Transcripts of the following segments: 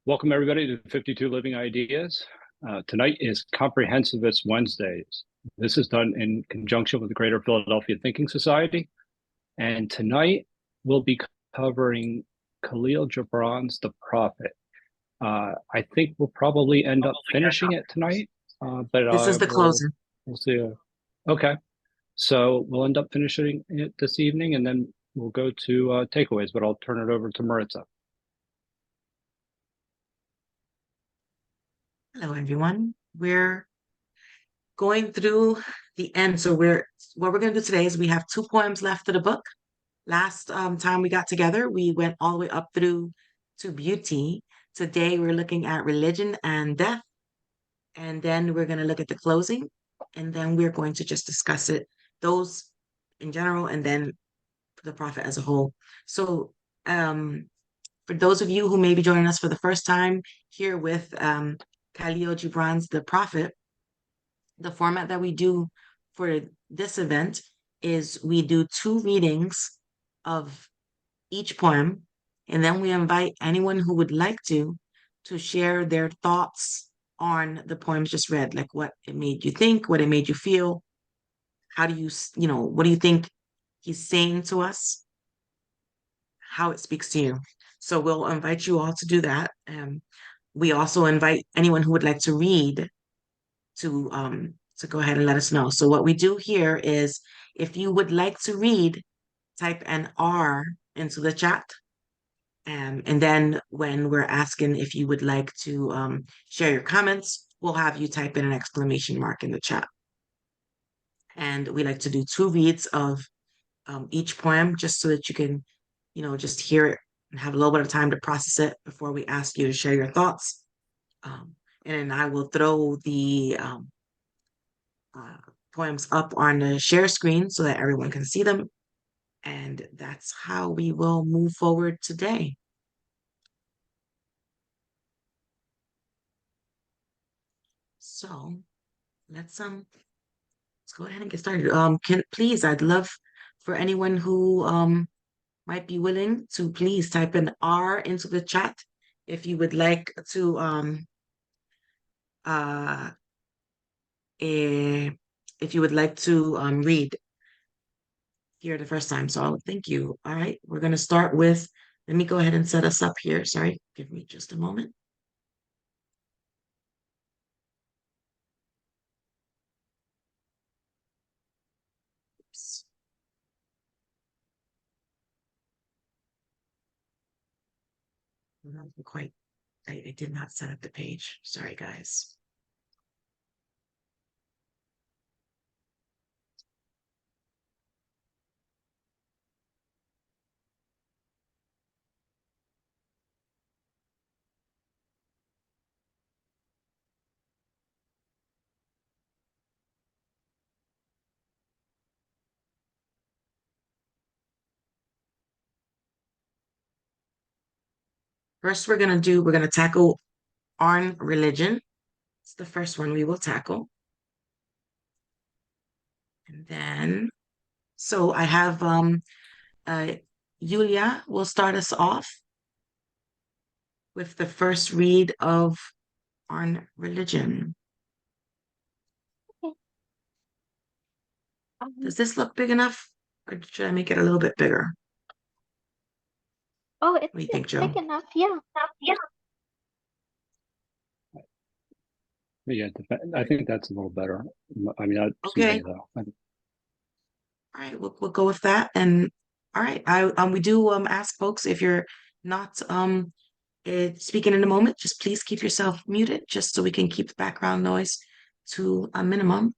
Welcome, everybody, to 52 Living Ideas. Tonight is Comprehensivist Wednesdays. This is done in conjunction with the Greater Philadelphia Thinking Society. And tonight we'll be covering Kahlil Gibran's The Prophet. I think we'll probably end up finishing it tonight, but This is the closer. we'll see. Okay, so we'll end up finishing it this evening, and then we'll go to takeaways. But I'll turn it over to Maritza. Hello, everyone. We're going through the end. So what we're going to do today is we have two poems left of the book. Last time we got together, we went all the way up through to beauty. Today we're looking at religion and death, and then we're going to look at the closing, and then we're going to just discuss those in general, and then the prophet as a whole. So, for those of you who may be joining us for the first time here with Kahlil Gibran's The Prophet, the format that we do for this event is we do two readings of each poem, and then we invite anyone who would like to share their thoughts on the poems just read, like what it made you think, what it made you feel. How do what do you think he's saying to us? How it speaks to you. So we'll invite you all to do that. We also invite anyone who would like to read to go ahead and let us know. So what we do here is if you would like to read, type an R into the chat. And then when we're asking if you would like to share your comments, we'll have you type in an exclamation mark in the chat. And we like to do two reads of each poem just so that you can, just hear it and have a little bit of time to process it before we ask you to share your thoughts. And then I will throw the poems up on the share screen so that everyone can see them. And that's how we will move forward today. So let's go ahead and get started. I'd love for anyone who might be willing to please type an R into the chat if you would like to uh if you would like to read here the first time. So thank you. All right, we're gonna start with, let me go ahead and set us up here. Sorry, give me just a moment. Oops. Not quite, I did not set up the page. Sorry, guys. First, we're gonna tackle on religion. It's the first one we will tackle. And then, so I have Yulia will start us off with the first read of on religion. Okay. Does this look big enough, or should I make it a little bit bigger? Oh, What do you think, it's Joe? big enough. Yeah. Yeah, I think that's a little better. I mean, that's Okay. me though. All right, we'll go with that. And all right, we do ask folks, if you're not speaking in a moment, just please keep yourself muted just so we can keep the background noise to a minimum.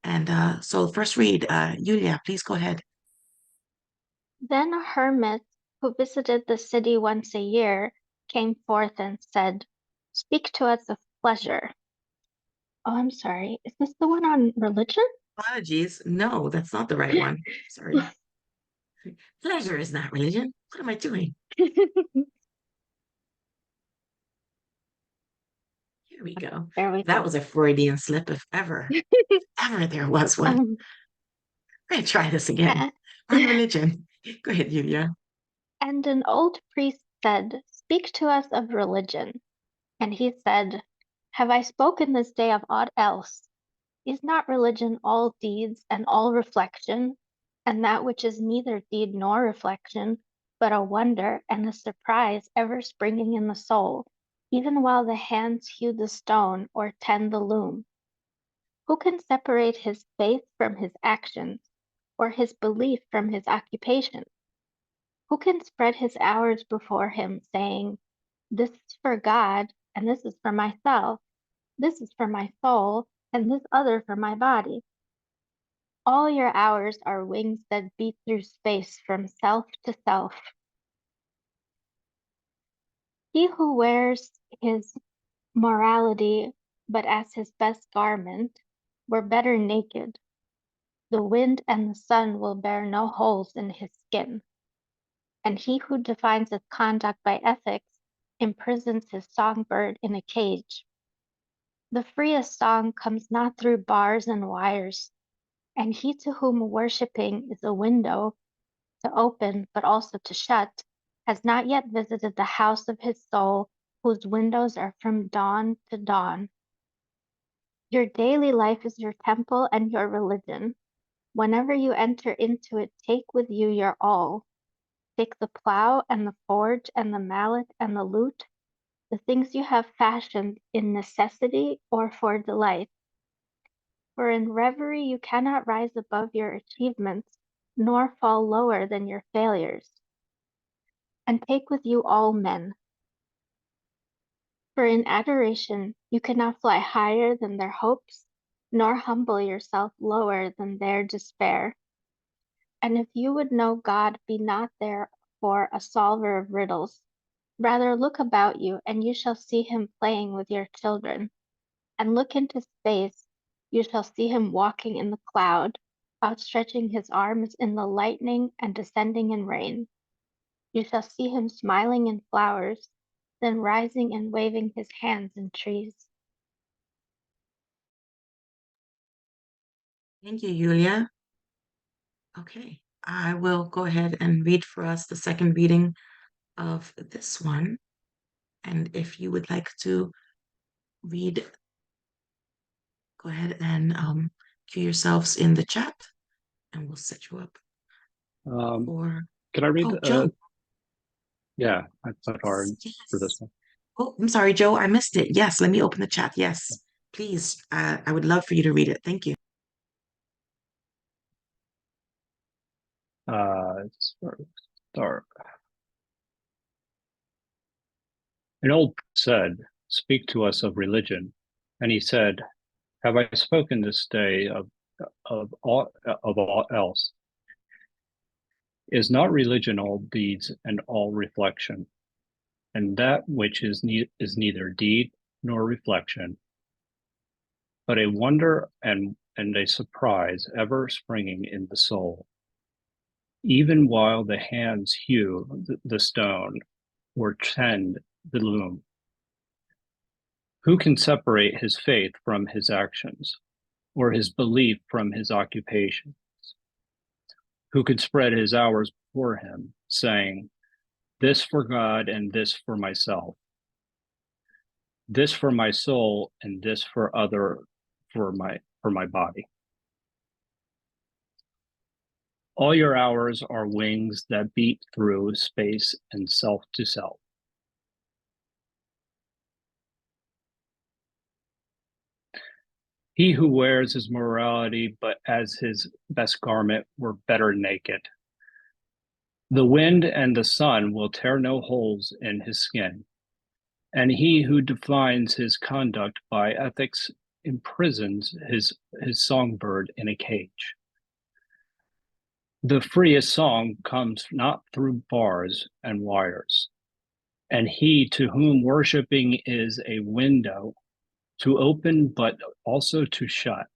And so first read, Yulia, please go ahead. Then a hermit who visited the city once a year came forth and said, "Speak to us of pleasure." Oh, I'm sorry. Is this the one on religion? Apologies. No, that's not the right one. Sorry. Pleasure is not religion. What am I doing? Here we go. There we That go. was a Freudian slip if ever there was one. Um, I'm gonna try this again. On religion. Go ahead, Yulia. and an old priest said, "Speak to us of religion." And he said, Have I spoken this day of aught else? Is not religion all deeds and all reflection, and that which is neither deed nor reflection, but a wonder and a surprise ever springing in the soul, even while the hands hew the stone or tend the loom? Who can separate his faith from his actions, or his belief from his occupation? Who can spread his hours before him, saying, This is for God, and this is for myself, this is for my soul, and this other for my body? All your hours are wings that beat through space from self to self. He who wears his morality but as his best garment were better naked. The wind and the sun will bear no holes in his skin. And he who defines his conduct by ethics imprisons his songbird in a cage. The freest song comes not through bars and wires, and he to whom worshipping is a window to open but also to shut has not yet visited the house of his soul, whose windows are from dawn to dawn. Your daily life is your temple and your religion. Whenever you enter into it, take with you your all. Take the plow and the forge and the mallet and the lute, the things you have fashioned in necessity or for delight. For in reverie you cannot rise above your achievements, nor fall lower than your failures. And take with you all men. For in adoration you cannot fly higher than their hopes, nor humble yourself lower than their despair. And if you would know God, be not therefore a solver of riddles. Rather look about you, and you shall see him playing with your children. And look into space, you shall see him walking in the cloud, outstretching his arms in the lightning and descending in rain. You shall see him smiling in flowers, then rising and waving his hands in trees. Thank you, Yulia. Okay, I will go ahead and read for us the second reading of this one. And if you would like to read, go ahead and cue yourselves in the chat, and we'll set you up for. Can I read? Oh, Joe. Yeah, I thought hard for this Yes. one. Oh, I'm sorry, Joe. I missed it. Yes, let me open the chat. Yes, please. I would love for you to read it. Thank you. Start. An old said, "Speak to us of religion," and he said, "Have I spoken this day of all else? Is not religion all deeds and all reflection, and that which is neither deed nor reflection, but a wonder and a surprise ever springing in the soul, even while the hands hew the stone or tend the loom? Who can separate his faith from his actions, or his belief from his occupation? Who could spread his hours before him, saying, This for God and this for myself, this for my soul and this for other for my body? All your hours are wings that beat through space and self to self. He who wears his morality but as his best garment were better naked. The wind and the sun will tear no holes in his skin, and he who defines his conduct by ethics imprisons his songbird in a cage. The freest song comes not through bars and wires, and he to whom worshiping is a window to open but also to shut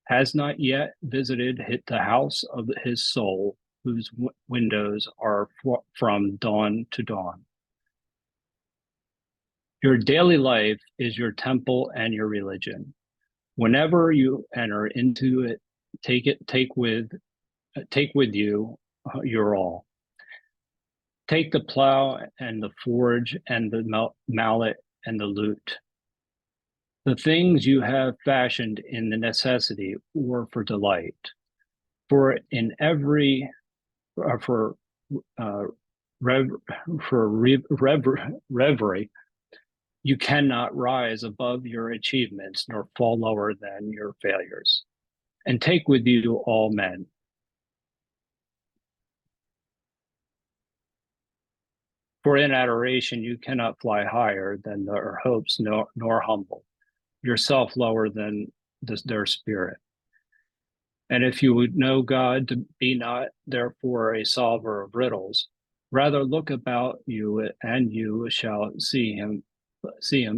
has not yet visited the house of his soul, whose windows are from dawn to dawn. Your daily life is your temple and your religion. Whenever you enter into it, take with you your all. Take the plow and the forge and the mallet and the lute. The things you have fashioned in the necessity or for delight. For in every, for rev, for reverie, you cannot rise above your achievements nor fall lower than your failures. And take with you all men. For in adoration you cannot fly higher than their hopes, nor humble yourself lower than their spirit. And if you would know God to be not therefore a solver of riddles, rather look about you and you shall see him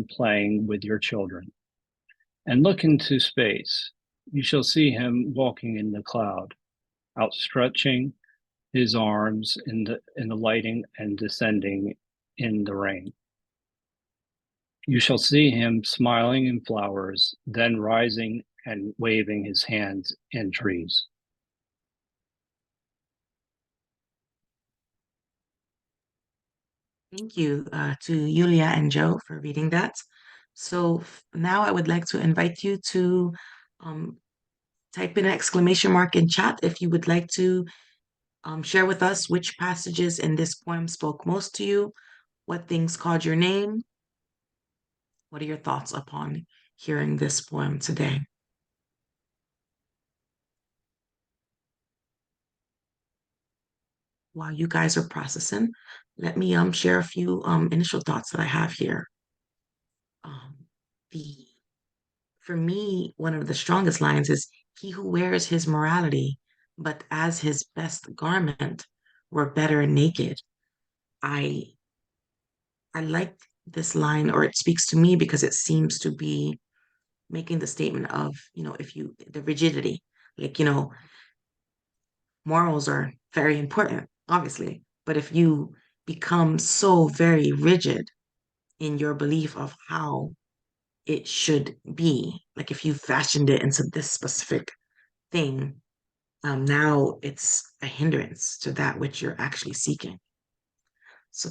playing with your children. And look into space, you shall see him walking in the cloud, outstretching his arms in the lighting and descending in the rain. You shall see him smiling in flowers, then rising and waving his hands in trees. Thank you to Yulia and Joe for reading that. So now I would like to invite you to um, type in an exclamation mark in chat if you would like to share with us which passages in this poem spoke most to you, what things called your name. What are your thoughts upon hearing this poem today? While you guys are processing, let me share a few initial thoughts that I have here. The For me, one of the strongest lines is, "He who wears his morality, but as his best garment, were better naked." I I like this line, or it speaks to me because it seems to be making the statement of, if you the rigidity, like, morals are very important, obviously, but if you become so very rigid in your belief of how it should be, like if you fashioned it into this specific thing, now it's a hindrance to that which you're actually seeking. So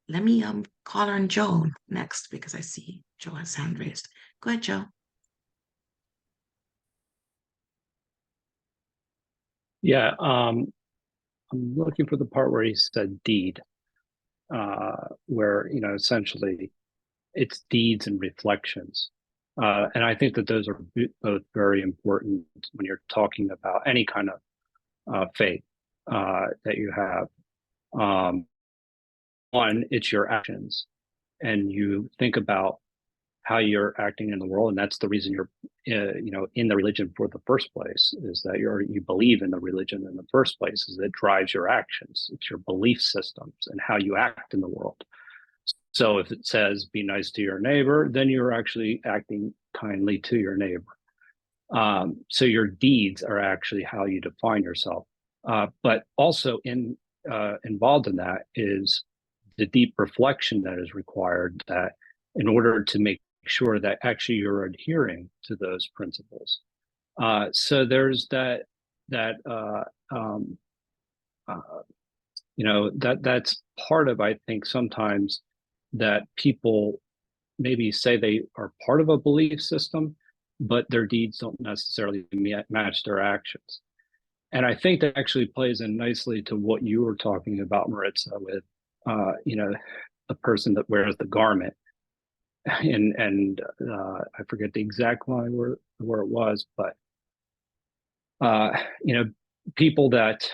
let me call on Joe next because I see Joe has hand raised. Go ahead, Joe. Yeah, I'm looking for the part where he said deed, where, essentially it's deeds and reflections. And I think that those are both very important when you're talking about any kind of faith that you have. One, it's your actions, and you think about how you're acting in the world, and that's the reason you're, in the religion for the first place, is that you believe in the religion in the first place, is it drives your actions. It's your belief systems and how you act in the world. So if it says be nice to your neighbor, then you're actually acting kindly to your neighbor. So your deeds are actually how you define yourself. But also involved in that is the deep reflection that is required, that in order to make sure that actually you're adhering to those principles. So there's that that's part of, I think, sometimes that people maybe say they are part of a belief system, but their deeds don't necessarily match their actions. And I think that actually plays in nicely to what you were talking about, Maritza, with the person that wears the garment, and I forget the exact line where it was, but people that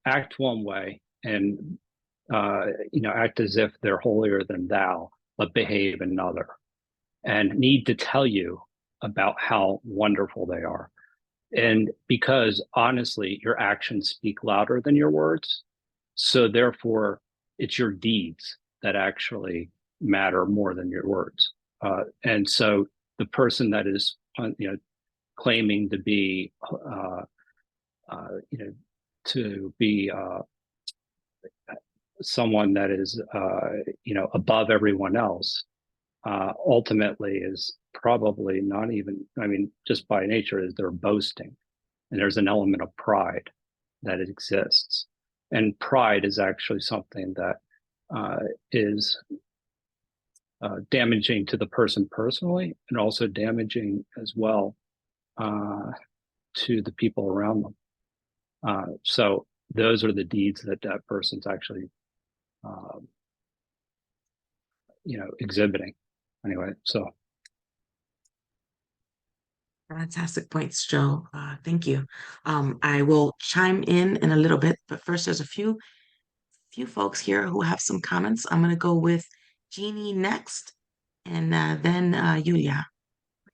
act one way and act as if they're holier than thou, but behave another, and need to tell you about how wonderful they are. And because honestly, your actions speak louder than your words. So therefore, it's your deeds that actually matter more than your words. And so the person that is, claiming to be, to be someone that is, above everyone else, ultimately is probably not even, just by nature, is they're boasting. And there's an element of pride that exists. And pride is actually something that is damaging to the person personally, and also damaging as well to the people around them. So those are the deeds that that person's actually, exhibiting. Anyway, so. Fantastic points, Joe. Thank you. I will chime in a little bit, but first, there's a few folks here who have some comments. I'm going to go with Jeannie next, and then Yulia.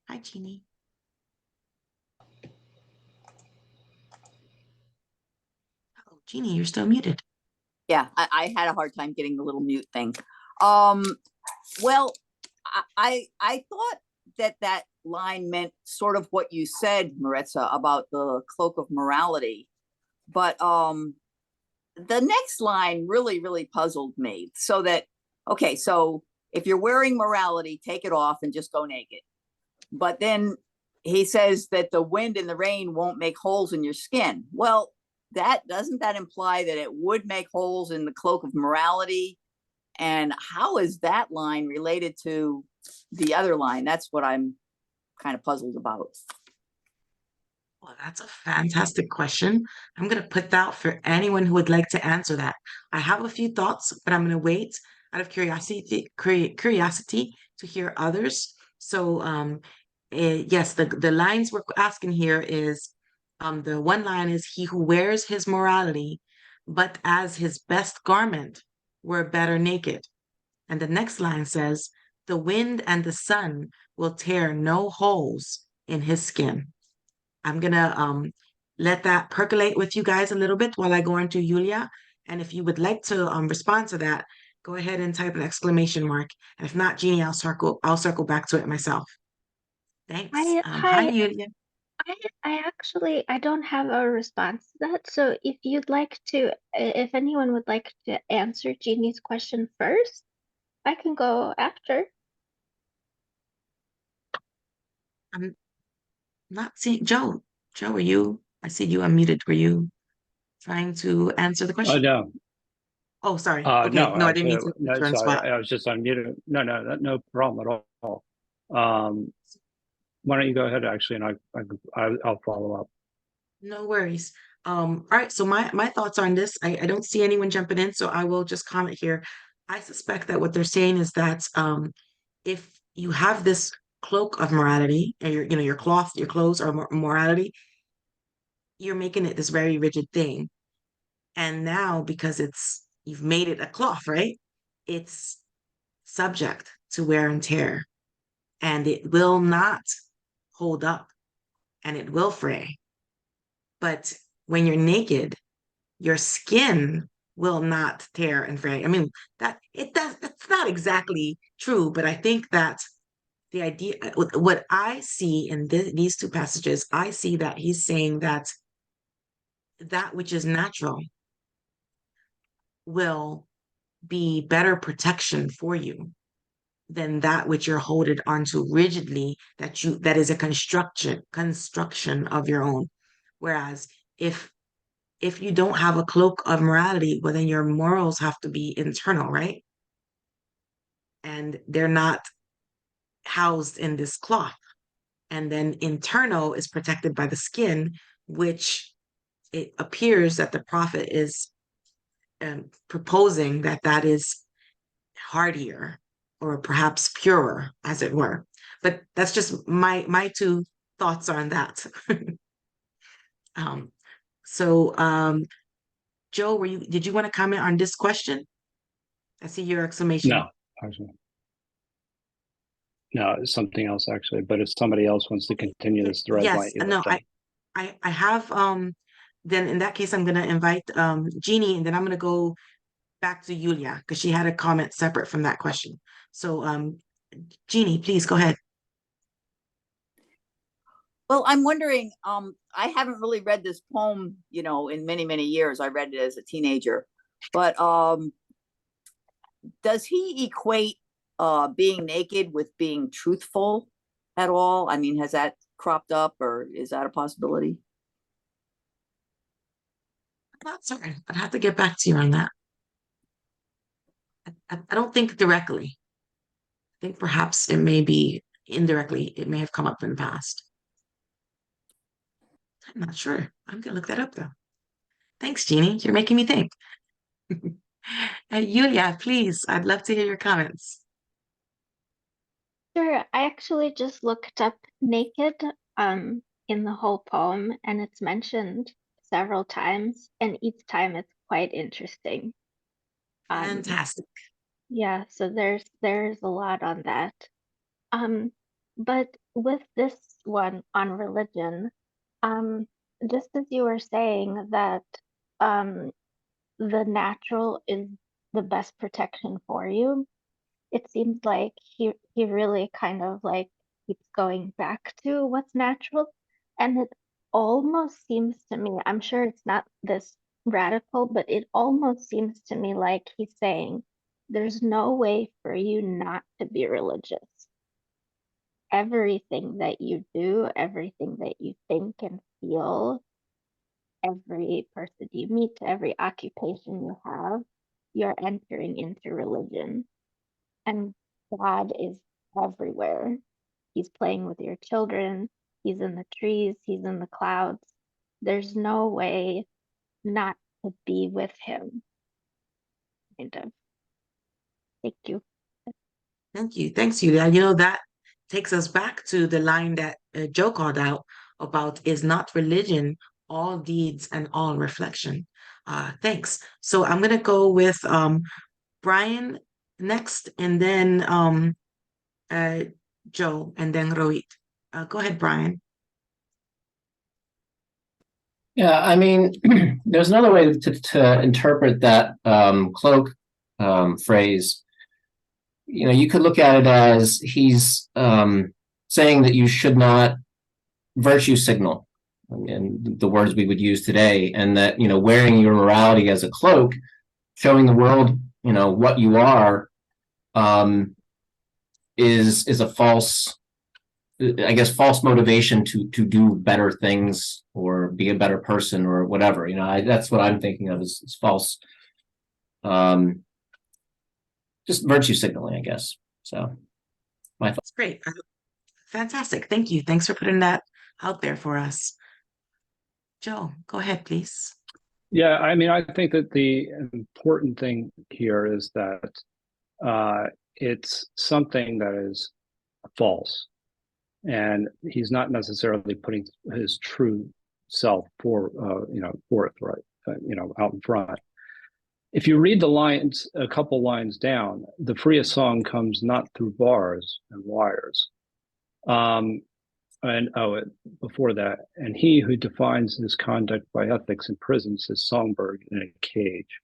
Hi, Jeannie. Oh, Jeannie, you're still muted. Yeah, I had a hard time getting the little mute thing. Well, I thought that line meant sort of what you said, Maritza, about the cloak of morality. But the next line really puzzled me. So that, okay, so if you're wearing morality, take it off and just go naked. But then he says that the wind and the rain won't make holes in your skin. Well, doesn't that imply that it would make holes in the cloak of morality? And how is that line related to the other line? That's what I'm kind of puzzled about. Well, that's a fantastic question. I'm going to put that for anyone who would like to answer that. I have a few thoughts, but I'm going to wait out of curiosity to hear others. So, yes, the lines we're asking here is the one line is he who wears his morality, but as his best garment were better naked. And the next line says, the wind and the sun will tear no holes in his skin. I'm gonna let that percolate with you guys a little bit while I go into Yulia. And if you would like to respond to that, go ahead and type an exclamation mark. And if not, Jeannie, I'll circle back to it myself. Thanks. Hi, Yulia. I don't have a response to that. So if anyone would like to answer Jeannie's question first, I can go after. I'm not seeing Joe. Joe, are you? I see you unmuted. Were you trying to answer the question? No. Oh, sorry. Okay. No, No, I didn't mean actually, to no, turn sorry, spot. I was just unmuted. No problem at all. Why don't you go ahead, actually, and I'll follow up. No worries. All right, so my thoughts on this, I don't see anyone jumping in, so I will just comment here. I suspect that what they're saying is that if you have this cloak of morality and your clothes are morality, you're making it this very rigid thing. And now because you've made it a cloth, right? It's subject to wear and tear, and it will not hold up and it will fray. But when you're naked, your skin will not tear and fray. I mean, that's not exactly true, but I think that the idea, what I see in these two passages, I see that he's saying that that which is natural will be better protection for you than that which you're holding onto rigidly, that is a construction of your own. Whereas if you don't have a cloak of morality, well, then your morals have to be internal, right? And they're not housed in this cloth. And then internal is protected by the skin, which it appears that the prophet is proposing that is hardier or perhaps purer, as it were. But that's just my two thoughts on that. um, so Joe, did you want to comment on this question? I see your exclamation. No, actually. No, it's something else actually. But if somebody else wants to continue this thread, Yes, no, I have then in that case I'm gonna invite Jeannie, and then I'm gonna go back to Yulia because she had a comment separate from that question. So Jeannie, please go ahead. Well, I'm wondering, I haven't really read this poem, in many years. I read it as a teenager, but does he equate being naked with being truthful at all? I mean, has that cropped up, or is that a possibility? I'm not certain. I'd have to get back to you on that. I don't think directly. I think perhaps it may be indirectly. It may have come up in the past. I'm not sure. I'm gonna look that up though. Thanks, Jeannie. You're making me think. Yulia, please, I'd love to hear your comments. Sure, I actually just looked up naked in the whole poem, and it's mentioned several times, and each time it's quite interesting. Fantastic. Yeah, so there's a lot on that. But with this one on religion, just as you were saying that um the natural is the best protection for you, it seems like he really kind of like keeps going back to what's natural. And it almost seems to me, I'm sure it's not this radical, but it almost seems to me like he's saying there's no way for you not to be religious. Everything that you do, everything that you think and feel, every person you meet, every occupation you have, you're entering into religion. And God is everywhere. He's playing with your children, He's in the trees, He's in the clouds. There's no way not to be with Him. Kind of. Thank you. Thank you. Thanks, Yulia. You know, that takes us back to the line that Joe called out about is not religion all deeds and all reflection. Thanks. So I'm going to go with Brian next, and then uh, Joe, and then Rohit. Go ahead, Brian. Yeah, I mean, there's another way to interpret that cloak phrase. You know, you could look at it as he's saying that you should not virtue signal, and the words we would use today, and that, you know, wearing your morality as a cloak, showing the world, you know, what you are, is a false, I guess, false motivation to do better things or be a better person or whatever. You know, that's what I'm thinking of as false, just virtue signaling, I guess. So my thoughts. That's great. Fantastic. Thank you. Thanks for putting that out there for us. Joe, go ahead, please. Yeah, I mean, I think that the important thing here is that it's something that is false, and he's not necessarily putting his true self forth, right, out in front. If you read the lines, a couple lines down, the freest song comes not through bars and wires. Before that, and he who defines his conduct by ethics imprisons his songbird in a cage.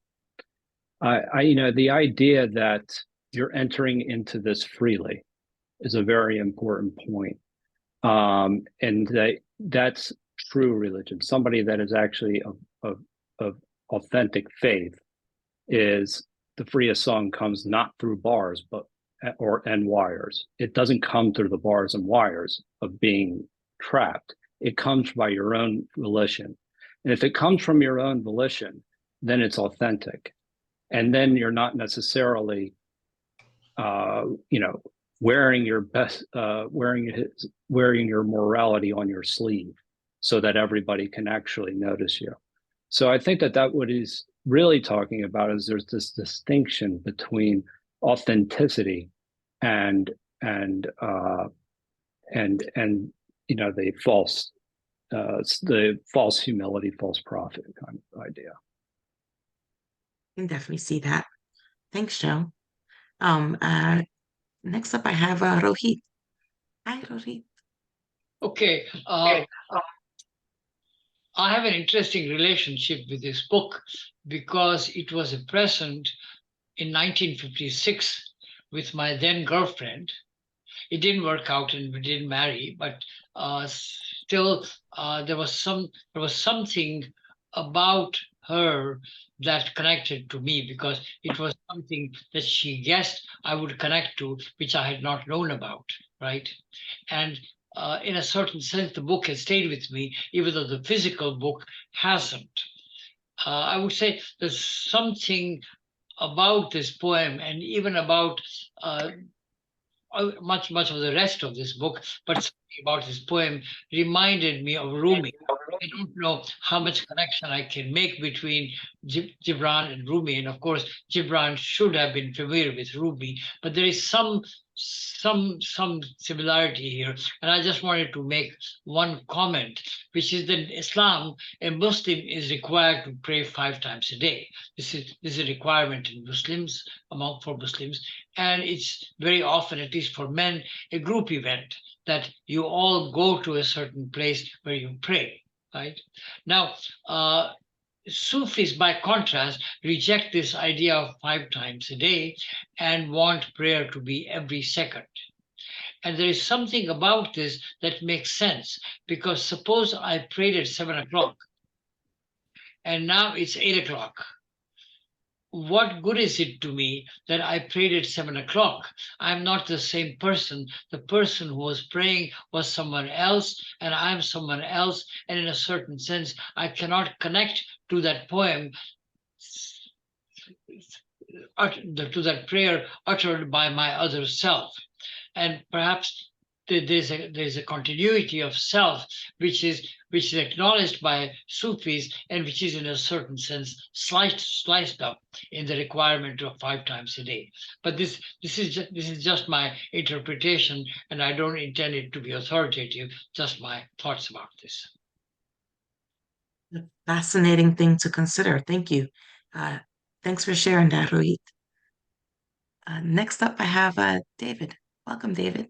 The idea that you're entering into this freely is a very important point. And that's true religion. Somebody that is actually of authentic faith is the freest song comes not through bars, and wires. It doesn't come through the bars and wires of being trapped. It comes by your own volition. And if it comes from your own volition, then it's authentic. And then you're not necessarily, wearing your best, wearing your morality on your sleeve so that everybody can actually notice you. So I think that what he's really talking about is there's this distinction between authenticity and the false humility, false prophet kind of idea. I can definitely see that. Thanks, Joe. Next up, I have Rohit. Hi, Rohit. Okay. I have an interesting relationship with this book because it was a present in 1956 with my then girlfriend. It didn't work out and we didn't marry, but still there was something about her that connected to me because it was something that she guessed I would connect to, which I had not known about, right? And in a certain sense, the book has stayed with me, even though the physical book hasn't. I would say there's something about this poem and even about much of the rest of this book, but something about this poem reminded me of Rumi. I don't know how much connection I can make between Gibran and Rumi, and of course, Gibran should have been familiar with Rumi, but there is some similarity here, and I just wanted to make one comment, which is that in Islam, a Muslim is required to pray 5 times a day. This is a requirement in Muslims, for Muslims, and it's very often, at least for men, a group event that you all go to a certain place where you pray, right? Now, Sufis, by contrast, reject this idea of 5 times a day and want prayer to be every second. And there is something about this that makes sense, because suppose I prayed at 7 o'clock and now it's 8 o'clock. What good is it to me that I prayed at 7 o'clock? I'm not the same person. The person who was praying was someone else, and I'm someone else. And in a certain sense, I cannot connect to that poem, to that prayer uttered by my other self. And perhaps there's a continuity of self which is acknowledged by Sufis, and which is in a certain sense sliced up in the requirement of 5 times a day. But this is just my interpretation, and I don't intend it to be authoritative, just my thoughts about this. A fascinating thing to consider. Thank you. Thanks for sharing that, Rohit. Next up, I have David. Welcome, David.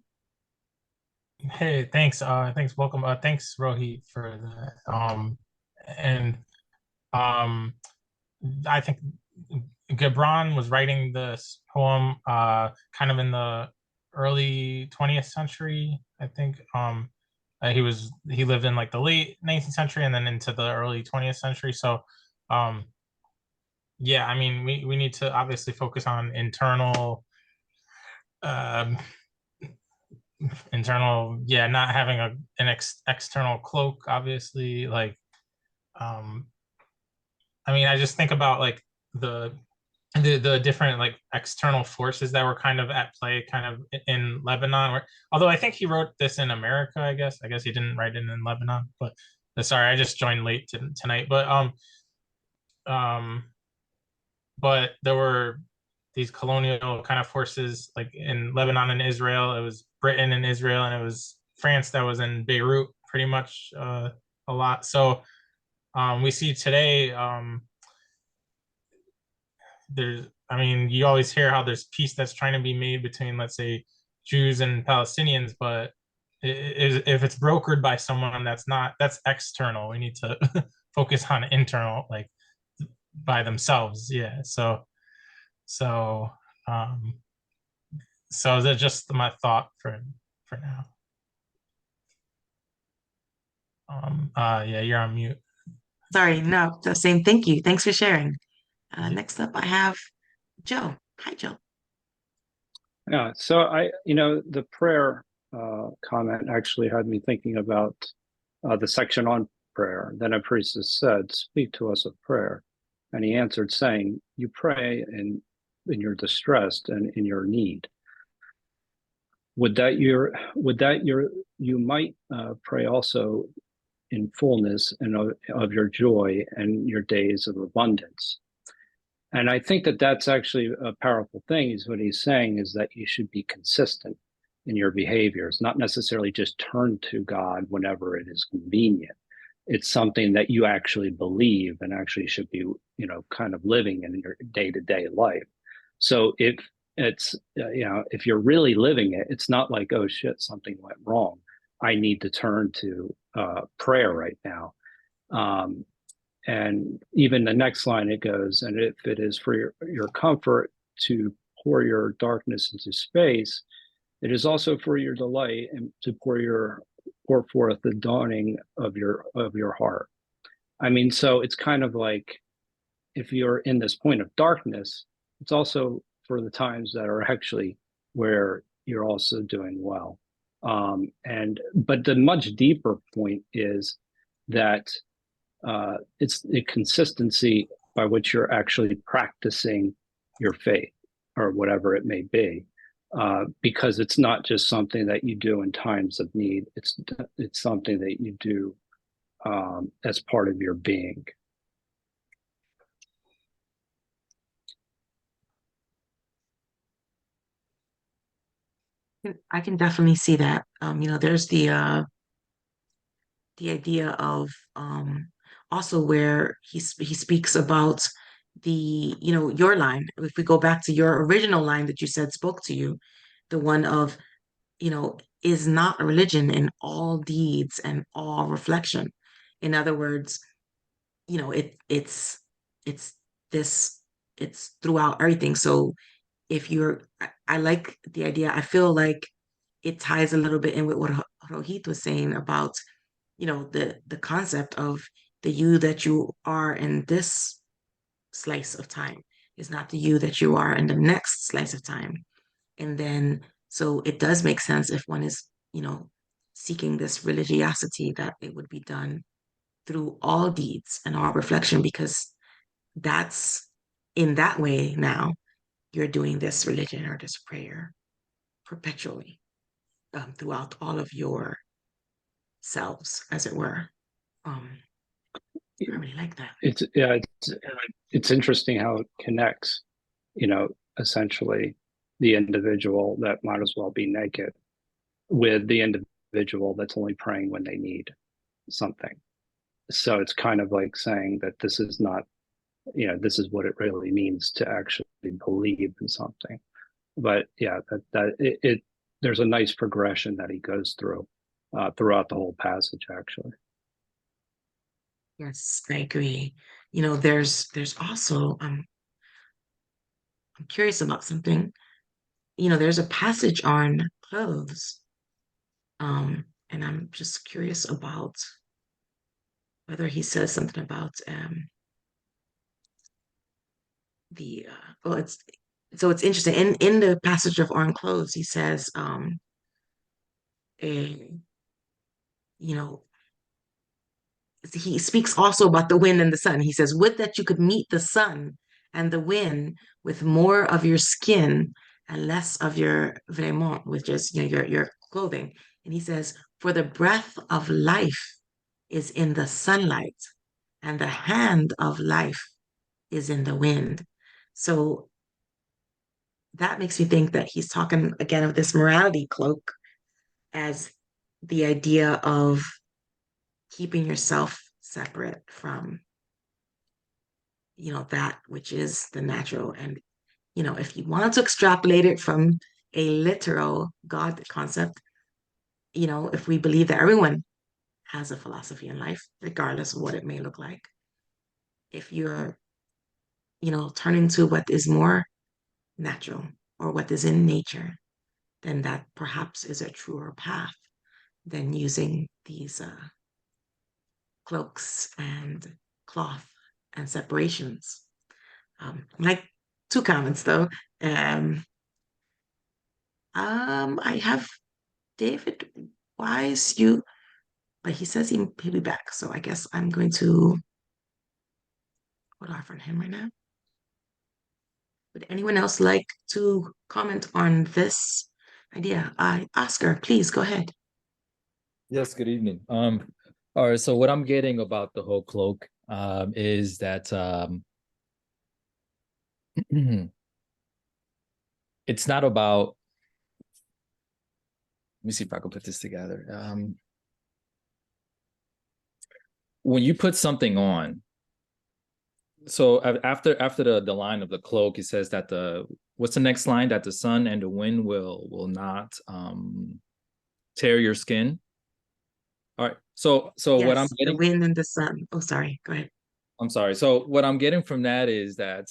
Hey, thanks. Thanks. Welcome. Thanks, Rohit, for that. And I think Gibran was writing this poem kind of in the early 20th century, I think. He lived in like the late 19th century and then into the early 20th century. So yeah, I mean, we need to obviously focus on internal, yeah, not having an external cloak, obviously. Like, I mean, I just think about like the different like external forces that were kind of at play kind of in Lebanon, where, although I think he wrote this in America, I guess he didn't write it in Lebanon, but sorry, I just joined late tonight. But there were these colonial kind of forces like in Lebanon and Israel. It was Britain and Israel, and it was France that was in Beirut pretty much a lot. So we see today I mean, you always hear how there's peace that's trying to be made between, let's say, Jews and Palestinians, but if it's brokered by someone that's external. We need to focus on internal, like by themselves. Yeah. So that's just my thought for now. Yeah, you're on mute. Sorry, no, the same. Thank you. Thanks for sharing. Next up, I have Joe. Hi, Joe. Yeah, so the prayer comment actually had me thinking about the section on prayer. Then a priest has said, "Speak to us of prayer," and he answered, saying, "You pray in your distress and in your need. Would that you might pray also in fullness and of your joy and your days of abundance." And I think that that's actually a powerful thing. Is what he's saying is that you should be consistent in your behaviors, not necessarily just turn to God whenever it is convenient. It's something that you actually believe and actually should be, kind of living in your day-to-day life. So if it's, if you're really living it, it's not like, oh shit, something went wrong, I need to turn to prayer right now. And even the next line, it goes, and if it is for your comfort to pour your darkness into space, it is also for your delight and to pour forth the dawning of your heart. I mean, so it's kind of like, if you're in this point of darkness, it's also for the times that are actually where you're also doing well. But the much deeper point is that It's the consistency by which you're actually practicing your faith or whatever it may be, because it's not just something that you do in times of need. It's something that you do as part of your being. I can definitely see that. There's the idea of also where he speaks about your line. If we go back to your original line that you said spoke to you, the one of, is not a religion in all deeds and all reflection. In other words, it's this, it's throughout everything. So if I like the idea. I feel like it ties a little bit in with what Rohit was saying about, the concept of the you that you are in this slice of time is not the you that you are in the next slice of time. And then, so it does make sense if one is, seeking this religiosity, that it would be done through all deeds and all reflection, because that's in that way now you're doing this religion or this prayer perpetually, throughout all of your selves, as it were. I really like that. It's interesting how it connects, essentially the individual that might as well be naked with the individual that's only praying when they need something. So it's kind of like saying that this is not, this is what it really means to actually believe in something. But yeah, there's a nice progression that he goes through throughout the whole passage, actually. Yes, I agree. There's also I'm curious about something. There's a passage on clothes. And I'm just curious about whether he says something about it's interesting. In the passage of on clothes, he says a you know he speaks also about the wind and the sun. He says, would that you could meet the sun and the wind with more of your skin and less of your vraiment, which is your clothing. And he says, for the breath of life is in the sunlight, and the hand of life is in the wind. So that makes me think that he's talking again of this morality cloak as the idea of keeping yourself separate from that which is the natural. And if you wanted to extrapolate it from a literal God concept, if we believe that everyone has a philosophy in life, regardless of what it may look like, if you're turning to what is more natural or what is in nature, then that perhaps is a truer path than using these cloaks and cloth and separations. My two comments though. I have David Wise, but he says he'll be back. So I guess I'm going to hold off on him right now. Would anyone else like to comment on this idea? Oscar, please go ahead. Yes, good evening. All right, so what I'm getting about the whole cloak is that it's not about, let me see if I can put this together. When you put something on, so after the line of the cloak, it says that what's the next line? That the sun and the wind will not tear your skin. All right. So yes, what I'm getting, the wind and the sun. Oh, sorry. Go ahead. I'm sorry. So what I'm getting from that is that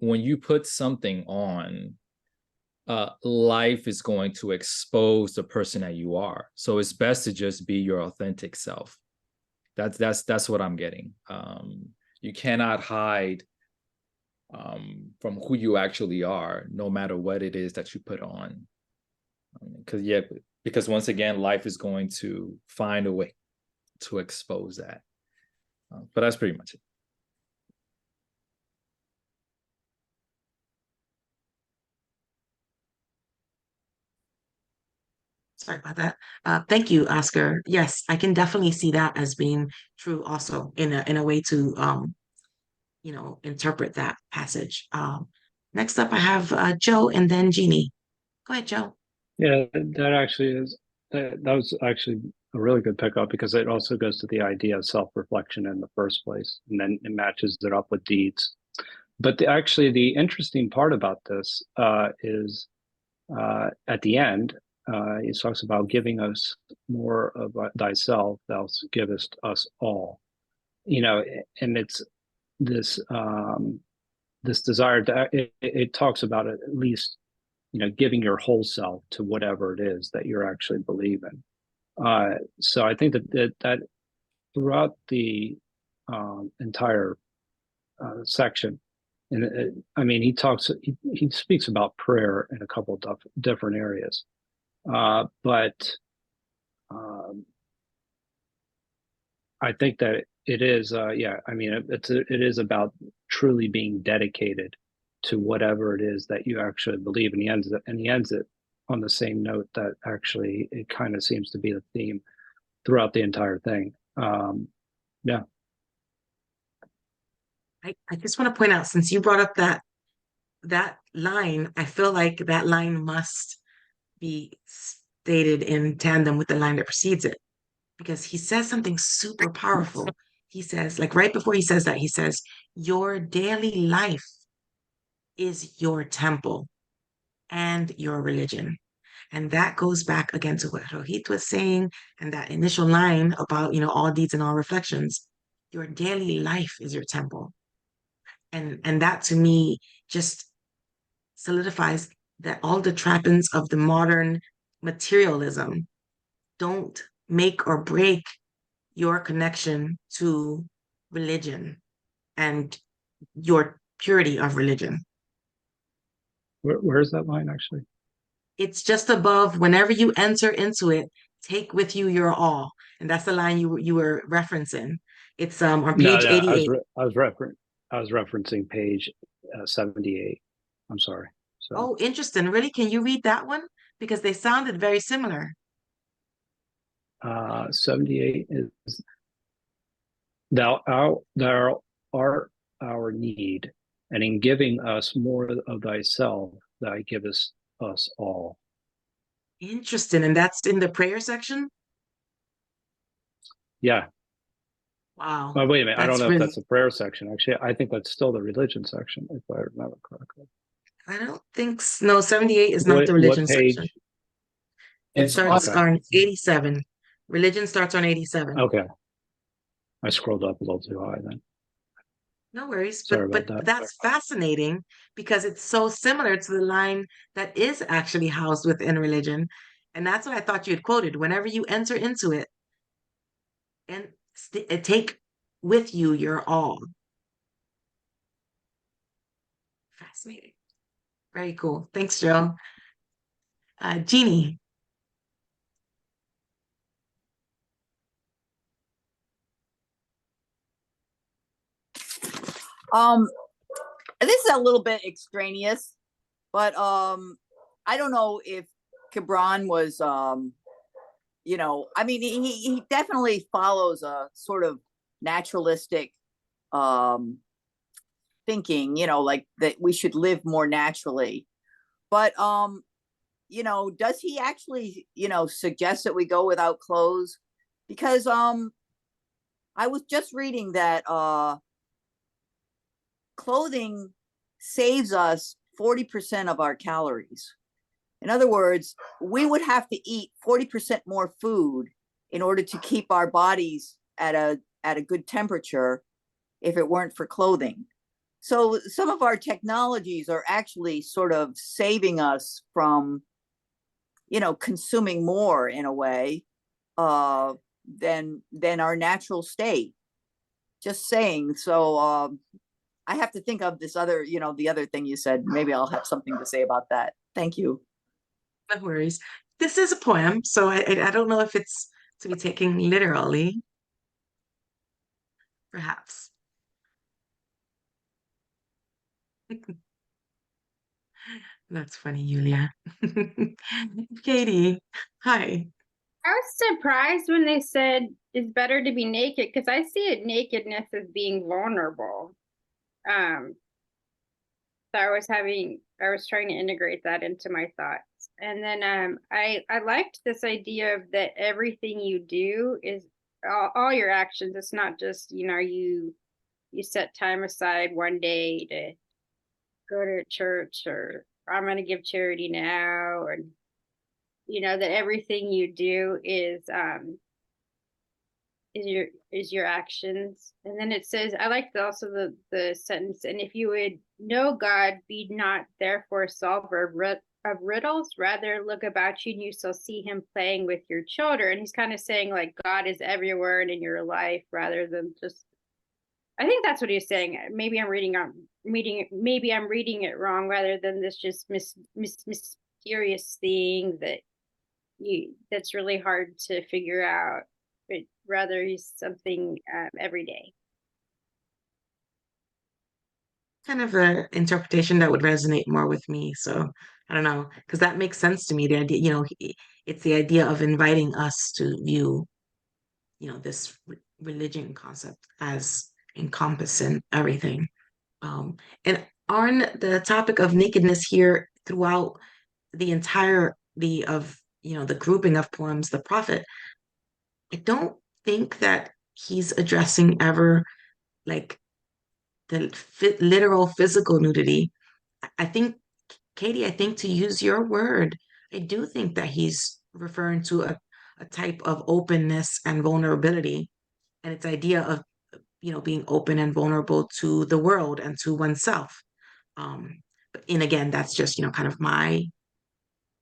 when you put something on, life is going to expose the person that you are. So it's best to just be your authentic self. That's what I'm getting. You cannot hide from who you actually are, no matter what it is that you put on. Because once again, life is going to find a way to expose that. But that's pretty much it. Sorry about that. Thank you, Oscar. Yes, I can definitely see that as being true also in a way to interpret that passage. Next up I have Joe and then Jeannie. Go ahead, Joe. Yeah, that actually is that was actually a really good pickup because it also goes to the idea of self-reflection in the first place, and then it matches it up with deeds. But actually, the interesting part about this is at the end, he talks about giving us more of thyself, thou givest us all. And it's this this desire to. It talks about it at least, giving your whole self to whatever it is that you're actually believing. So I think that throughout the entire section, and I mean, he speaks about prayer in a couple of different areas, but I think that it is, yeah. I mean, it is about truly being dedicated to whatever it is that you actually believe, and he ends it on the same note that actually it kind of seems to be the theme throughout the entire thing. Yeah. I just want to point out, since you brought up that line, I feel like that line must be stated in tandem with the line that precedes it, because he says something super powerful. He says, like right before he says that, he says, your daily life is your temple and your religion. And that goes back again to what Rohit was saying and that initial line about, all deeds and all reflections. Your daily life is your temple. And that to me just solidifies that all the trappings of the modern materialism don't make or break your connection to religion and your purity of religion. Where is that line actually? It's just above, whenever you enter into it, take with you your all. And that's the line you were referencing. It's on page 88. I was referencing page 78. I'm sorry. So Oh, interesting. Really? Can you read that one? Because they sounded very similar. 78 is thou art our need, and in giving us more of thyself, thou givest us all. Interesting. And that's in the prayer section? Yeah. Wow. Oh, wait a minute. I don't That's know if really, that's the prayer section. Actually, I think that's still the religion section, if I remember correctly. I don't think so. No, 78 is not the What religion section. page? It It's starts Okay. on 87. Religion starts on 87. Okay. I scrolled up a little too high then. No worries, Sorry but about that. that's fascinating because it's so similar to the line that is actually housed within religion. And that's what I thought you had quoted. Whenever you enter into it and take with you your all. Fascinating. Very cool. Thanks, Joe. Jeannie. This is a little bit extraneous, but I don't know if Gibran was I mean he definitely follows a sort of naturalistic thinking, like that we should live more naturally. But does he actually, suggest that we go without clothes? Because I was just reading that clothing saves us 40% of our calories. In other words, we would have to eat 40% more food in order to keep our bodies at a good temperature if it weren't for clothing. So some of our technologies are actually sort of saving us from, consuming more in a way than our natural state. Just saying. So I have to think of this other, the other thing you said. Maybe I'll have something to say about that. Thank you. No worries. This is a poem, so I don't know if it's to be taken literally. perhaps. That's funny, Yulia. Katie, hi. I was surprised when they said it's better to be naked because I see it nakedness as being vulnerable. So I was trying to integrate that into my thoughts. And then I liked this idea of that everything you do is all your actions. It's not just, you set time aside one day to go to church or I'm going to give charity now, or that everything you do is your actions. And then it says, I like also the sentence, and if you would know God, be not therefore solver of riddles, rather look about you and you shall see him playing with your children. He's kind of saying like God is everywhere and in your life, rather than just, I think that's what he's saying. Maybe I'm reading it wrong, rather than this just mysterious thing that's really hard to figure out, but rather he's something every day. Kind of an interpretation that would resonate more with me. So I don't know, because that makes sense to me. The idea, it's the idea of inviting us to view, this religion concept as encompassing everything. And on the topic of nakedness here throughout the entirety of, the grouping of poems, the prophet, I don't think that he's addressing ever like the literal physical nudity. I think, Katie, I think to use your word, I do think that he's referring to a type of openness and vulnerability, and its idea of, being open and vulnerable to the world and to oneself. And again, that's just, kind of my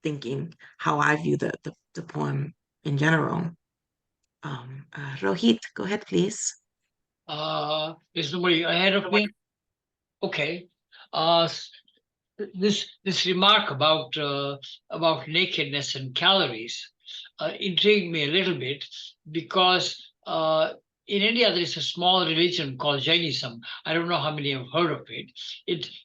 thinking, how I view the poem in general. Rohit, go ahead, please. Is nobody ahead of me? Okay. This remark about nakedness and calories intrigued me a little bit, because in India there is a small religion called Jainism. I don't know how many have heard of it.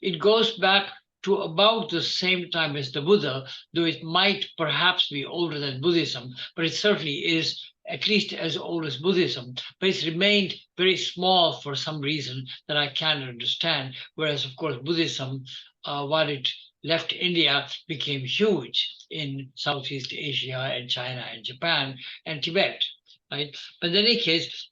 It goes back to about the same time as the Buddha, though it might perhaps be older than Buddhism, but it certainly is at least as old as Buddhism. But it's remained very small for some reason that I can't understand. Whereas, of course, Buddhism, while it left India, became huge in Southeast Asia and China and Japan and Tibet. Right? But in any case,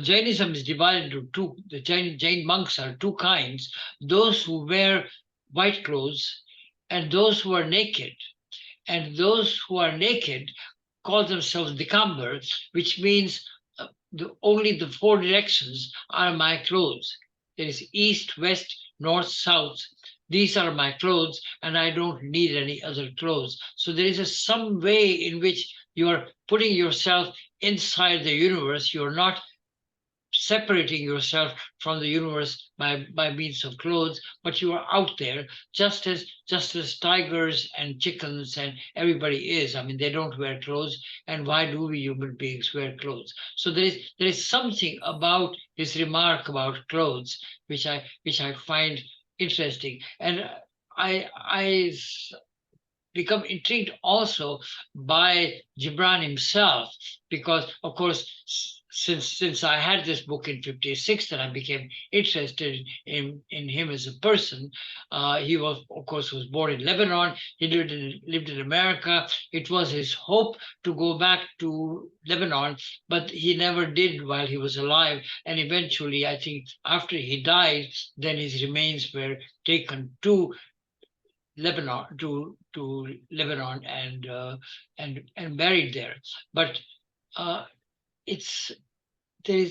Jainism is divided into two. The Jain monks are two kinds: those who wear white clothes and those who are naked. And those who are naked call themselves Dikambar, which means only the four directions are my clothes. There is east, west, north, south. These are my clothes, and I don't need any other clothes. So there is some way in which you are putting yourself inside the universe. You're not separating yourself from the universe by means of clothes, but you are out there, just as tigers and chickens and everybody is. I mean, they don't wear clothes, and why do we human beings wear clothes? So there is something about his remark about clothes which I find interesting, and I become intrigued also by Gibran himself, because of course since I had this book in 56, that I became interested in him as a person. He was, of course, was born in Lebanon. He lived in America. It was his hope to go back to Lebanon, but he never did while he was alive. And eventually, I think after he died, then his remains were taken to Lebanon, to Lebanon, and buried there. But it's there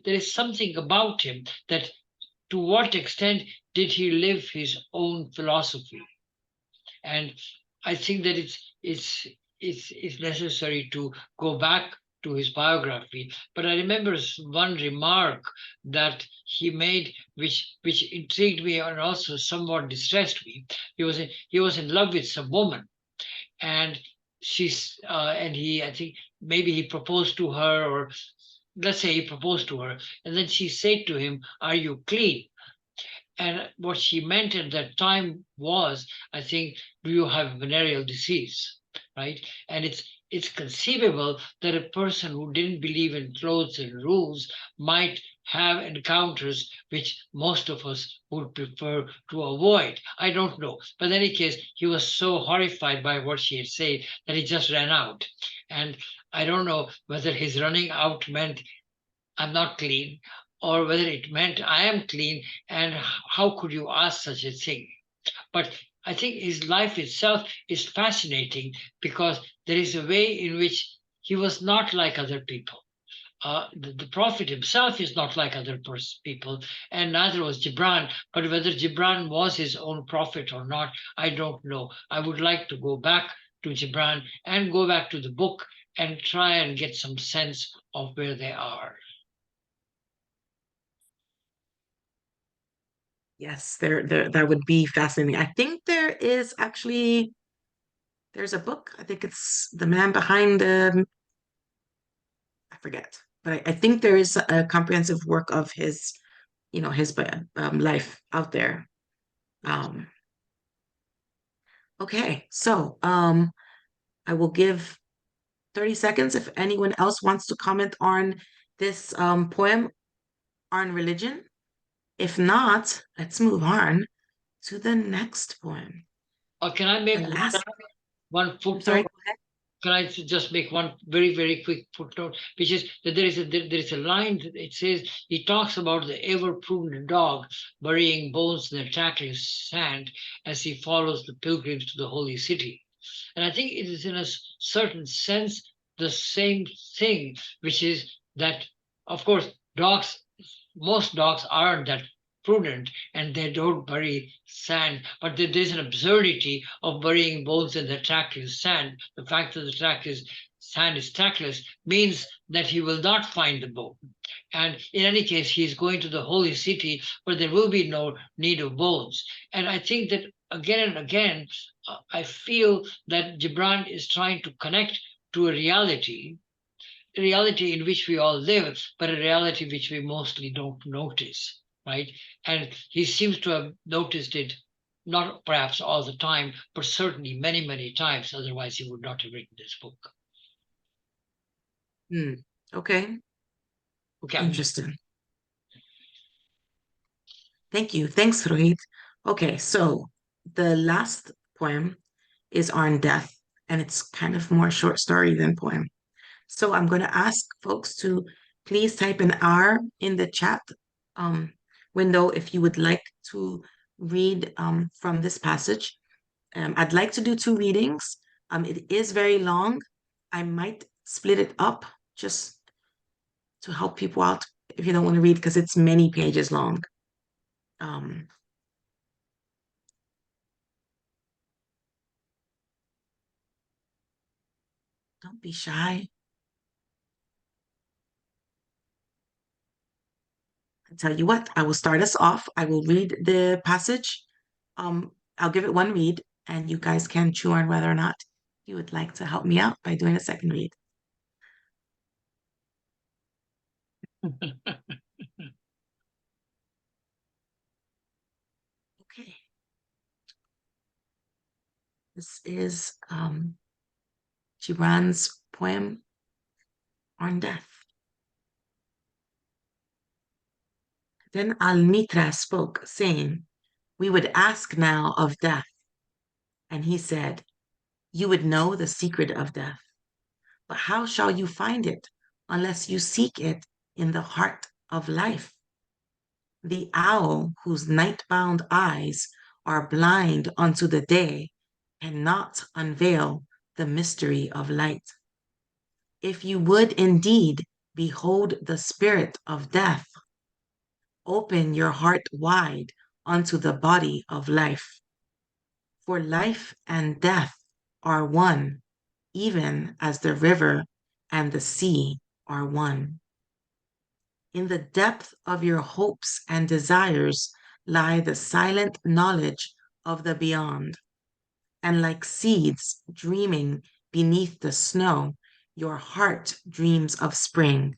is something about him that, to what extent did he live his own philosophy? And I think that it's necessary to go back to his biography. But I remember one remark that he made, which intrigued me and also somewhat distressed me. He was in love with some woman, and I think maybe he proposed to her, or let's say he proposed to her, and then she said to him, "Are you clean?" And what she meant at that time was, I think, do you have venereal disease, right? And it's conceivable that a person who didn't believe in clothes and rules might have encounters which most of us would prefer to avoid. I don't know. But in any case, he was so horrified by what she had said that he just ran out. And I don't know whether his running out meant I'm not clean, or whether it meant I am clean, and how could you ask such a thing? But I think his life itself is fascinating because there is a way in which he was not like other people. The Prophet himself is not like other people, and neither was Gibran. But whether Gibran was his own prophet or not, I don't know. I would like to go back to Gibran and go back to the book and try and get some sense of where they are. Yes, that would be fascinating. I think there is actually there's a book. I think it's The Man Behind I forget, but I think there is a comprehensive work of his, his life out there. Um, okay, so I will give 30 seconds if anyone else wants to comment on this poem on religion. If not, let's move on to the next poem. Can I make The last, one I'm footnote? sorry, go ahead. Can I just make one very, very quick footnote, which is that there is a line that it says he talks about the ever-prudent dog burying bones in the tackling sand as he follows the pilgrims to the holy city. And I think it is in a certain sense the same thing, which is that, of course, most dogs aren't that prudent and they don't bury sand, but there's an absurdity of burying bones in the trackless sand. The fact that the sand is trackless means that he will not find the bone. And in any case, he's going to the holy city where there will be no need of bones. And I think that again and again, I feel that Gibran is trying to connect to a reality in which we all live, but a reality which we mostly don't notice, right? And he seems to have noticed it, not perhaps all the time, but certainly many, many times. Otherwise, he would not have written this book. Okay, Okay. interesting. Thank you. Thanks, Rohit. Okay, so the last poem is on death, and it's kind of more short story than poem. So I'm going to ask folks to please type an R in the chat window if you would like to read from this passage. I'd like to do 2 readings. It is very long. I might split it up just to help people out if you don't want to read because it's many pages long. Don't be shy. I'll tell you what, I will start us off. I will read the passage. I'll give it 1 read, and you guys can chew on whether or not you would like to help me out by doing a second read. Okay. This is Gibran's poem on death. Then Al-Mitra spoke, saying, "We would ask now of death." And he said, "You would know the secret of death. But how shall you find it unless you seek it in the heart of life? The owl whose night-bound eyes are blind unto the day cannot unveil the mystery of light. If you would indeed behold the spirit of death, open your heart wide unto the body of life. For life and death are one, even as the river and the sea are one. In the depth of your hopes and desires lie the silent knowledge of the beyond. And like seeds dreaming beneath the snow, your heart dreams of spring.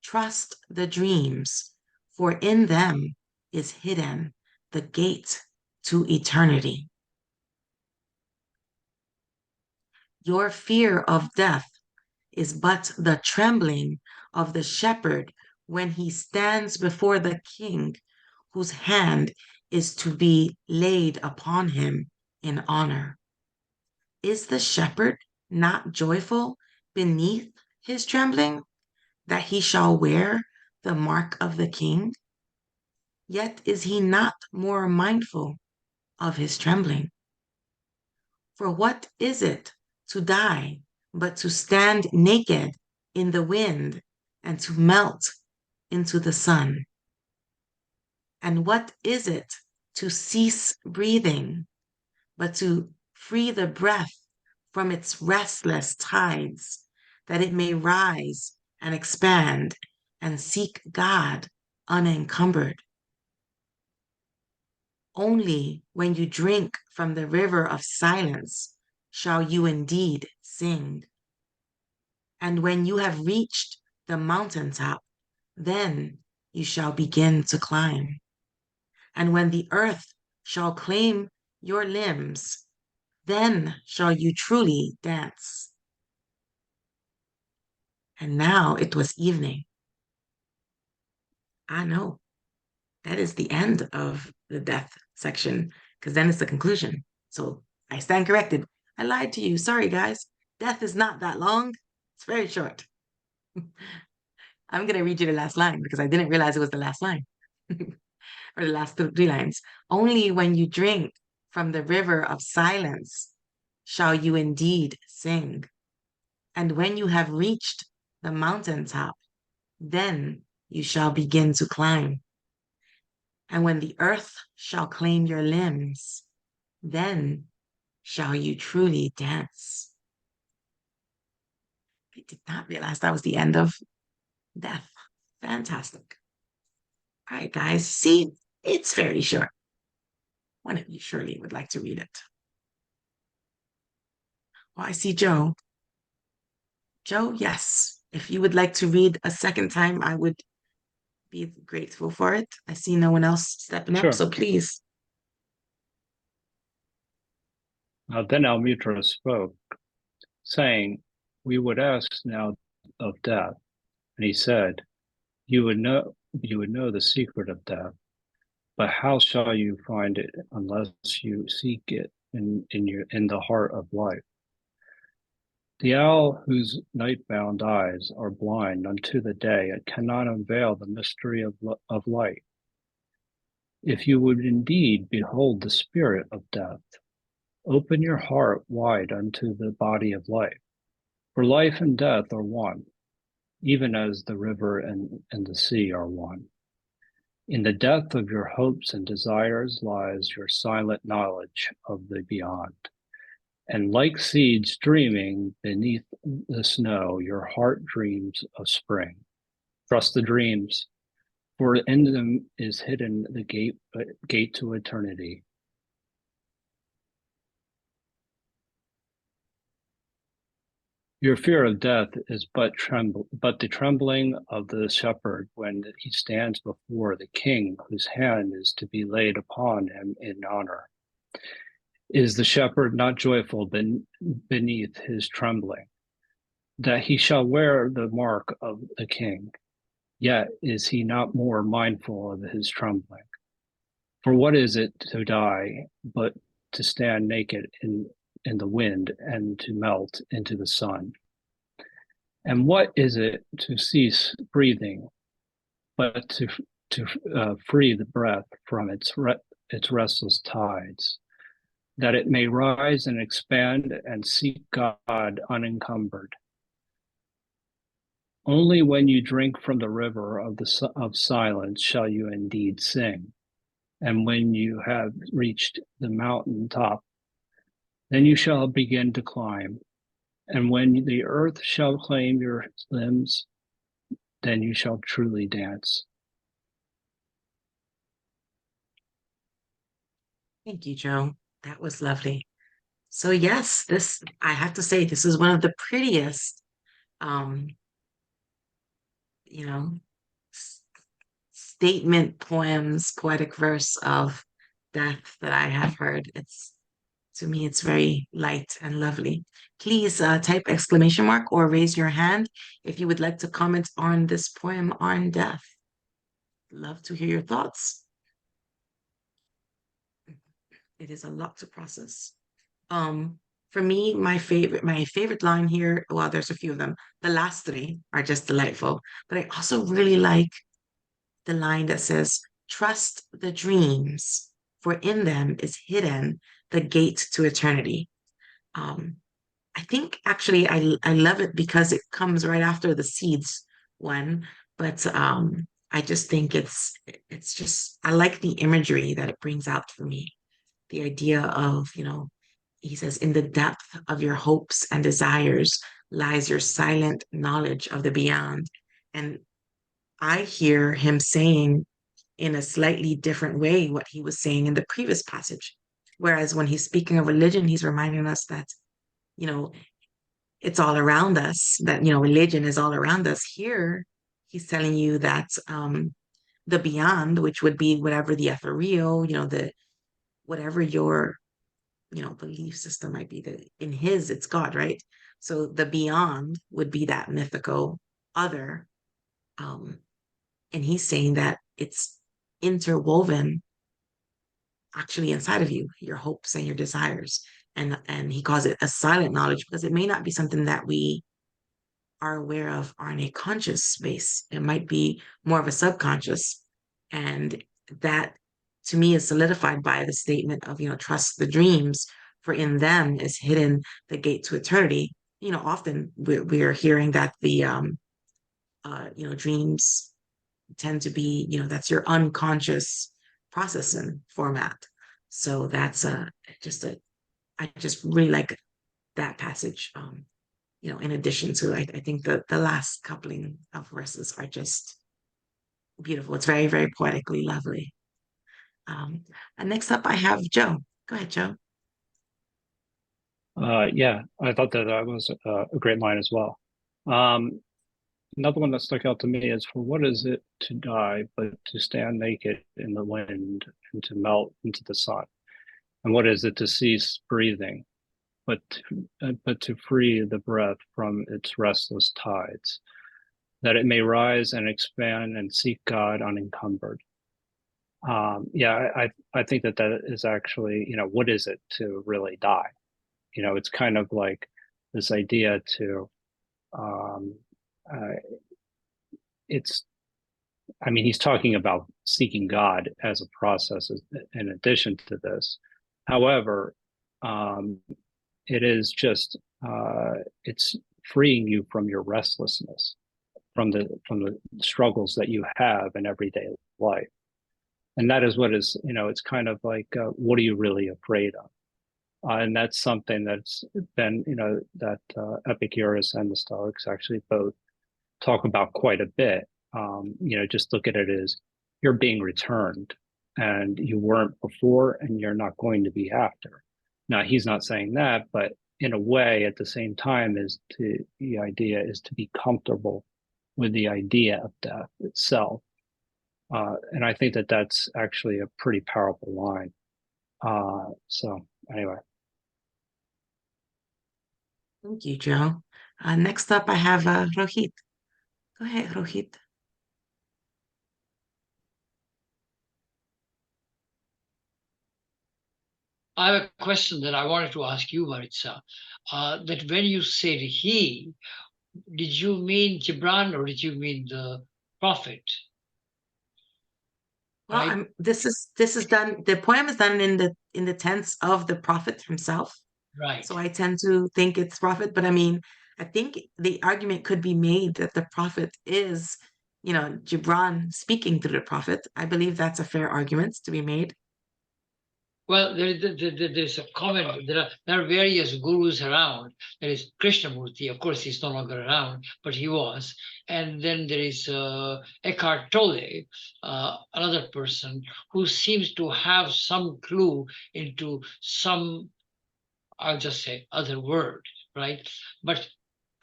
Trust the dreams, for in them is hidden the gate to eternity. Your fear of death is but the trembling of the shepherd when he stands before the king, whose hand is to be laid upon him in honor. Is the shepherd not joyful beneath his trembling, that he shall wear the mark of the king? Yet is he not more mindful of his trembling. For what is it to die but to stand naked in the wind and to melt into the sun? And what is it to cease breathing but to free the breath from its restless tides, that it may rise and expand and seek God unencumbered? Only when you drink from the river of silence shall you indeed sing. And when you have reached the mountaintop, then you shall begin to climb. And when the earth shall claim your limbs, then shall you truly dance. And now it was evening. I know that is the end of the death section, because then it's the conclusion. So I stand corrected. I lied to you. Sorry, guys. Death is not that long. It's very short. I'm going to read you the last line because I didn't realize it was the last line or the last three lines. Only when you drink from the river of silence shall you indeed sing. And when you have reached the mountaintop, then you shall begin to climb. And when the earth shall claim your limbs, then shall you truly dance. I did not realize that was the end of death. Fantastic. All right, guys. See, it's very short. One of you surely would like to read it. Oh, I see Joe. Joe, yes. If you would like to read a second time, I would be grateful for it. I see no one else stepping Sure. up, so please. Then Almitra spoke, saying, "We would ask now of death." And he said, you would know the secret of death, but how shall you find it unless you seek it in the heart of life? The owl whose night-bound eyes are blind unto the day and cannot unveil the mystery of light. If you would indeed behold the spirit of death, open your heart wide unto the body of life. For life and death are one, even as the river and the sea are one. In the depth of your hopes and desires lies your silent knowledge of the beyond. And like seeds dreaming beneath the snow, your heart dreams of spring. Trust the dreams, for in them is hidden the gate to eternity. Your fear of death is but the trembling of the shepherd when he stands before the king whose hand is to be laid upon him in honor. Is the shepherd not joyful beneath his trembling, that he shall wear the mark of the king? Yet is he not more mindful of his trembling? For what is it to die but to stand naked in the wind and to melt into the sun? And what is it to cease breathing but to free the breath from its restless tides, that it may rise and expand and seek God unencumbered? Only when you drink from the river of silence shall you indeed sing. And when you have reached the mountain top, then you shall begin to climb. And when the earth shall claim your limbs, then you shall truly dance. Thank you, Joe. That was lovely. So yes, I have to say, this is one of the prettiest you know, statement poems, poetic verse of death that I have heard. It's to me, it's very light and lovely. Please type exclamation mark or raise your hand if you would like to comment on this poem on death. Love to hear your thoughts. It is a lot to process. For me, my favorite line here, well, there's a few of them. The last three are just delightful, but I also really like the line that says, "Trust the dreams, for in them is hidden the gate to eternity." Um, I think actually I love it because it comes right after the seeds one, but I just think it's just I like the imagery that it brings out for me. The idea of, he says, in the depth of your hopes and desires lies your silent knowledge of the beyond. And I hear him saying in a slightly different way what he was saying in the previous passage. Whereas when he's speaking of religion, he's reminding us that, you know, it's all around us, that, religion is all around us. Here, he's telling you that the beyond, which would be whatever the ethereal, the whatever your, belief system might be, that in his, it's God, right? So the beyond would be that mythical other. And he's saying that it's interwoven actually inside of you, your hopes and your desires. And he calls it a silent knowledge because it may not be something that we are aware of on a conscious space. It might be more of a subconscious. And that to me is solidified by the statement of, trust the dreams, for in them is hidden the gate to eternity. Often we are hearing that the, dreams tend to be, that's your unconscious processing format. So that's I just really like that passage. In addition to, I think the last coupling of verses are just beautiful. It's very, very poetically lovely. And next up, I have Joe. Go ahead, Joe. Yeah, I thought that was a great line as well. Another one that stuck out to me is, "For what is it to die but to stand naked in the wind and to melt into the sun? And what is it to cease breathing, but to free the breath from its restless tides, that it may rise and expand and seek God unencumbered?" Yeah, I think that is actually, what is it to really die? It's kind of like this idea to, uh, it's, I mean, he's talking about seeking God as a process in addition to this. However, it is just, it's freeing you from your restlessness, from the struggles that you have in everyday life. And that is what is, it's kind of like, what are you really afraid of? And that's something that's been, that Epicurus and the Stoics actually both talk about quite a bit. Just look at it as you're being returned, and you weren't before, and you're not going to be after. Now, he's not saying that, but in a way, at the same time, the idea is to be comfortable with the idea of death itself. And I think that that's actually a pretty powerful line. So anyway. Thank you, Joe. Next up, I have Rohit. Go ahead, Rohit. I have a question that I wanted to ask you, Maritza. That when you said he, did you mean Gibran or did you mean the prophet? Well, Right? this is done. The poem is done in the tense of the prophet himself. Right. So I tend to think it's prophet, but I mean, I think the argument could be made that the prophet is, Gibran speaking through the prophet. I believe that's a fair argument to be made. Well, there's a comment. There are various gurus around. There is Krishnamurti, of course, he's no longer around, but he was. And then there is Eckhart Tolle, another person who seems to have some clue into some, I'll just say, other word, right? But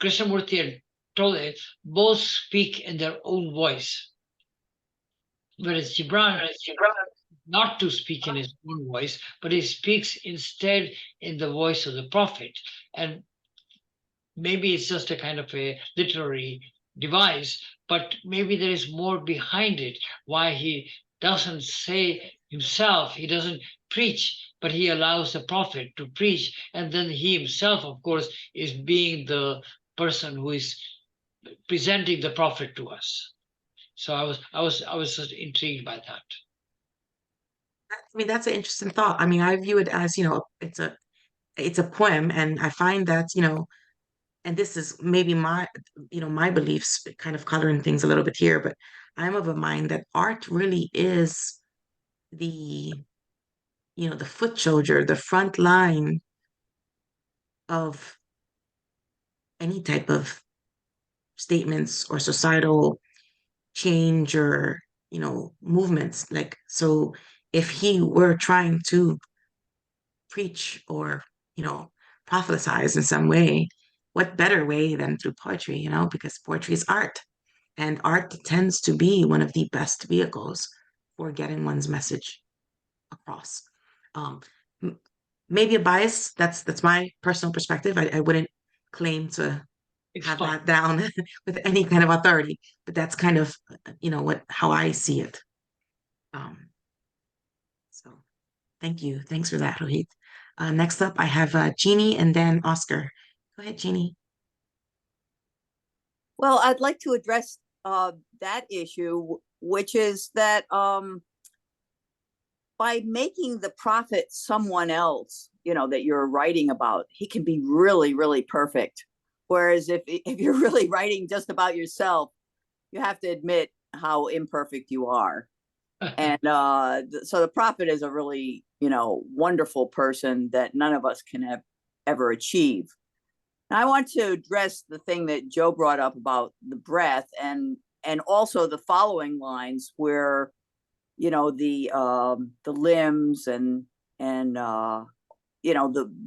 Krishnamurti and both speak in their own voice. Whereas Gibran not to speak in his own voice, but he speaks instead in the voice of the prophet. And maybe it's just a kind of a literary device, but maybe there is more behind it, why he doesn't say himself, he doesn't preach, but he allows the prophet to preach. And then he himself, of course, is being the person who is presenting the prophet to us. So I was just intrigued by that. I mean, that's an interesting thought. I mean, I view it as, it's a poem, and I find that, and this is maybe my, my beliefs kind of coloring things a little bit here, but I'm of a mind that art really is the, the foot soldier, the front line of any type of statements or societal change or, movements. Like, so if he were trying to preach or, prophesize in some way, what better way than through poetry, because poetry is art. And art tends to be one of the best vehicles for getting one's message across. Maybe a bias, that's my personal perspective. I wouldn't claim to have that down with any kind of authority, but that's kind of, how I see it. So thank you. Thanks for that, Rohit. Next up, I have Jeannie and then Oscar. Go ahead, Jeannie. Well, I'd like to address that issue, which is that by making the prophet someone else, that you're writing about, he can be really, really perfect. Whereas if you're really writing just about yourself, you have to admit how imperfect you are. And so the prophet is a really, wonderful person that none of us can ever achieve. Now, I want to address the thing that Joe brought up about the breath, and also the following lines where, the limbs and the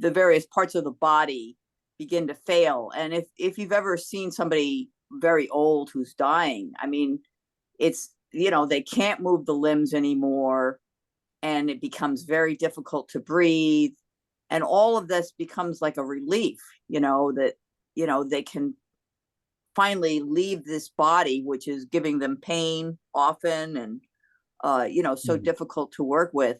various parts of the body begin to fail. And if you've ever seen somebody very old who's dying, I mean, it's, they can't move the limbs anymore, and it becomes very difficult to breathe. And all of this becomes like a relief, that, they can finally leave this body, which is giving them pain often and, so difficult to work with.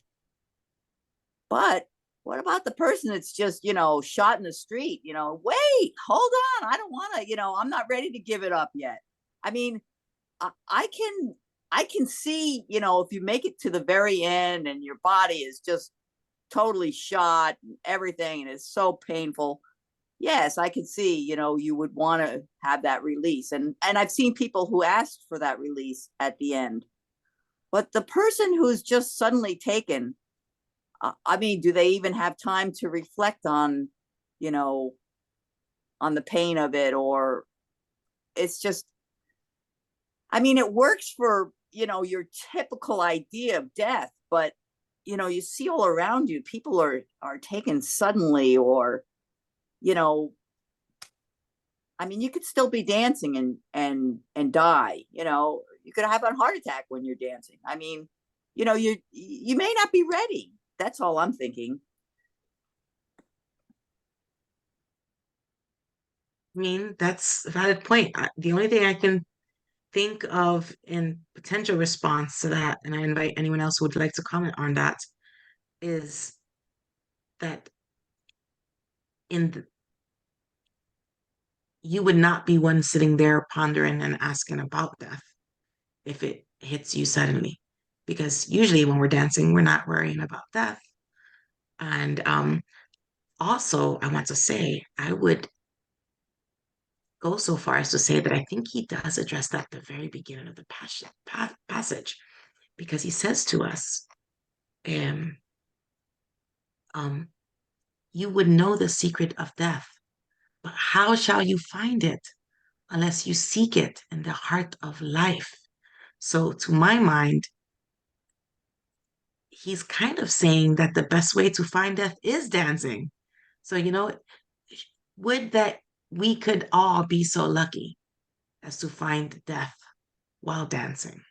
But what about the person that's just, shot in the street? Wait, hold on. I don't want to, I'm not ready to give it up yet. I mean, I can see, if you make it to the very end and your body is just totally shot and everything, and it's so painful. Yes, I could see, you would want to have that release. And I've seen people who asked for that release at the end. But the person who's just suddenly taken, I mean, do they even have time to reflect on, on the pain of it? Or it's just, I mean, it works for, your typical idea of death, but, you see all around you, people are taken suddenly, or, I mean, you could still be dancing and die, you could have a heart attack when you're dancing. I mean, you may not be ready. That's all I'm thinking. I mean, that's a valid point. The only thing I can think of in potential response to that, and I invite anyone else who would like to comment on that, is that you would not be one sitting there pondering and asking about death if it hits you suddenly. Because usually when we're dancing, we're not worrying about death. And also, I want to say, I would go so far as to say that I think he does address that at the very beginning of the passage, because he says to us, you would know the secret of death, but how shall you find it unless you seek it in the heart of life? So to my mind, he's kind of saying that the best way to find death is dancing. So, would that we could all be so lucky as to find death while dancing.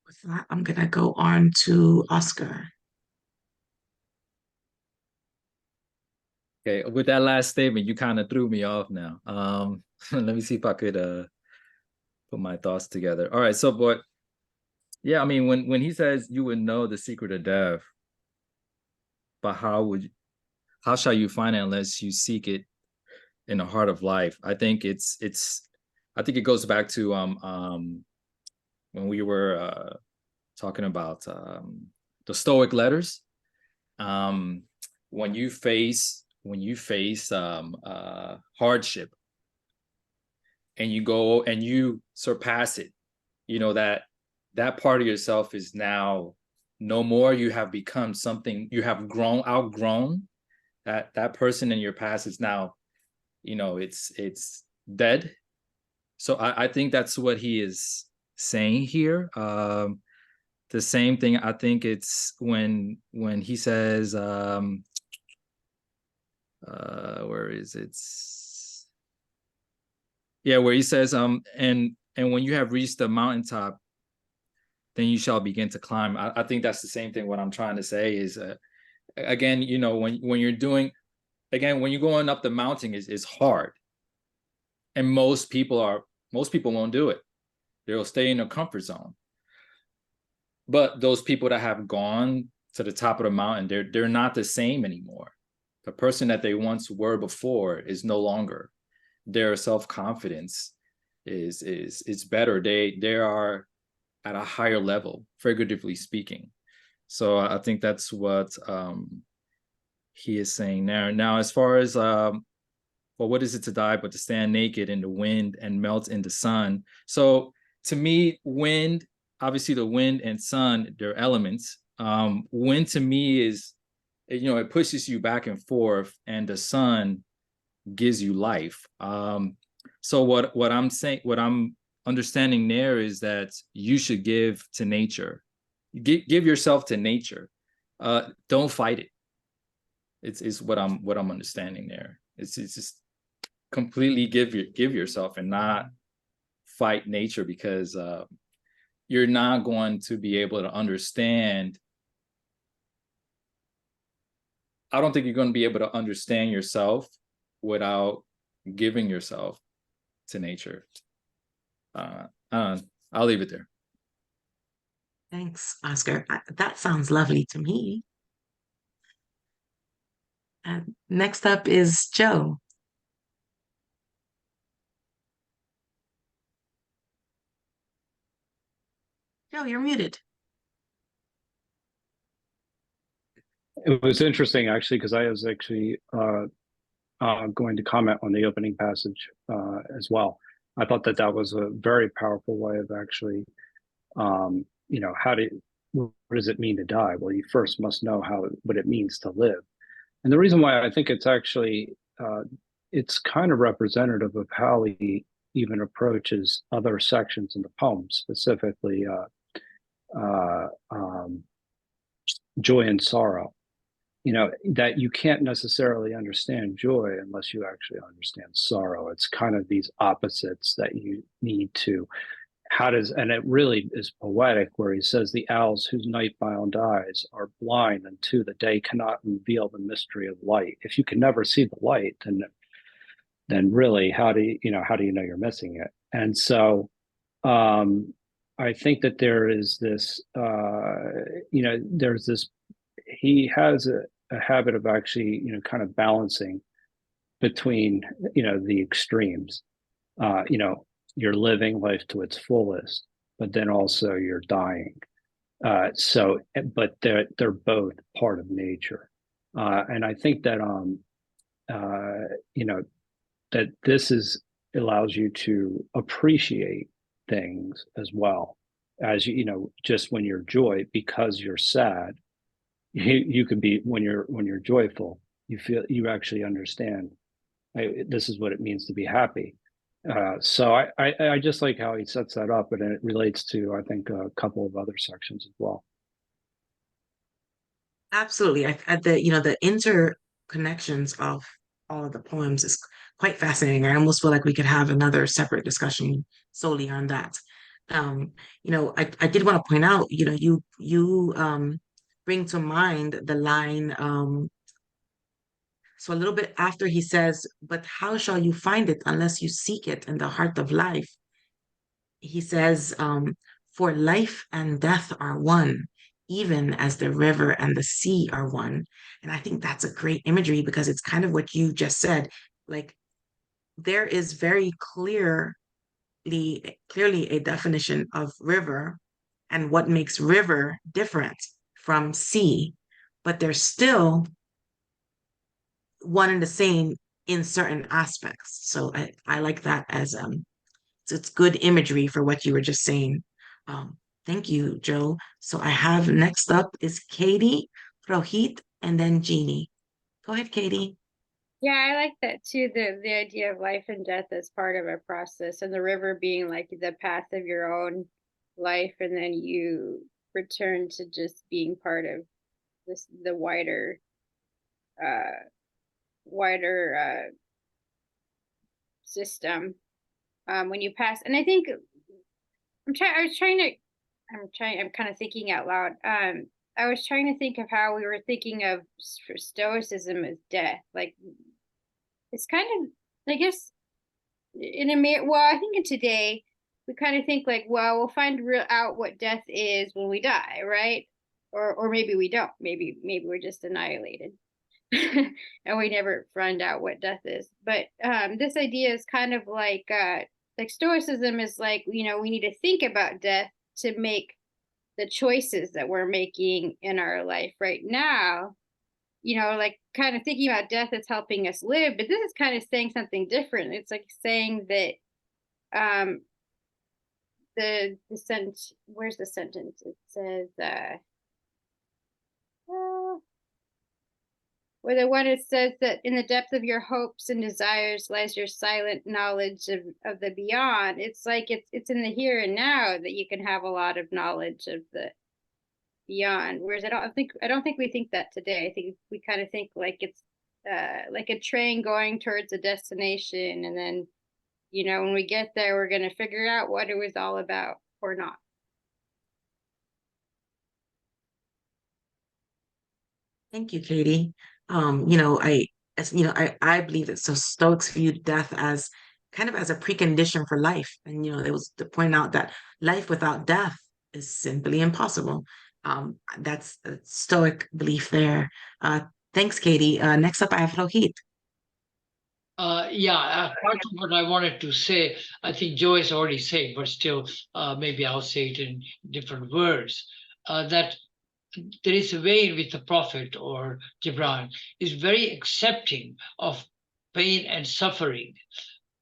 With that, I'm gonna go on to Oscar. Okay, with that last statement, you kind of threw me off now. Let me see if I could put my thoughts together. All right, so but yeah, I mean, when he says you would know the secret of death, but how shall you find it unless you seek it in the heart of life? I think I think it goes back to when we were talking about the Stoic letters. When you face hardship and you go and you surpass it, you know that part of yourself is now no more. You have become something. You have outgrown that person in your past is now, you know, it's dead. So I think that's what he is saying here. The same thing, I think it's when he says, where is it? Yeah, where he says, and when you have reached the mountaintop, then you shall begin to climb. I think that's the same thing. What I'm trying to say is, again, you know, when you're doing, again, when you're going up the mountain is hard, and most people won't do it. They'll stay in their comfort zone. But those people that have gone to the top of the mountain, they're not the same anymore. The person that they once were before is no longer. Their self-confidence is better. They are at a higher level, figuratively speaking. So I think that's what he is saying there. Now, as far as well, what is it to die but to stand naked in the wind and melt in the sun? So to me, wind, obviously the wind and sun, they're elements. Wind to me is, you know, it pushes you back and forth, and the sun gives you life. So what I'm saying, what I'm understanding there is that you should give to nature. Give yourself to nature. Don't fight it. It's what I'm understanding there. It's just completely give yourself and not fight nature, because you're not going to be able to understand. I don't think you're going to be able to understand yourself without giving yourself to nature. I'll leave it there. Thanks, Oscar. That sounds lovely to me. And next up is Joe. Joe, you're muted. It was interesting, actually, because I was actually going to comment on the opening passage as well. I thought that was a very powerful way of actually, you know, what does it mean to die? Well, you first must know what it means to live. And the reason why I think it's actually, it's kind of representative of how he even approaches other sections in the poem, specifically joy and sorrow. You know, that you can't necessarily understand joy unless you actually understand sorrow. It's kind of these opposites that you need to, and it really is poetic, where he says the owls whose night-bound eyes are blind unto the day cannot reveal the mystery of light. If you can never see the light, then really, how do you know you're missing it? And so I think that there is this, you know, there's this, he has a habit of actually, you know, kind of balancing between, you know, the extremes. You know, you're living life to its fullest, but then also you're dying. But they're both part of nature, and I think that you know, that allows you to appreciate things as well as you know, just when you're joy, because you're sad. You can be, when you're joyful, you actually understand, hey, this is what it means to be happy. So I just like how he sets that up, and it relates to, I think, a couple of other sections as well. Absolutely. The interconnections of all of the poems is quite fascinating. I almost feel like we could have another separate discussion solely on that. Um, I did want to point out, you bring to mind the line, so a little bit after he says, "But how shall you find it unless you seek it in the heart of life?" He says, "For life and death are one, even as the river and the sea are one." And I think that's a great imagery because it's kind of what you just said. Like there is very clearly a definition of river and what makes river different from sea, but they're still one and the same in certain aspects. So I like that as it's good imagery for what you were just saying. Um, thank you, Joe. So I have next up is Katie, Rohit, and then Jeannie. Go ahead, Katie. Yeah, I like that too. The idea of life and death as part of a process, and the river being like the path of your own life, and then you return to just being part of the uh wider system. When you pass, and I think I'm kind of thinking out loud. I was trying to think of how we were thinking of for stoicism as death. Like it's kind of, I guess, I think in today we kind of think like, well, we'll find real out what death is when we die, right? Or maybe we don't. Maybe we're just annihilated. And we never find out what death is. But this idea is kind of like stoicism is like, we need to think about death to make the choices that we're making in our life right now. Like kind of thinking about death is helping us live, but this is kind of saying something different. It's like saying that the sentence, where's the sentence? It says or the one it says that in the depth of your hopes and desires lies your silent knowledge of the beyond. It's like it's in the here and now that you can have a lot of knowledge of the beyond. Whereas I don't think we think that today. I think we kind of think like it's like a train going towards a destination, and then when we get there, we're going to figure out what it was all about or not. Thank you, Katie. I believe that so Stoics viewed death as kind of as a precondition for life. And it was to point out that life without death is simply impossible. That's a Stoic belief there. Thanks, Katie. Next up, I have Rohit. Part of what I wanted to say, I think Joe has already said, but still, maybe I'll say it in different words. That there is a way in which the Prophet or Gibran is very accepting of pain and suffering,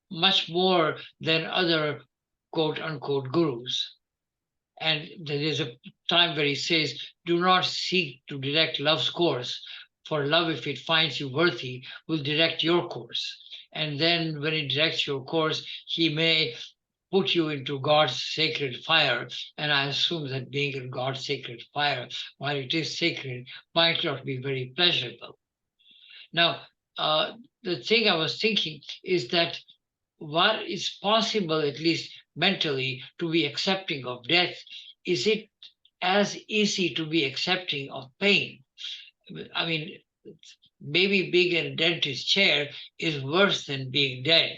much more than other quote unquote gurus. And there is a time where he says, "Do not seek to direct love's course, for love, if it finds you worthy, will direct your course. And then when it directs your course, he may put you into God's sacred fire." And I assume that being in God's sacred fire, while it is sacred, might not be very pleasurable. Now, the thing I was thinking is that what is possible, at least mentally, to be accepting of death, is it as easy to be accepting of pain? I mean, maybe being in a dentist chair is worse than being dead.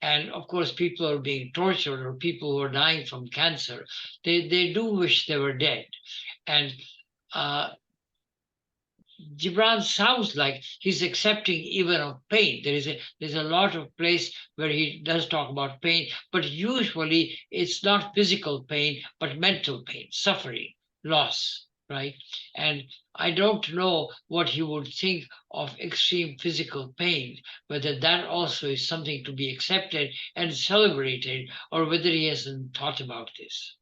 And of course, people are being tortured, or people who are dying from cancer, they do wish they were dead. And Gibran sounds like he's accepting even of pain. There's a lot of place where he does talk about pain, but usually it's not physical pain, but mental pain, suffering, loss, right? And I don't know what he would think of extreme physical pain, whether that also is something to be accepted and celebrated, or whether he hasn't thought about this.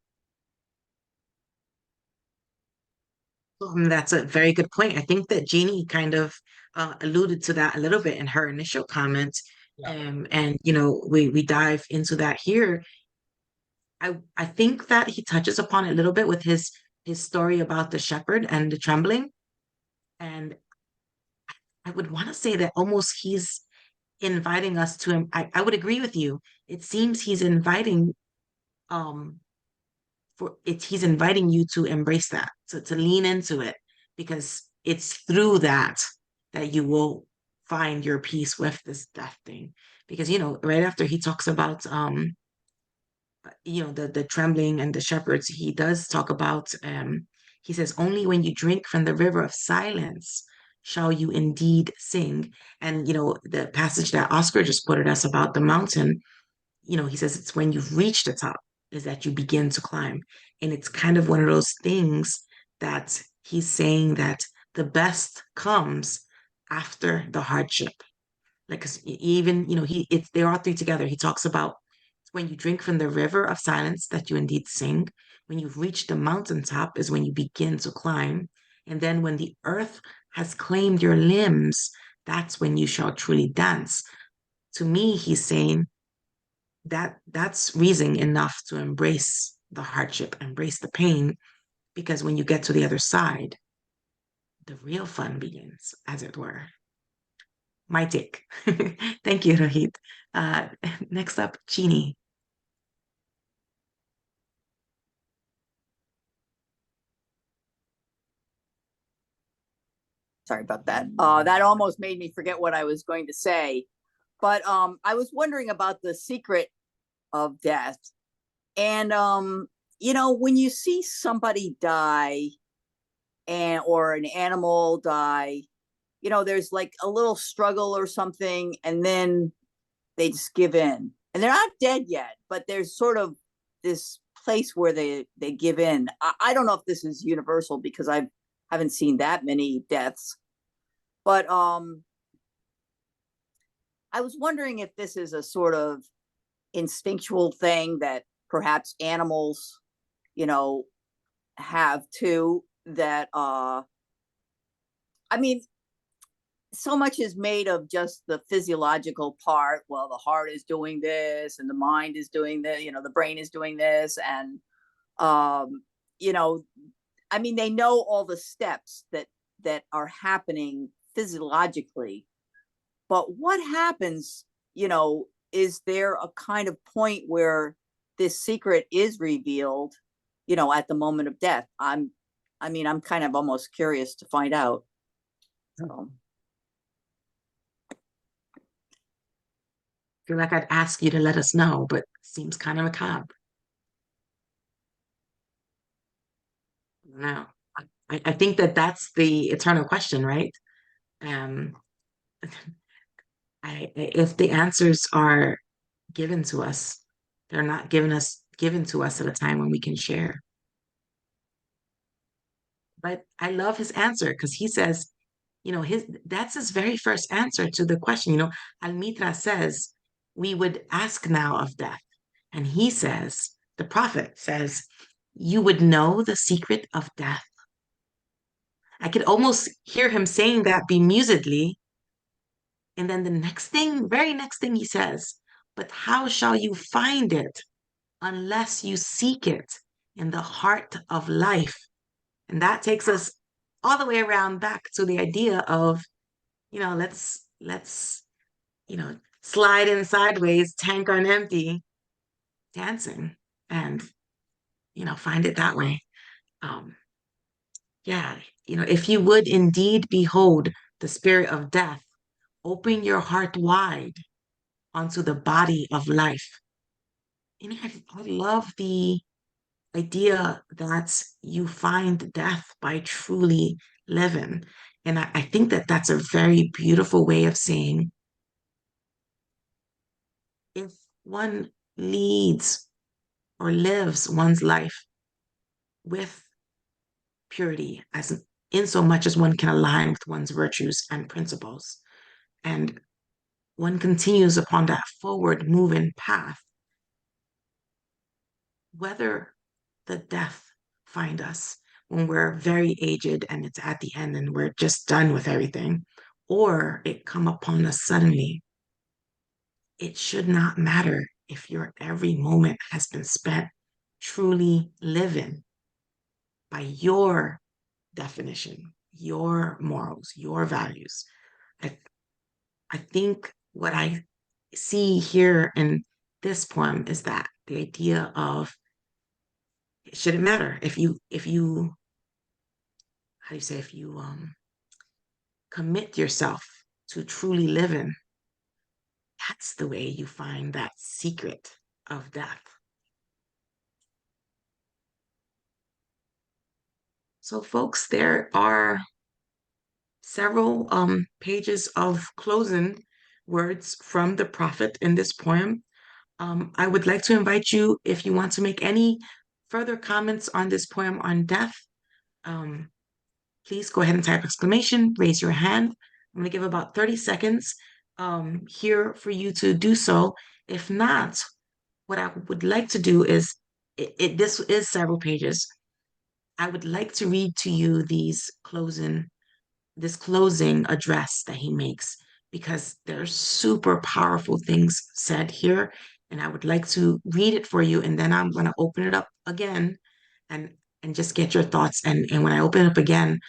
That's a very good point. I think that Jeannie kind of alluded to that a little bit in her initial comments. Yeah. And we dive into that here. I think that he touches upon it a little bit with his story about the shepherd and the trembling. And I would want to say that almost he's inviting us to him. I would agree with you. It seems he's inviting um he's inviting you to embrace that, to lean into it, because it's through that that you will find your peace with this death thing. Because right after he talks about the trembling and the shepherds, he does talk about he says, only when you drink from the river of silence shall you indeed sing. And the passage that Oscar just quoted us about the mountain, he says it's when you've reached the top is that you begin to climb. And it's kind of one of those things that he's saying that the best comes after the hardship. Like, 'cause even, they're all three together. He talks about when you drink from the river of silence that you indeed sing. When you've reached the mountaintop is when you begin to climb. And then when the earth has claimed your limbs, that's when you shall truly dance. To me, he's saying that's reason enough to embrace the hardship, embrace the pain, because when you get to the other side, the real fun begins, as it were. My take. Thank you, Rohit. Next up, Jeannie. Sorry about that. That almost made me forget what I was going to say. But I was wondering about the secret of death. And when you see somebody die or an animal die, there's like a little struggle or something, and then they just give in. And they're not dead yet, but there's sort of this place where they give in. I don't know if this is universal because I haven't seen that many deaths, but I was wondering if this is a sort of instinctual thing that perhaps animals, have too, that I mean, so much is made of just the physiological part. Well, the heart is doing this and the mind is doing this, the brain is doing this. And, they know all the steps that are happening physiologically. But what happens, is there a kind of point where this secret is revealed, at the moment of death? I'm kind of almost curious to find out. So. I feel like I'd ask you to let us know, but seems kind of macabre. No, I think that's the eternal question, right? Um, if the answers are given to us, they're not given to us at a time when we can share. But I love his answer because he says, that's his very first answer to the question. Almitra says, we would ask now of death. And he says, the prophet says, you would know the secret of death. I could almost hear him saying that bemusedly. And then very next thing he says, but how shall you find it unless you seek it in the heart of life? And that takes us all the way around back to the idea of, let's slide in sideways, tank on empty, dancing, and find it that way. Yeah, if you would indeed behold the spirit of death, open your heart wide onto the body of life. I love the idea that you find death by truly living. And I think that that's a very beautiful way of saying if one leads or lives one's life with purity, as in so much as one can align with one's virtues and principles, and one continues upon that forward moving path, whether the death find us when we're very aged and it's at the end and we're just done with everything, or it come upon us suddenly, it should not matter if your every moment has been spent truly living by your definition, your morals, your values. I think what I see here in this poem is that the idea of it shouldn't matter if you how do you say, if you commit yourself to truly living, that's the way you find that secret of death. So, folks, there are several pages of closing words from the prophet in this poem. I would like to invite you, if you want to make any further comments on this poem on death, please go ahead and type exclamation, raise your hand. I'm going to give about 30 seconds here for you to do so. If not, what I would like to do is, this is several pages. I would like to read to you this closing address that he makes, because there's super powerful things said here. And I would like to read it for you. And then I'm going to open it up again and just get your thoughts. And when I open it up again,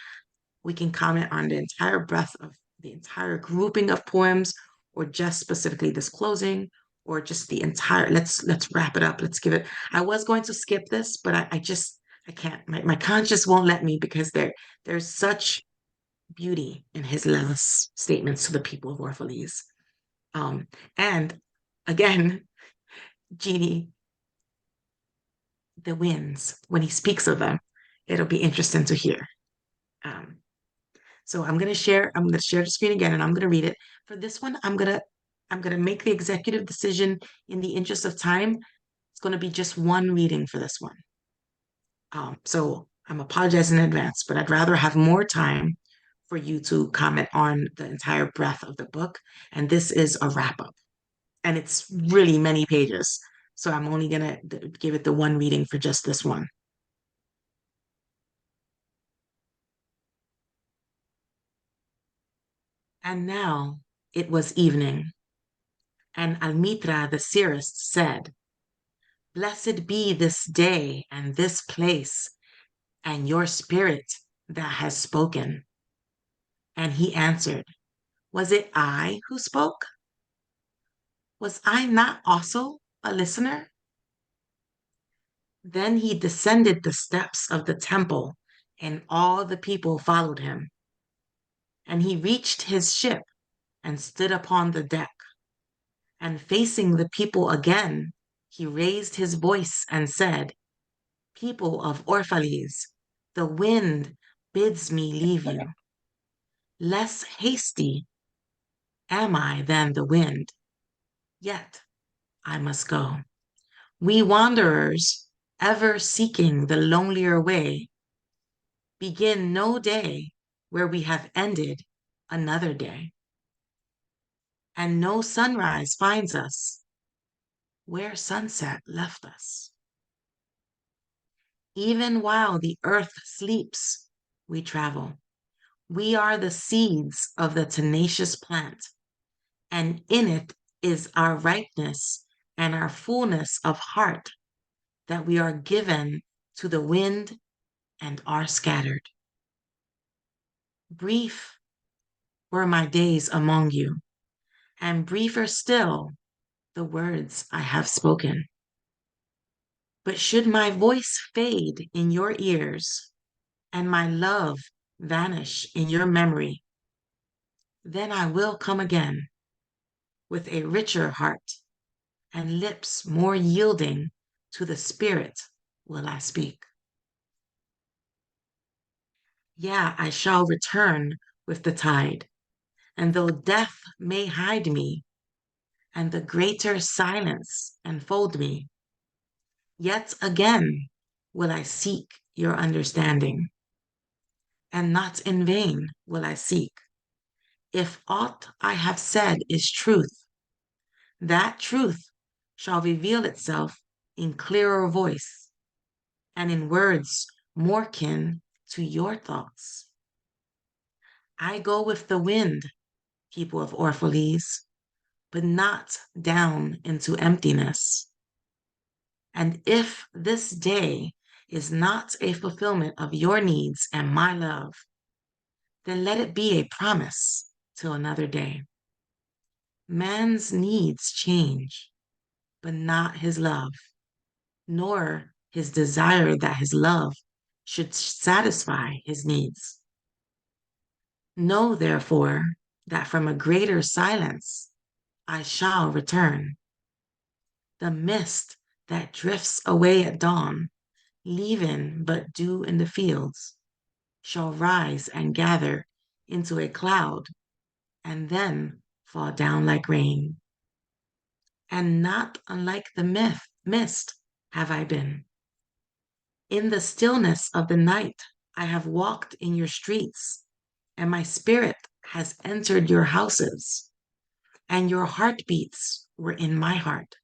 we can comment on the entire breadth of the entire grouping of poems, or just specifically this closing, or just the entire, let's wrap it up. Let's give it, I was going to skip this, but I can't, my conscience won't let me, because there's such beauty in his last statements to the people of Orphalese. And again, Jeannie, the winds, when he speaks of them, it'll be interesting to hear. So I'm gonna share the screen again, and I'm gonna read it. For this one, I'm gonna make the executive decision in the interest of time. It's gonna be just one reading for this one. So I'm apologizing in advance, but I'd rather have more time for you to comment on the entire breadth of the book. And this is a wrap up, and it's really many pages. So I'm only gonna give it the one reading for just this one. And now it was evening, and Almitra the seeress said, "Blessed be this day and this place, and your spirit that has spoken." And he answered, "Was it I who spoke? Was I not also a listener?" Then he descended the steps of the temple, and all the people followed him. And he reached his ship and stood upon the deck. And facing the people again, he raised his voice and said, "People of Orphalese, the wind bids me leave you. Less hasty am I than the wind, yet I must go. We wanderers, ever seeking the lonelier way, begin no day where we have ended another day. And no sunrise finds us where sunset left us. Even while the earth sleeps, we travel. We are the seeds of the tenacious plant, and in it is our ripeness and our fullness of heart, that we are given to the wind and are scattered. Brief were my days among you, and briefer still the words I have spoken. But should my voice fade in your ears, and my love vanish in your memory, then I will come again with a richer heart and lips more yielding to the spirit will I speak. Yeah, I shall return with the tide, and though death may hide me, and the greater silence enfold me, yet again will I seek your understanding, and not in vain will I seek. If aught I have said is truth, that truth shall reveal itself in clearer voice, and in words more kin to your thoughts. I go with the wind, people of Orphalese, but not down into emptiness. And if this day is not a fulfillment of your needs and my love, then let it be a promise till another day. Man's needs change, but not his love, nor his desire that his love should satisfy his needs. Know, therefore, that from a greater silence I shall return. The mist that drifts away at dawn, leaving but dew in the fields, shall rise and gather into a cloud and then fall down like rain. And not unlike the mist have I been. In the stillness of the night, I have walked in your streets, and my spirit has entered your houses, and your heartbeats were in my heart,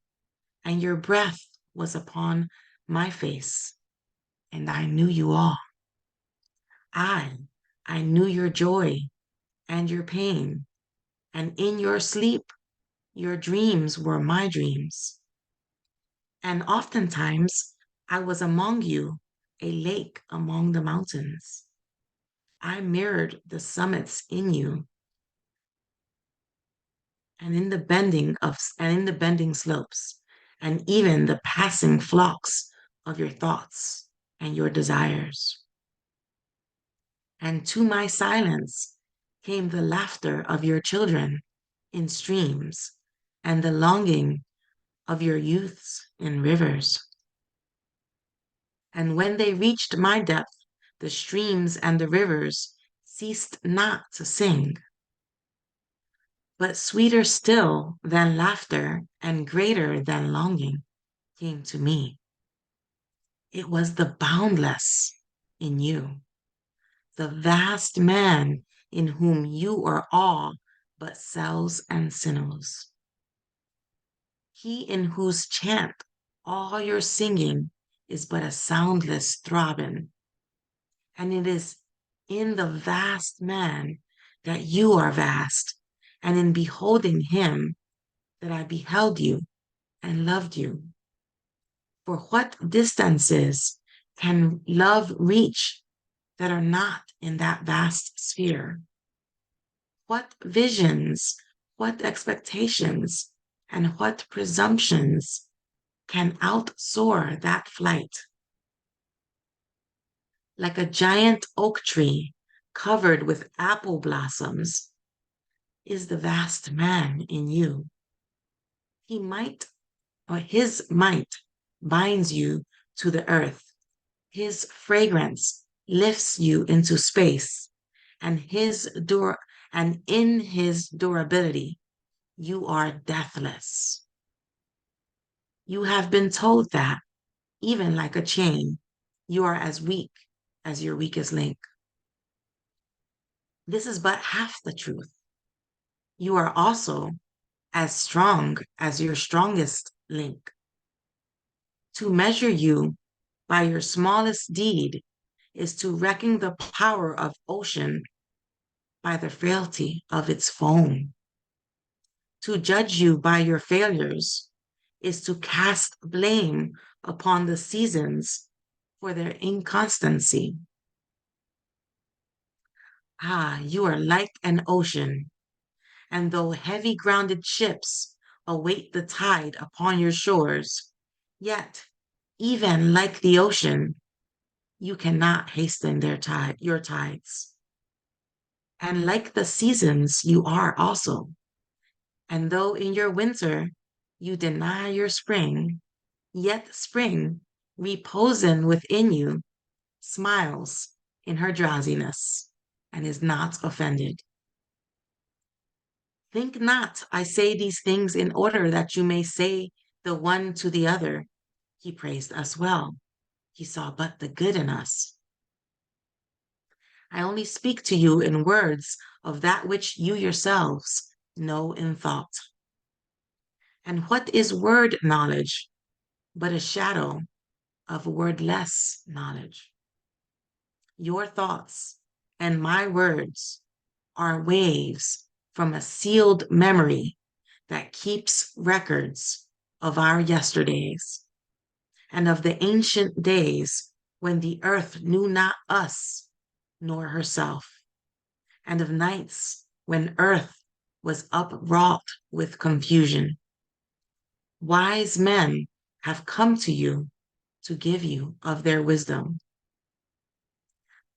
and your breath was upon my face, and I knew you all. I knew your joy and your pain, and in your sleep, your dreams were my dreams. And oftentimes I was among you, a lake among the mountains. I mirrored the summits in you, and in the bending slopes, and even the passing flocks of your thoughts and your desires. And to my silence came the laughter of your children in streams, and the longing of your youths in rivers. And when they reached my depth, the streams and the rivers ceased not to sing. But sweeter still than laughter and greater than longing came to me. It was the boundless in you, the vast man in whom you are all but cells and sinews. He in whose chant all your singing is but a soundless throbbing. And it is in the vast man that you are vast, and in beholding him that I beheld you and loved you. For what distances can love reach that are not in that vast sphere? What visions, what expectations, and what presumptions can outsoar that flight? Like a giant oak tree covered with apple blossoms is the vast man in you. His might binds you to the earth. His fragrance lifts you into space, and in his durability, you are deathless. You have been told that, even like a chain, you are as weak as your weakest link. This is but half the truth. You are also as strong as your strongest link. To measure you by your smallest deed is to reckon the power of ocean by the frailty of its foam. To judge you by your failures is to cast blame upon the seasons for their inconstancy. You are like an ocean, and though heavy-grounded ships await the tide upon your shores, yet, even like the ocean, you cannot hasten your tides. And like the seasons, you are also. And though in your winter you deny your spring, yet spring, reposing within you, smiles in her drowsiness and is not offended. Think not I say these things in order that you may say the one to the other, he praised us well. He saw but the good in us. I only speak to you in words of that which you yourselves know in thought. And what is word knowledge but a shadow of wordless knowledge? Your thoughts and my words are waves from a sealed memory that keeps records of our yesterdays and of the ancient days when the earth knew not us nor herself, and of nights when earth was upwrought with confusion. Wise men have come to you to give you of their wisdom.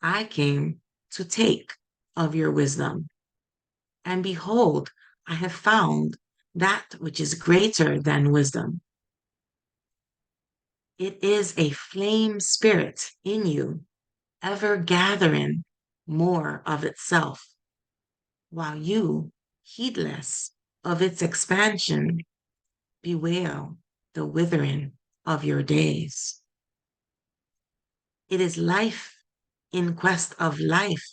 I came to take of your wisdom, and behold, I have found that which is greater than wisdom. It is a flame spirit in you, ever gathering more of itself, while you, heedless of its expansion, bewail the withering of your days. It is life in quest of life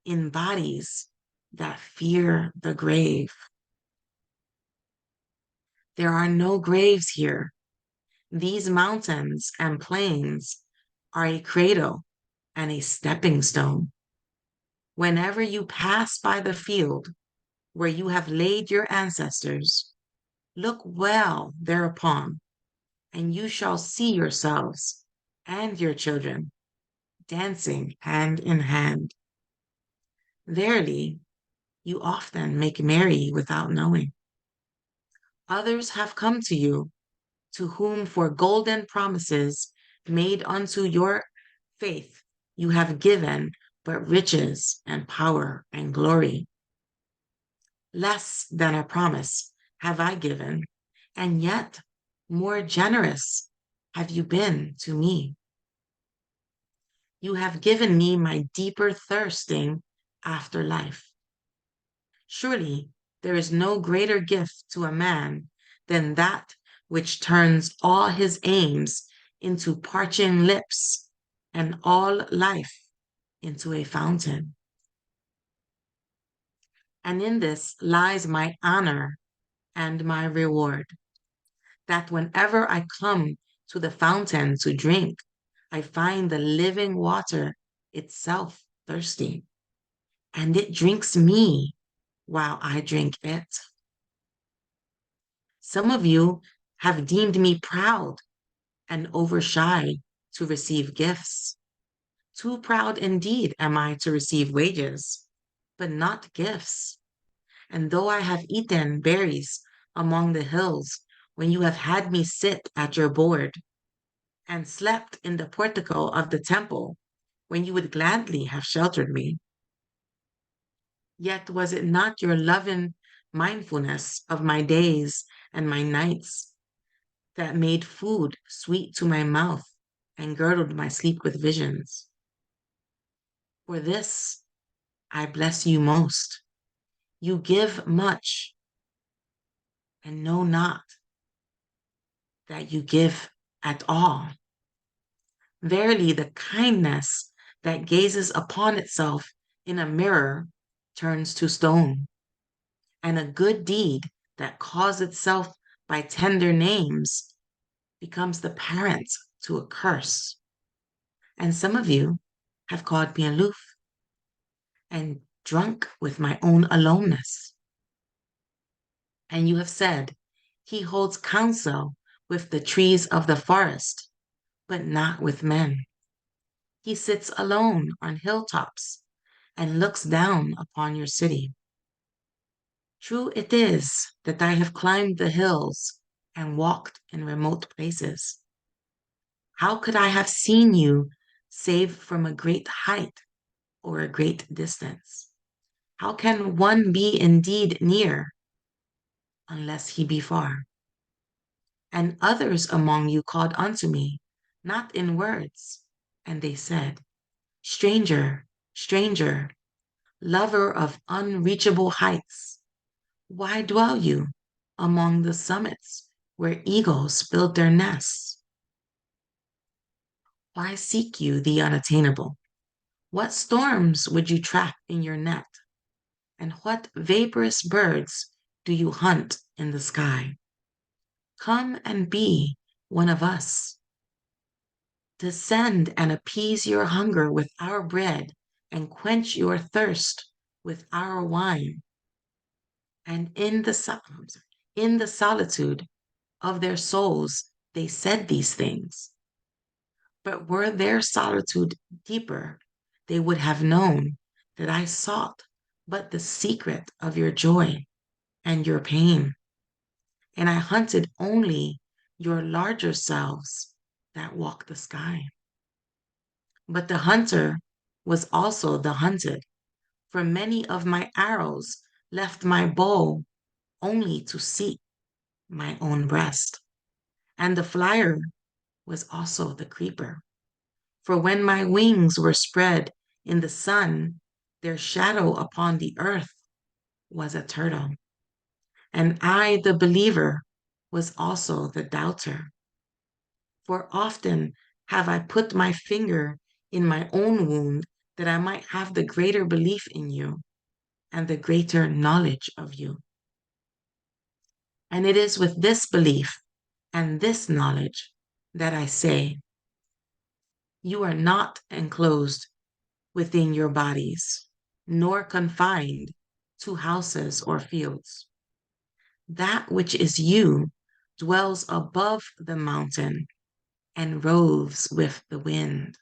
in bodies that fear the grave. There are no graves here. These mountains and plains are a cradle and a stepping stone. Whenever you pass by the field where you have laid your ancestors, look well thereupon, and you shall see yourselves and your children dancing hand in hand. Verily, you often make merry without knowing. Others have come to you, to whom for golden promises made unto your faith you have given but riches and power and glory. Less than a promise have I given, and yet more generous have you been to me. You have given me my deeper thirsting after life. Surely there is no greater gift to a man than that which turns all his aims into parching lips and all life into a fountain. And in this lies my honor and my reward, that whenever I come to the fountain to drink, I find the living water itself thirsty, and it drinks me while I drink it. Some of you have deemed me proud and overshy to receive gifts. Too proud indeed am I to receive wages, but not gifts. And though I have eaten berries among the hills when you have had me sit at your board, and slept in the portico of the temple when you would gladly have sheltered me, yet was it not your loving mindfulness of my days and my nights that made food sweet to my mouth and girdled my sleep with visions? For this I bless you most. You give much and know not that you give at all. Verily, the kindness that gazes upon itself in a mirror turns to stone, and a good deed that calls itself by tender names becomes the parent to a curse. And some of you have called me aloof and drunk with my own aloneness. And you have said, he holds counsel with the trees of the forest, but not with men. He sits alone on hilltops and looks down upon your city. True it is that I have climbed the hills and walked in remote places. How could I have seen you save from a great height or a great distance? How can one be indeed near unless he be far? And others among you called unto me, not in words, and they said, Stranger, stranger, lover of unreachable heights, why dwell you among the summits where eagles build their nests? Why seek you the unattainable? What storms would you trap in your net? And what vaporous birds do you hunt in the sky? Come and be one of us. Descend and appease your hunger with our bread and quench your thirst with our wine. And in the solitude of their souls, they said these things. But were their solitude deeper, they would have known that I sought but the secret of your joy and your pain. And I hunted only your larger selves that walk the sky. But the hunter was also the hunted, for many of my arrows left my bow only to seek my own breast. And the flyer was also the creeper, for when my wings were spread in the sun, their shadow upon the earth was a turtle. And I, the believer, was also the doubter. For often have I put my finger in my own wound that I might have the greater belief in you and the greater knowledge of you. And it is with this belief and this knowledge that I say, you are not enclosed within your bodies, nor confined to houses or fields. That which is you dwells above the mountain and roves with the wind.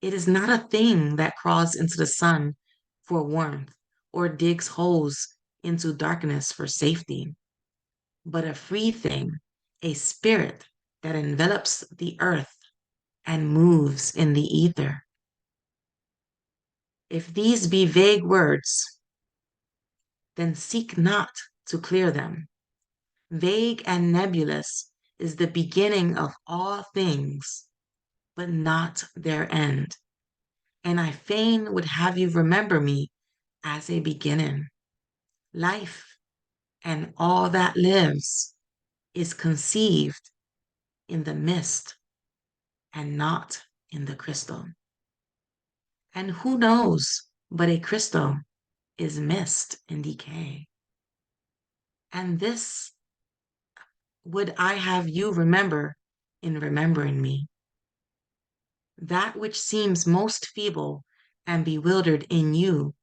It is not a thing that crawls into the sun for warmth or digs holes into darkness for safety, but a free thing, a spirit that envelops the earth and moves in the ether. If these be vague words, then seek not to clear them. Vague and nebulous is the beginning of all things, but not their end. And I fain would have you remember me as a beginning. Life and all that lives is conceived in the mist and not in the crystal. And who knows but a crystal is mist and decay. And this would I have you remember in remembering me. That which seems most feeble and bewildered in you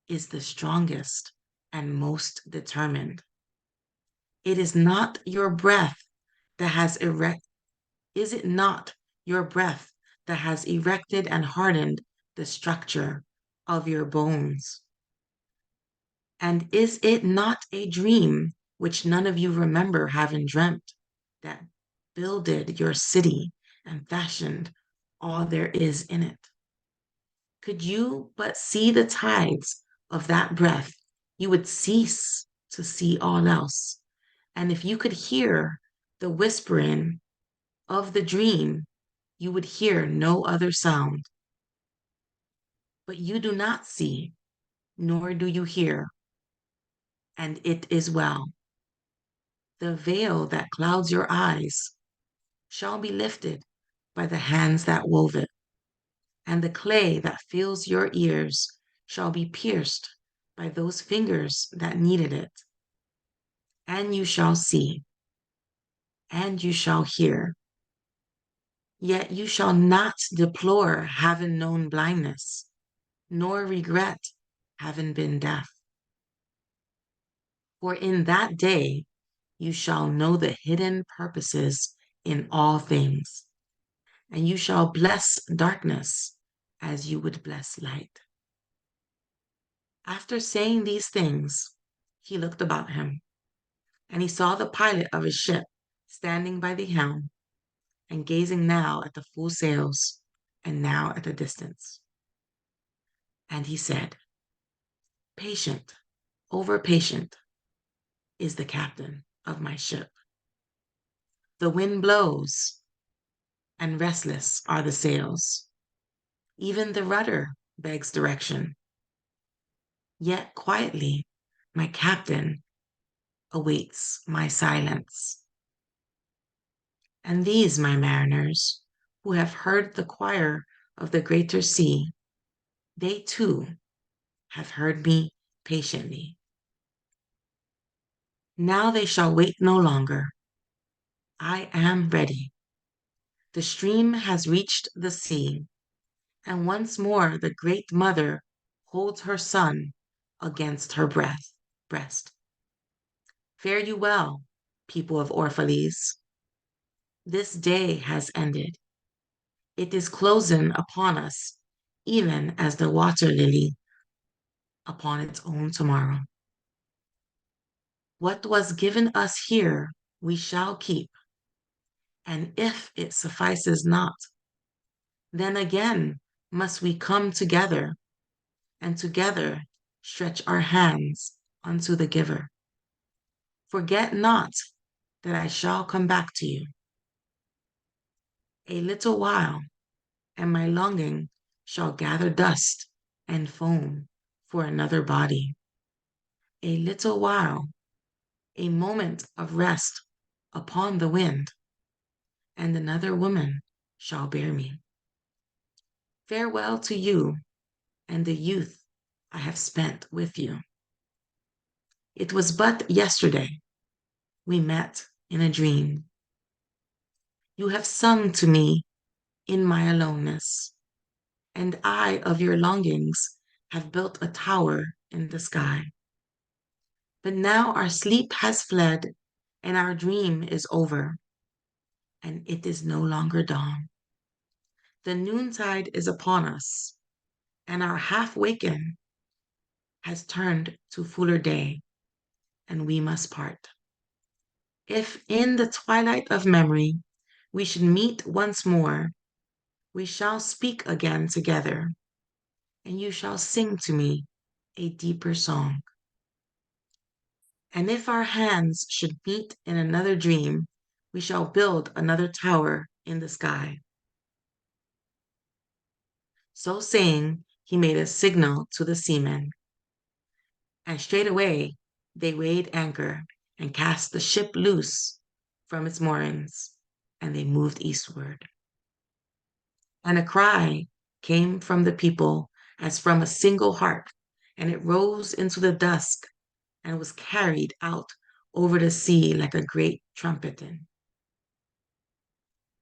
is the strongest and most determined. It is not your breath that has is it not your breath that has erected and hardened the structure of your bones? And is it not a dream which none of you remember having dreamt that builded your city and fashioned all there is in it? Could you but see the tides of that breath, you would cease to see all else. And if you could hear the whispering of the dream, you would hear no other sound. But you do not see, nor do you hear, and it is well. The veil that clouds your eyes shall be lifted by the hands that wove it, and the clay that fills your ears shall be pierced by those fingers that kneaded it. And you shall see, and you shall hear. Yet you shall not deplore having known blindness, nor regret having been deaf. For in that day you shall know the hidden purposes in all things, and you shall bless darkness as you would bless light. After saying these things, he looked about him, and he saw the pilot of his ship standing by the helm and gazing now at the full sails and now at the distance. And he said, patient, over patient is the captain of my ship. The wind blows, and restless are the sails. Even the rudder begs direction. Yet quietly, my captain awaits my silence. And these, my mariners, who have heard the choir of the greater sea, they too have heard me patiently. Now they shall wait no longer. I am ready. The stream has reached the sea, and once more the great mother holds her son against her breast. Fare you well, people of Orphalese. This day has ended. It is closing upon us, even as the water lily upon its own tomorrow. What was given us here we shall keep, and if it suffices not, then again must we come together, and together stretch our hands unto the giver. Forget not that I shall come back to you. A little while, and my longing shall gather dust and foam for another body. A little while, a moment of rest upon the wind, and another woman shall bear me. Farewell to you and the youth I have spent with you. It was but yesterday we met in a dream. You have sung to me in my aloneness, and I of your longings have built a tower in the sky. But now our sleep has fled, and our dream is over, and it is no longer dawn. The noontide is upon us, and our half-waken has turned to fuller day, and we must part. If in the twilight of memory we should meet once more, we shall speak again together, and you shall sing to me a deeper song. And if our hands should meet in another dream, we shall build another tower in the sky. So saying, he made a signal to the seamen, and straightway they weighed anchor and cast the ship loose from its moorings, and they moved eastward. And a cry came from the people as from a single heart, and it rose into the dusk and was carried out over the sea like a great trumpeting.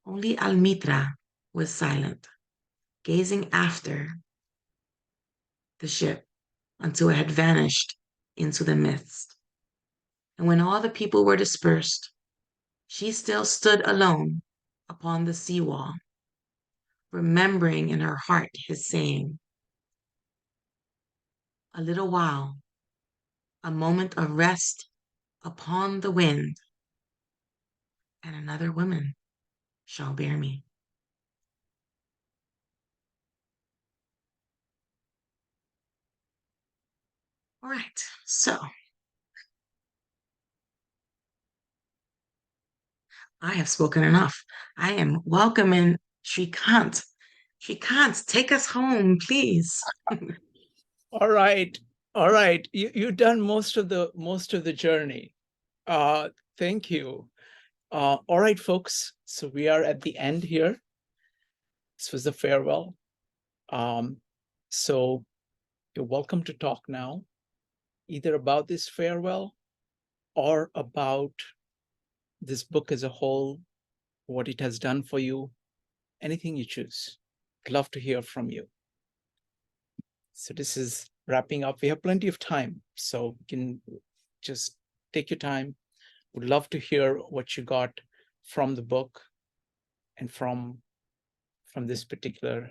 Only Almitra was silent, gazing after the ship until it had vanished into the mist. And when all the people were dispersed, she still stood alone upon the seawall, remembering in her heart his saying, a little while, a moment of rest upon the wind, and another woman shall bear me. All right, so I have spoken enough. I am welcoming Shrikant. Shrikant, take us home, please. All right. All right. You've done most of the journey. Thank you. All right, folks. So we are at the end here. This was the farewell. So you're welcome to talk now, either about this farewell or about this book as a whole, what it has done for you, anything you choose. I'd love to hear from you. So this is wrapping up. We have plenty of time, so you can just take your time. Would love to hear what you got from the book and from this particular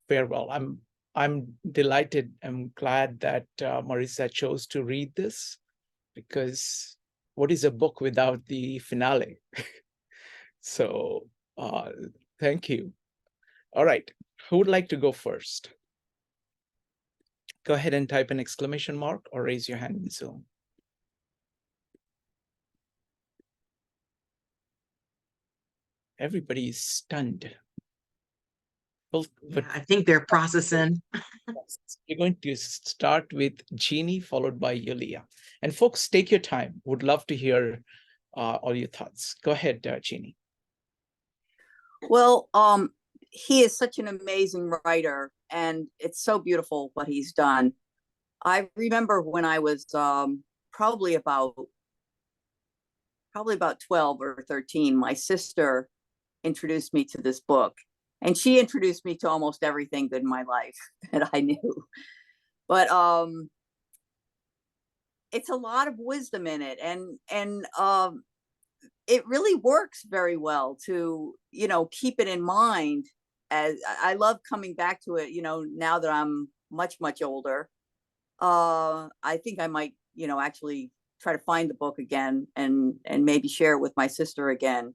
farewell. I'm delighted. I'm glad that Marisa chose to read this, because what is a book without the finale? So thank you. All right, who would like to go first? Go ahead and type an exclamation mark or raise your hand in Zoom. Everybody is stunned. Well, Yeah, I think they're processing. we're going to start with Jeannie, followed by Yulia. And folks, take your time. Would love to hear all your thoughts. Go ahead, Jeannie. Well, he is such an amazing writer, and it's so beautiful what he's done. I remember when I was probably about 12 or 13, my sister introduced me to this book, and she introduced me to almost everything good in my life that I knew. But it's a lot of wisdom in it, and it really works very well to, keep it in mind I love coming back to it, now that I'm much older. I think I might, actually try to find the book again and maybe share it with my sister again.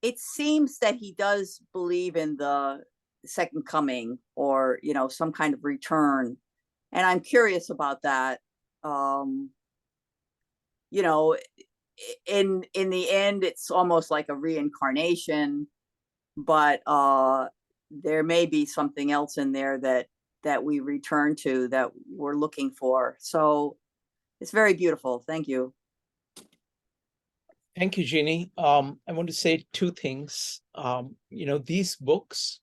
It seems that he does believe in the second coming, or some kind of return, and I'm curious about that. You know, in the end, it's almost like a reincarnation, but there may be something else in there that we return to, that we're looking for. So it's very beautiful. Thank you. Thank you, Jeannie. I want to say two things. These books,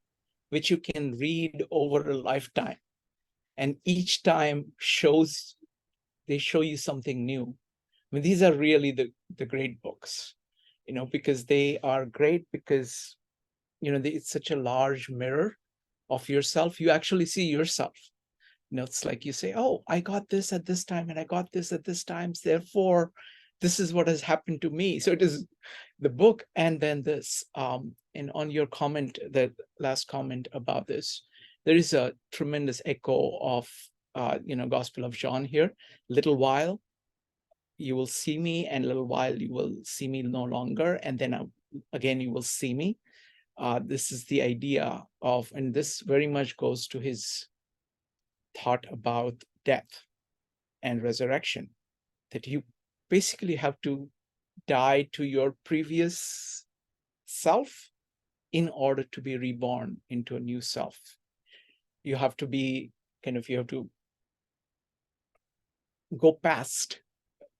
which you can read over a lifetime, and each time they show you something new. I mean, these are really the great books, because they are great because, it's such a large mirror of yourself. You actually see yourself. It's like you say, oh, I got this at this time and I got this at this time. Therefore, this is what has happened to me. So it is the book and then this. And on your comment, the last comment about this, there is a tremendous echo of, Gospel of John here. Little while you will see me, and a little while you will see me no longer. And then again, you will see me. This is the idea of, and this very much goes to his thought about death and resurrection, that you basically have to die to your previous self in order to be reborn into a new self. You have to be you have to go past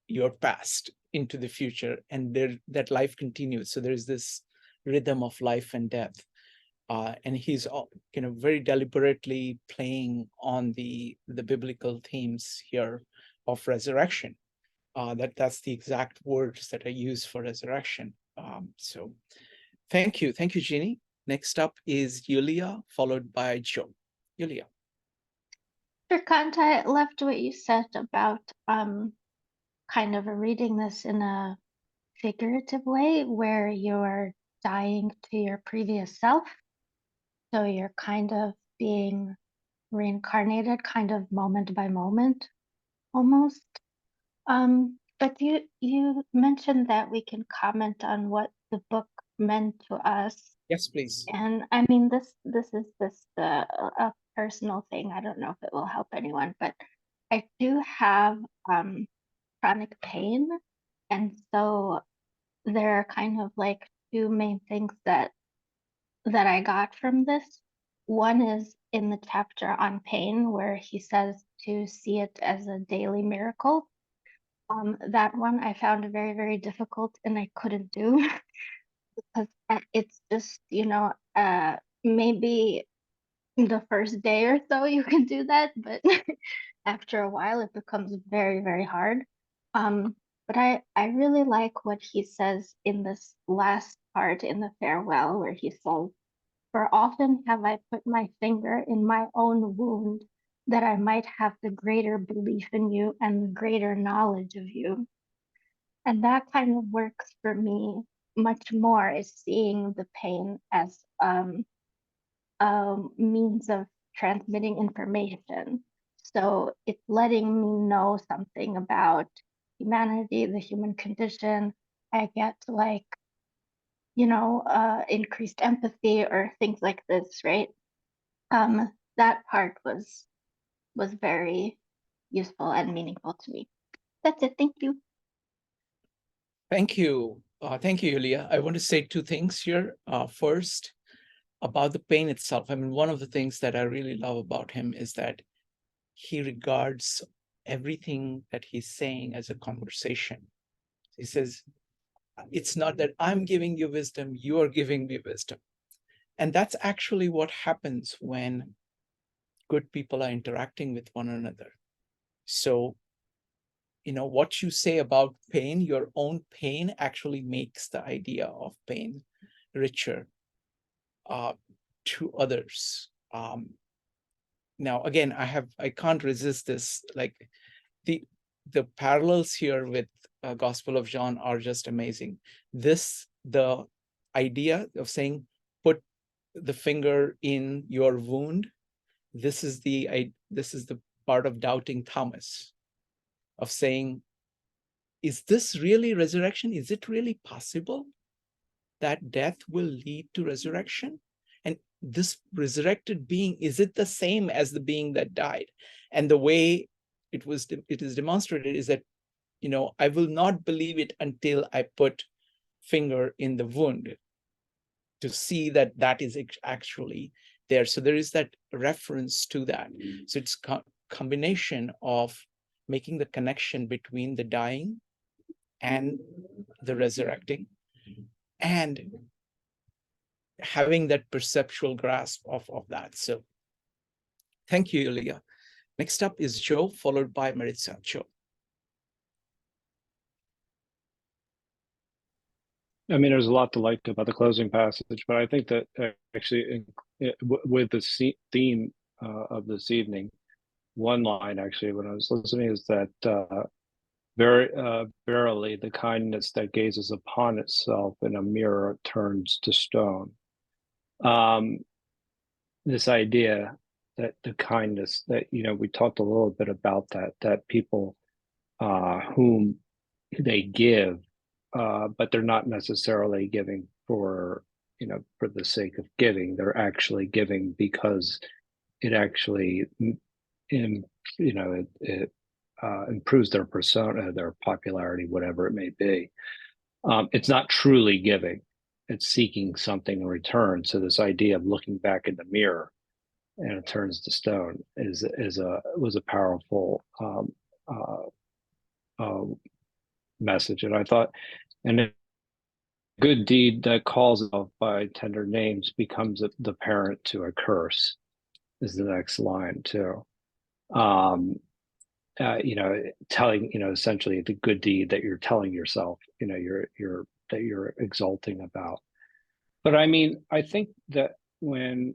your past into the future, and that life continues. So there's this rhythm of life and death. And he's very deliberately playing on the biblical themes here of resurrection. That's the exact words that I use for resurrection. So thank you, Jeannie. Next up is Yulia, followed by Joe. Yulia. Sure, Kant, I loved what you said about kind of reading this in a figurative way, where you're dying to your previous self. So you're kind of being reincarnated, kind of moment by moment, almost. But you mentioned that we can comment on what the book meant to us. Yes, please. And I mean, this is just a personal thing. I don't know if it will help anyone, but I do have chronic pain, and so there are kind of like two main things that I got from this. One is in the chapter on pain, where he says to see it as a daily miracle. That one I found very, very difficult, and I couldn't do because it's just, maybe the first day or so you can do that, but after a while it becomes very, very hard. But I really like what he says in this last part in the farewell, where he says, "For often have I put my finger in my own wound, that I might have the greater belief in you and the greater knowledge of you." And that kind of works for me much more, is seeing the pain as a means of transmitting information. So it's letting me know something about humanity, the human condition. I get like, increased empathy or things like this, right? That part was very useful and meaningful to me. That's it. Thank you. Thank you. Thank you, Yulia. I want to say two things here. First, about the pain itself. I mean, one of the things that I really love about him is that he regards everything that he's saying as a conversation. He says, it's not that I'm giving you wisdom, you are giving me wisdom. And that's actually what happens when good people are interacting with one another. So, what you say about pain, your own pain actually makes the idea of pain richer to others. Now, again, I can't resist this. Like the parallels here with Gospel of John are just amazing. The idea of saying, put the finger in your wound. This is the part of doubting Thomas, of saying, is this really resurrection? Is it really possible that death will lead to resurrection? And this resurrected being, is it the same as the being that died? And the way it is demonstrated is that, I will not believe it until I put finger in the wound to see that that is actually there. So there is that reference to that. So it's combination of making the connection between the dying and the resurrecting, and having that perceptual grasp of that. So thank you, Ilya. Next up is Joe, followed by Maritza. Joe. I mean, there's a lot to like about the closing passage, but I think that actually with the theme of this evening, one line actually when I was listening is that verily the kindness that gazes upon itself in a mirror turns to stone. This idea that the kindness that, we talked a little bit about that people whom they give, but they're not necessarily giving for the sake of giving. They're actually giving because it actually, it improves their persona, their popularity, whatever it may be. It's not truly giving; it's seeking something in return. So this idea of looking back in the mirror and it turns to stone was a powerful message. And I thought, and a good deed that calls out by tender names becomes the parent to a curse, is the next line too. Telling, essentially the good deed that you're telling yourself, that you're exulting about. But I mean, I think that when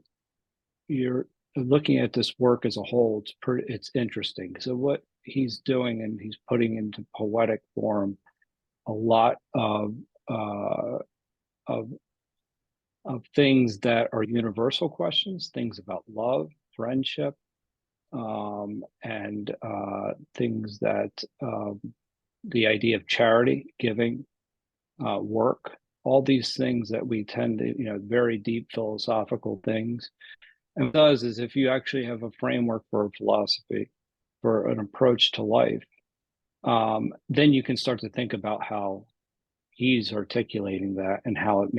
you're looking at this work as a whole, it's interesting. So what he's doing, and he's putting into poetic form a lot of things that are universal questions, things about love, friendship, and things that the idea of charity, giving, work, all these things that we tend to, very deep philosophical things. And what it does is, if you actually have a framework for a philosophy, for an approach to life, then you can start to think about how he's articulating that and how it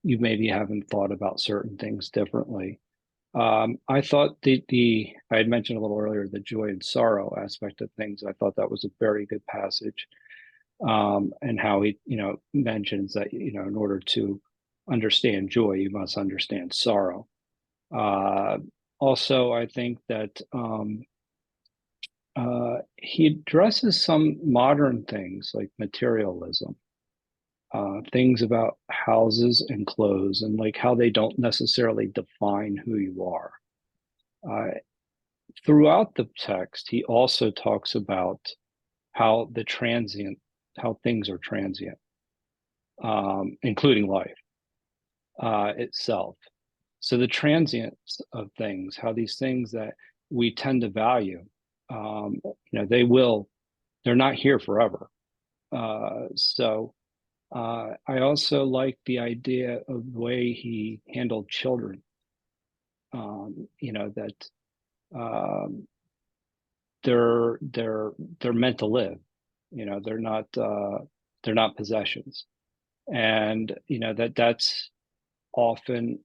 you maybe haven't thought about certain things differently. I thought I had mentioned a little earlier the joy and sorrow aspect of things. I thought that was a very good passage, and how he, mentions that, in order to understand joy, you must understand sorrow. Also, I think that he addresses some modern things like materialism, things about houses and clothes, and like how they don't necessarily define who you are. Throughout the text, he also talks about how things are transient, including life itself. So the transience of things, how these things that we tend to value, they're not here forever. So I also like the idea of the way he handled children. That they're meant to live. They're not possessions, and that's often,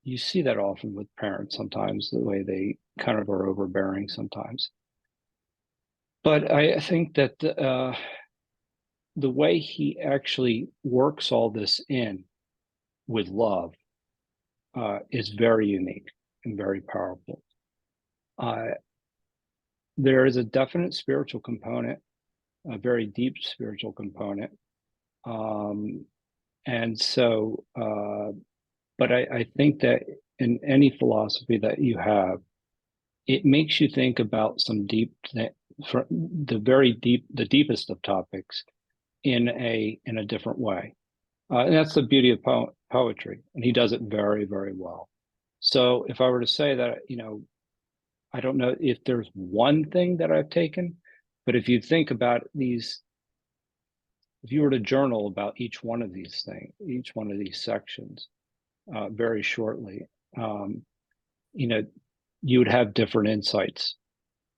you see that often with parents sometimes, the way they kind of are overbearing sometimes. But I think that the way he actually works all this in with love is very unique and very powerful. There is a definite spiritual component, a very deep spiritual component. And so, but I think that in any philosophy that you have, it makes you think about some the deepest of topics in a different way. And that's the beauty of poetry, and he does it very, very well. So if I were to say that, I don't know if there's one thing that I've taken, but if you think about these, if you were to journal about each one of these things, each one of these sections, very shortly, you would have different insights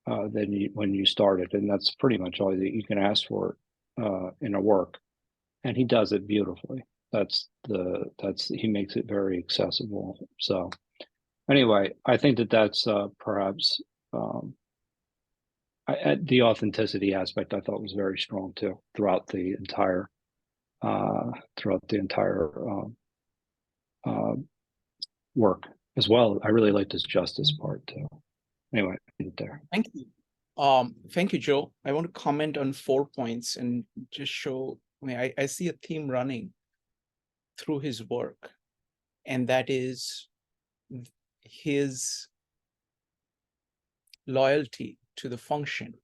than when you started, and that's pretty much all that you can ask for in a work. And he does it beautifully. He makes it very accessible. So anyway, I think that's perhaps the authenticity aspect I thought was very strong too throughout the entire work as well. I really liked his justice part too. Anyway, there. Thank you. Thank you, Joe. I want to comment on 4 points and just show, I see a theme running through his work, and that is his loyalty to the function.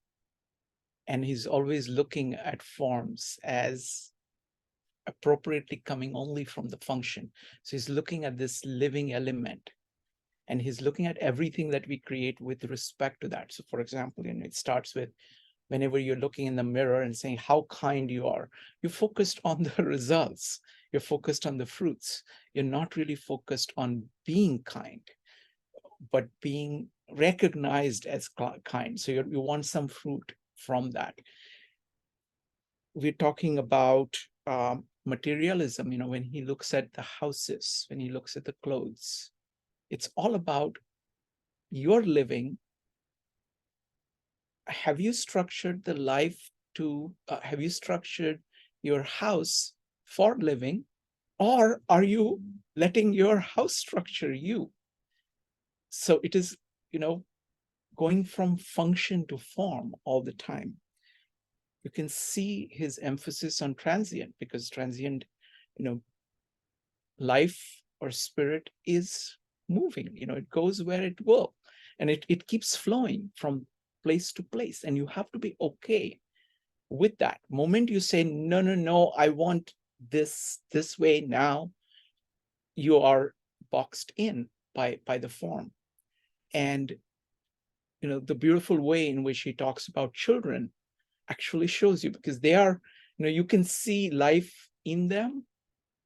And he's always looking at forms as appropriately coming only from the function. So he's looking at this living element, and he's looking at everything that we create with respect to that. So for example, it starts with whenever you're looking in the mirror and saying how kind you are, you're focused on the results. You're focused on the fruits. You're not really focused on being kind, but being recognized as kind. So you want some fruit from that. We're talking about materialism, when he looks at the houses, when he looks at the clothes, it's all about your living. Have you structured the life to, have you structured your house for living, or are you letting your house structure you? So it is, going from function to form all the time. You can see his emphasis on transient, because transient, life or spirit is moving, it goes where it will, and it keeps flowing from place to place, and you have to be okay with that. Moment you say, no, I want this way now, you are boxed in by the form. And the beautiful way in which he talks about children actually shows you, because they are, you can see life in them,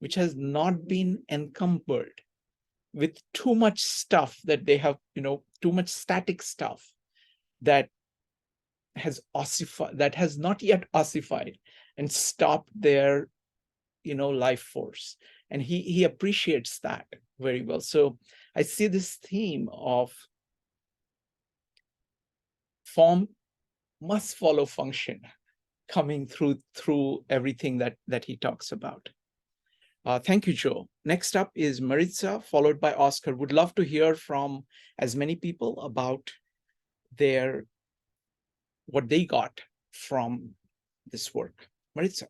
which has not been encumbered with too much stuff that they have, too much static stuff that has ossified, that has not yet ossified and stopped their, life force. And he appreciates that very well. So I see this theme of form must follow function coming through everything that he talks about. Thank you, Joe. Next up is Maritza, followed by Oscar. Would love to hear from as many people about what they got from this work. Maritza.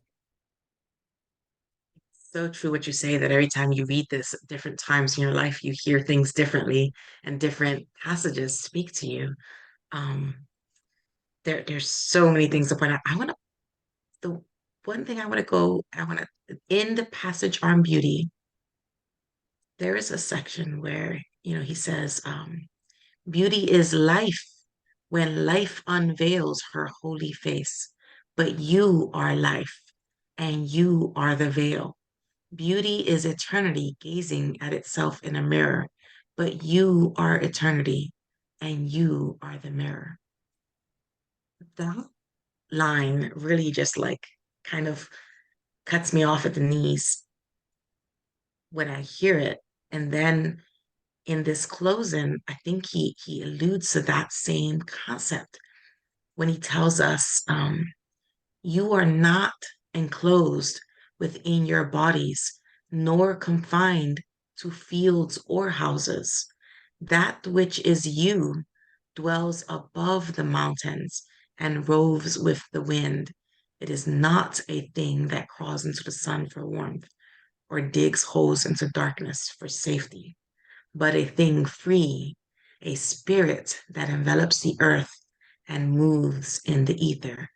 So true what you say, that every time you read this, different times in your life, you hear things differently, and different passages speak to you. There's so many things to point out. The one thing I want to in the passage on beauty, there is a section where, he says, beauty is life when life unveils her holy face, but you are life and you are the veil. Beauty is eternity gazing at itself in a mirror, but you are eternity and you are the mirror. That line really just kind of cuts me off at the knees when I hear it. And then in this closing, I think he alludes to that same concept when he tells us, you are not enclosed within your bodies, nor confined to fields or houses. That which is you dwells above the mountains and roves with the wind. It is not a thing that crawls into the sun for warmth or digs holes into darkness for safety, but a thing free, a spirit that envelops the earth and moves in the ether.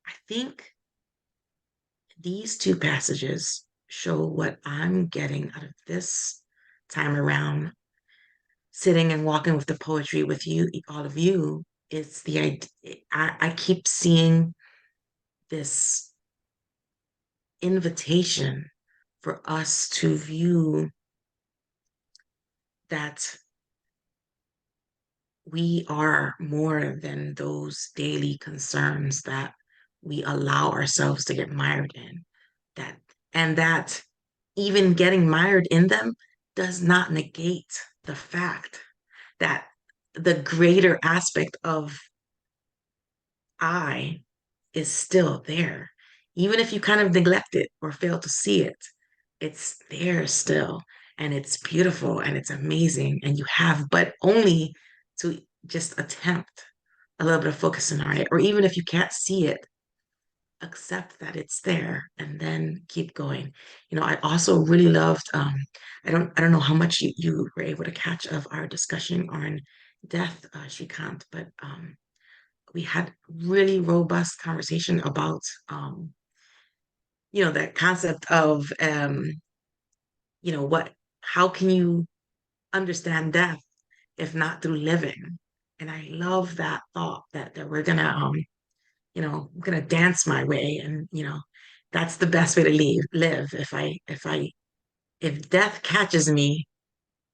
I think these two passages show what I'm getting out of this time around, sitting and walking with the poetry with you, all of you, it's the idea. I keep seeing this invitation for us to view that we are more than those daily concerns that we allow ourselves to get mired in. That even getting mired in them does not negate the fact that the greater aspect of I is still there. Even if you kind of neglect it or fail to see it, it's there still. And it's beautiful and it's amazing. And you have, but only to just attempt a little bit of focusing on it. Or even if you can't see it, accept that it's there and then keep going. I also really loved, I don't know how much you were able to catch of our discussion on death, Shrikant, but we had really robust conversation about that concept of how can you understand death if not through living? And I love that thought that we're gonna I'm gonna dance my way, and that's the best way to live. If death catches me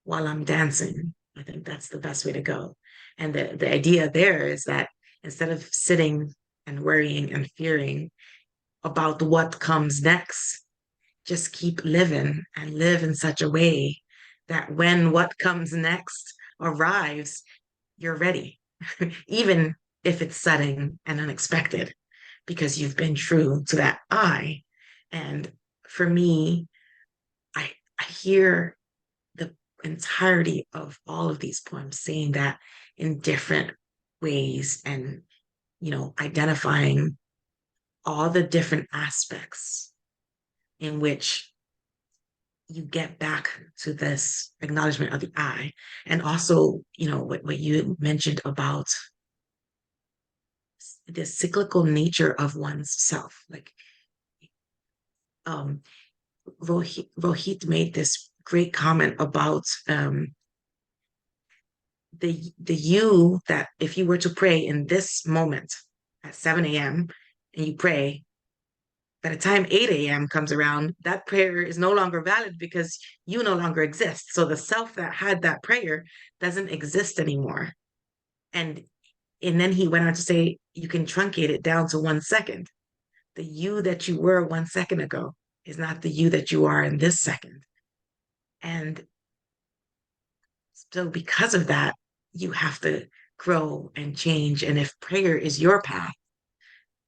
while I'm dancing, I think that's the best way to go. And the idea there is that instead of sitting and worrying and fearing about what comes next, just keep living and live in such a way that when what comes next arrives, you're ready, even if it's sudden and unexpected, because you've been true to that I. And for me, I hear the entirety of all of these poems saying that in different ways, and identifying all the different aspects in which you get back to this acknowledgement of the I. And also, what you mentioned about the cyclical nature of one's self. Like Rohit made this great comment about the you that if you were to pray in this moment at 7 a.m. and you pray, by the time 8 a.m. comes around, that prayer is no longer valid because you no longer exist. So the self that had that prayer doesn't exist anymore. And then he went on to say, you can truncate it down to 1 second. The you that you were 1 second ago is not the you that you are in this second. And so because of that, you have to grow and change. And if prayer is your path,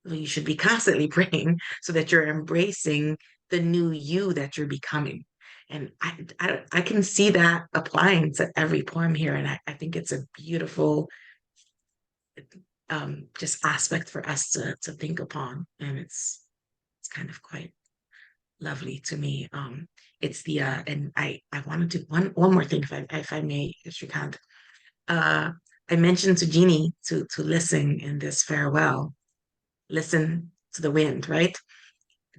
well, you should be constantly praying so that you're embracing the new you that you're becoming. And I can see that applying to every poem here. And I think it's a beautiful just aspect for us to think upon. And it's kind of quite lovely to me. It's the and I wanted to one more thing if I may, Shrikant. I mentioned to Jeannie to listen in this farewell. Listen to the wind, right?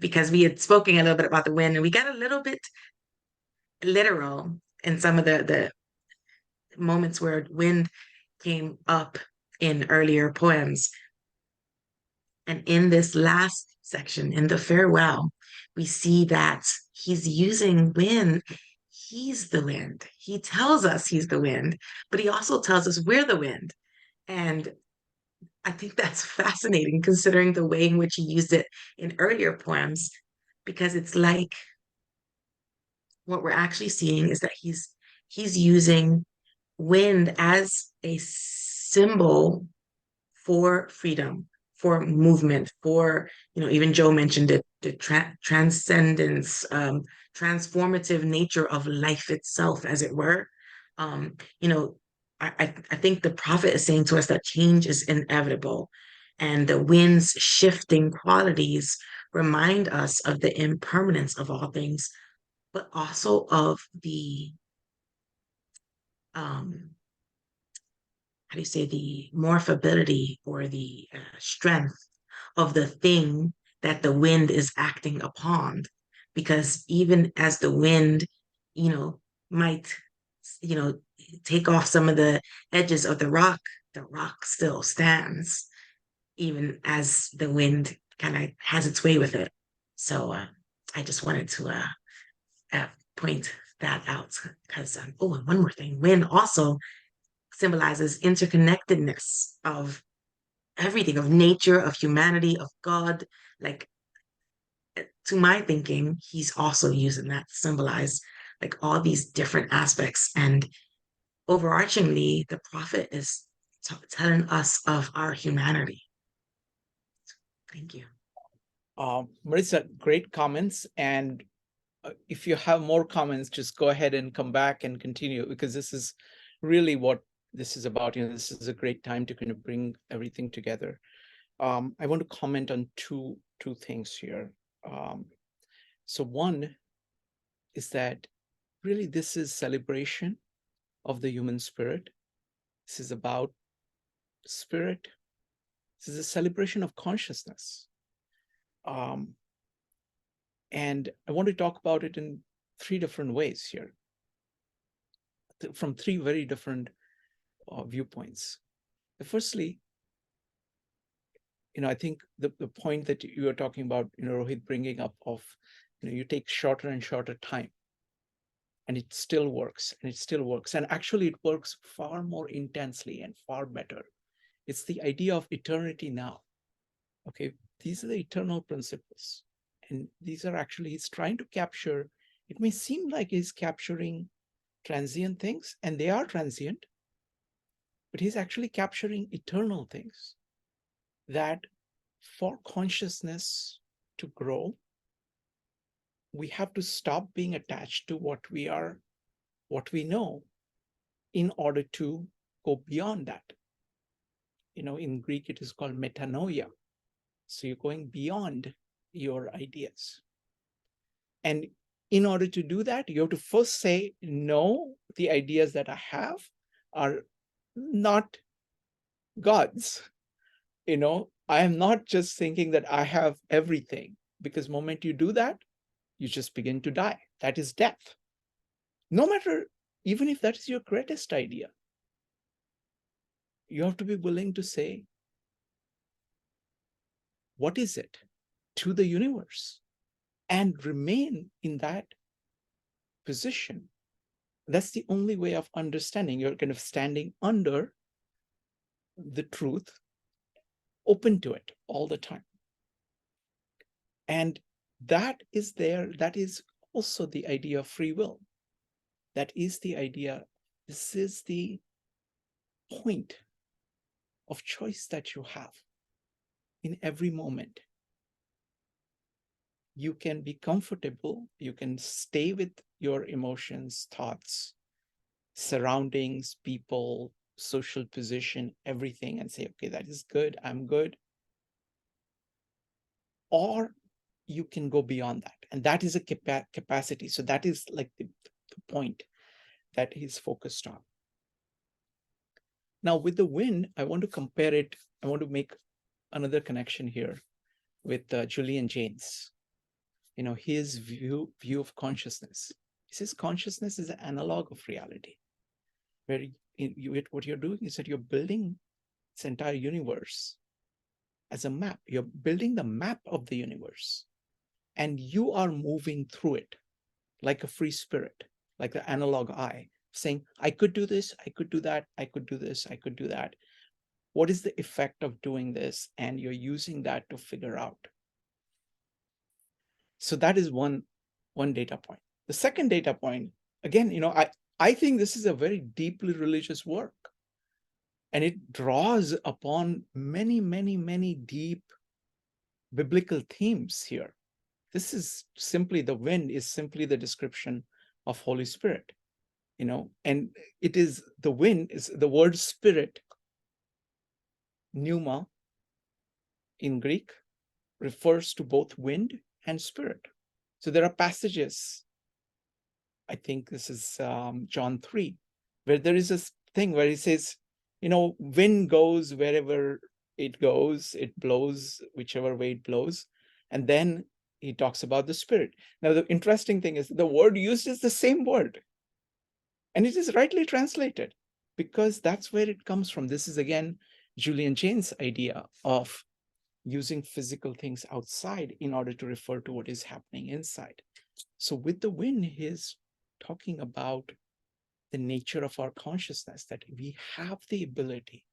Because we had spoken a little bit about the wind, and we got a little bit literal in some of the moments where wind came up in earlier poems. And in this last section, in the farewell, we see that he's using wind. He's the wind. He tells us he's the wind, but he also tells us we're the wind. And I think that's fascinating considering the way in which he used it in earlier poems, because it's like what we're actually seeing is that he's using wind as a symbol for freedom, for movement, for, even Joe mentioned it, the transcendence, transformative nature of life itself, as it were. I think the prophet is saying to us that change is inevitable, and the wind's shifting qualities remind us of the impermanence of all things, but also of the how do you say, the morphability or the strength of the thing that the wind is acting upon. because even as the wind, might, take off some of the edges of the rock still stands, even as the wind kind of has its way with it. So I just wanted to point that out because, and one more thing, wind also symbolizes interconnectedness of everything, of nature, of humanity, of God. Like, to my thinking, he's also using that to symbolize like all these different aspects. And overarchingly, the prophet is telling us of our humanity. Thank you. Marissa, great comments. And if you have more comments, just go ahead and come back and continue, because this is really what this is about. This is a great time to kind of bring everything together. I want to comment on two things here. So one is that really this is celebration of the human spirit. This is about spirit. This is a celebration of consciousness. And I want to talk about it in three different ways here, from three very different viewpoints. Firstly, I think the point that you are talking about, Rohit, bringing up of, you take shorter and shorter time, and it still works, and it still works. And actually it works far more intensely and far better. It's the idea of eternity now. Okay, these are the eternal principles. And these are actually, he's trying to capture, it may seem like he's capturing transient things, and they are transient, but he's actually capturing eternal things that for consciousness to grow, we have to stop being attached to what we are, what we know, in order to go beyond that. In Greek, it is called metanoia. So you're going beyond your ideas. And in order to do that, you have to first say, no, the ideas that I have are not God's. I am not just thinking that I have everything, because the moment you do that, you just begin to die. That is death. No matter, even if that is your greatest idea, you have to be willing to say, what is it to the universe? And remain in that position. That's the only way of understanding. You're kind of standing under the truth, open to it all the time. And that is there. That is also the idea of free will. That is the idea. This is the point of choice that you have in every moment. You can be comfortable. You can stay with your emotions, thoughts, surroundings, people, social position, everything, and say, okay, that is good. I'm good. Or you can go beyond that. And that is a capacity. So that is like the point that he's focused on. Now with the wind, I want to compare it. I want to make another connection here with Julian Jaynes. His view of consciousness. He says consciousness is an analog of reality, where what you're doing is that you're building this entire universe as a map. You're building the map of the universe, and you are moving through it like a free spirit, like the analog eye, saying, I could do this, I could do that, I could do this, I could do that. What is the effect of doing this? And you're using that to figure out. So that is one data point. The second data point, again, I think this is a very deeply religious work. And it draws upon many, many, many deep biblical themes here. This is simply, the wind is simply the description of Holy Spirit, and it is, the wind is the word spirit, pneuma in Greek, refers to both wind and spirit. So there are passages, I think this is John 3, where there is a thing where he says, wind goes wherever it goes, it blows whichever way it blows. And then, he talks about the spirit. Now, the interesting thing is the word used is the same word. And it is rightly translated because that's where it comes from. This is, again, Julian Jaynes' idea of using physical things outside in order to refer to what is happening inside. So with the wind, he's talking about the nature of our consciousness, that we have the ability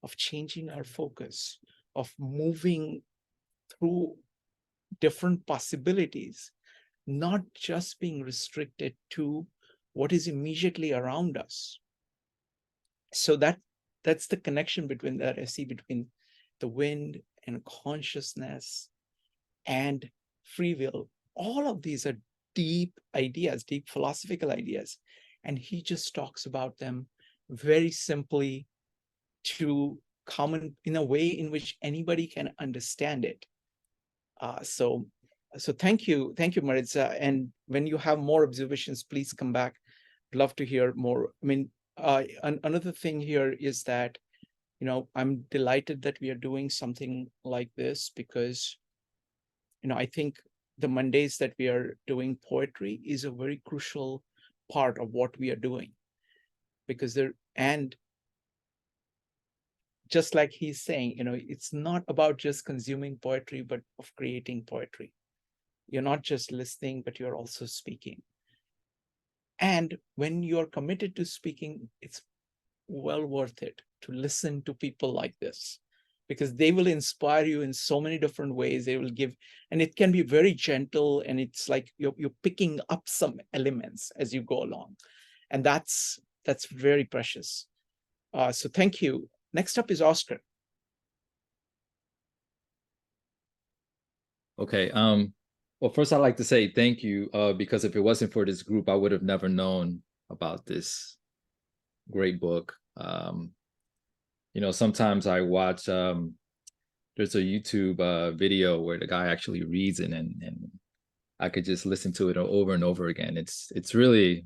of changing our focus, of moving through different possibilities, not just being restricted to what is immediately around us. So that's the connection between that I see between the wind and consciousness and free will. All of these are deep ideas, deep philosophical ideas. And he just talks about them very simply to common in a way in which anybody can understand it. So thank you, Maritza. And when you have more observations, please come back. Love to hear more. I mean, another thing here is that, you know, I'm delighted that we are doing something like this because, you know, I think the Mondays that we are doing poetry is a very crucial part of what we are doing, because and just like he's saying, you know, it's not about just consuming poetry, but of creating poetry. You're not just listening, but you're also speaking. And when you're committed to speaking, it's well worth it to listen to people like this, because they will inspire you in so many different ways. They will give, and it can be very gentle, and it's like you're picking up some elements as you go along. And that's very precious. So thank you. Next up is Oscar. Okay. Well, first I'd like to say thank you, because if it wasn't for this group, I would have never known about this great book. You know, sometimes I watch, there's a YouTube video where the guy actually reads it, and I could just listen to it over and over again. It's really,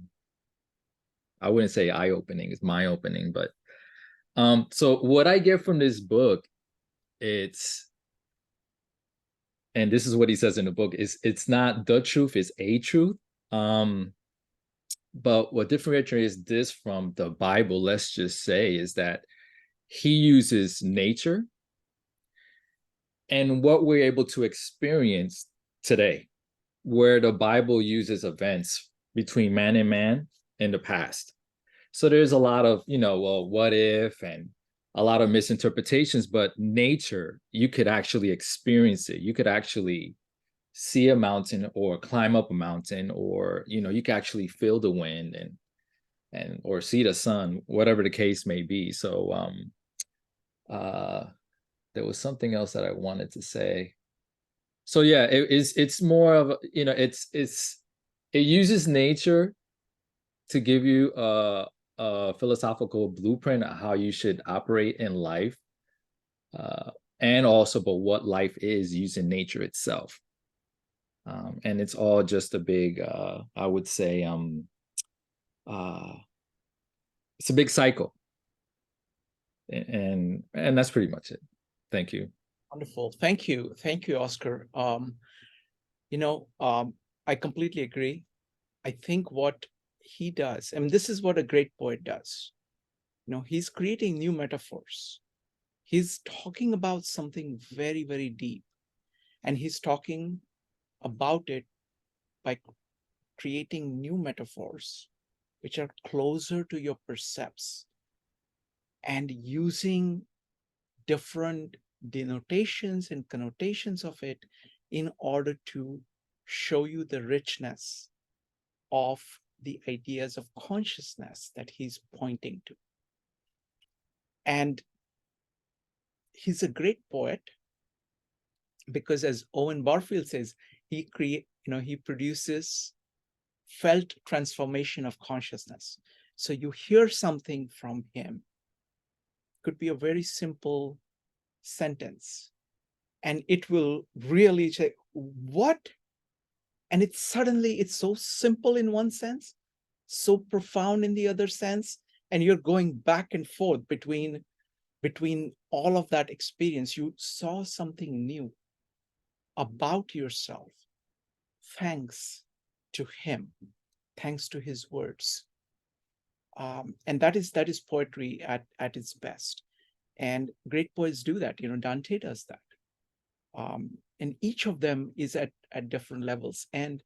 I wouldn't say eye-opening, it's mind-opening, but so what I get from this book, and this is what he says in the book, is it's not the truth, it's a truth. But what differentiates this from the Bible, let's just say, is that he uses nature and what we're able to experience today, where the Bible uses events between man and man in the past. So there's a lot of, you know, well, what if, and a lot of misinterpretations, but nature, you could actually experience it. You could actually see a mountain or climb up a mountain, or, you know, you can actually feel the wind and or see the sun, whatever the case may be. So there was something else that I wanted to say. So yeah, it's more of, you know, it uses nature to give you a philosophical blueprint of how you should operate in life, and also about what life is using nature itself. And it's all just a big, I would say, it's a big cycle. And that's pretty much it. Thank you. Wonderful. Thank you, Oscar. You know, I completely agree. I think what he does, and this is what a great poet does. You know, he's creating new metaphors. He's talking about something very, very deep, and he's talking about it by creating new metaphors which are closer to your percepts, and using different denotations and connotations of it in order to show you the richness of the ideas of consciousness that he's pointing to. And he's a great poet because, as Owen Barfield says, he produces felt transformation of consciousness. So you hear something from him, could be a very simple sentence, and it will really say, what? And it's so simple in one sense, so profound in the other sense, and you're going back and forth between all of that experience. You saw something new about yourself thanks to him, thanks to his words. And that is poetry at its best. And great poets do that. Dante does that. And each of them is at different levels. And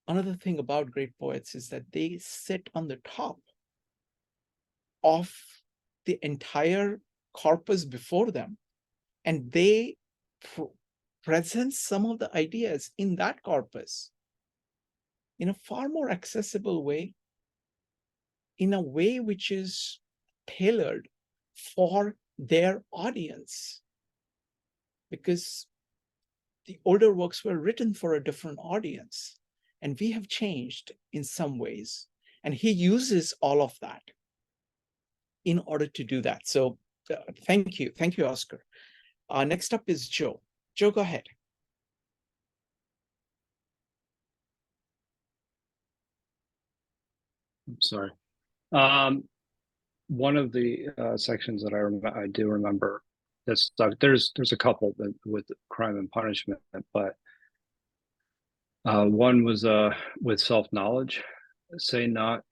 another thing about great poets is that they sit on the top of the entire corpus before them, and they present some of the ideas in that corpus in a far more accessible way, in a way which is tailored for their audience, because the older works were written for a different audience, and we have changed in some ways. And he uses all of that in order to do that. So thank you, Oscar. Next up is Joe. Joe, go ahead. I'm sorry. One of the sections that I do remember this stuff. There's a couple that, with crime and punishment, but one was with self-knowledge. Say not,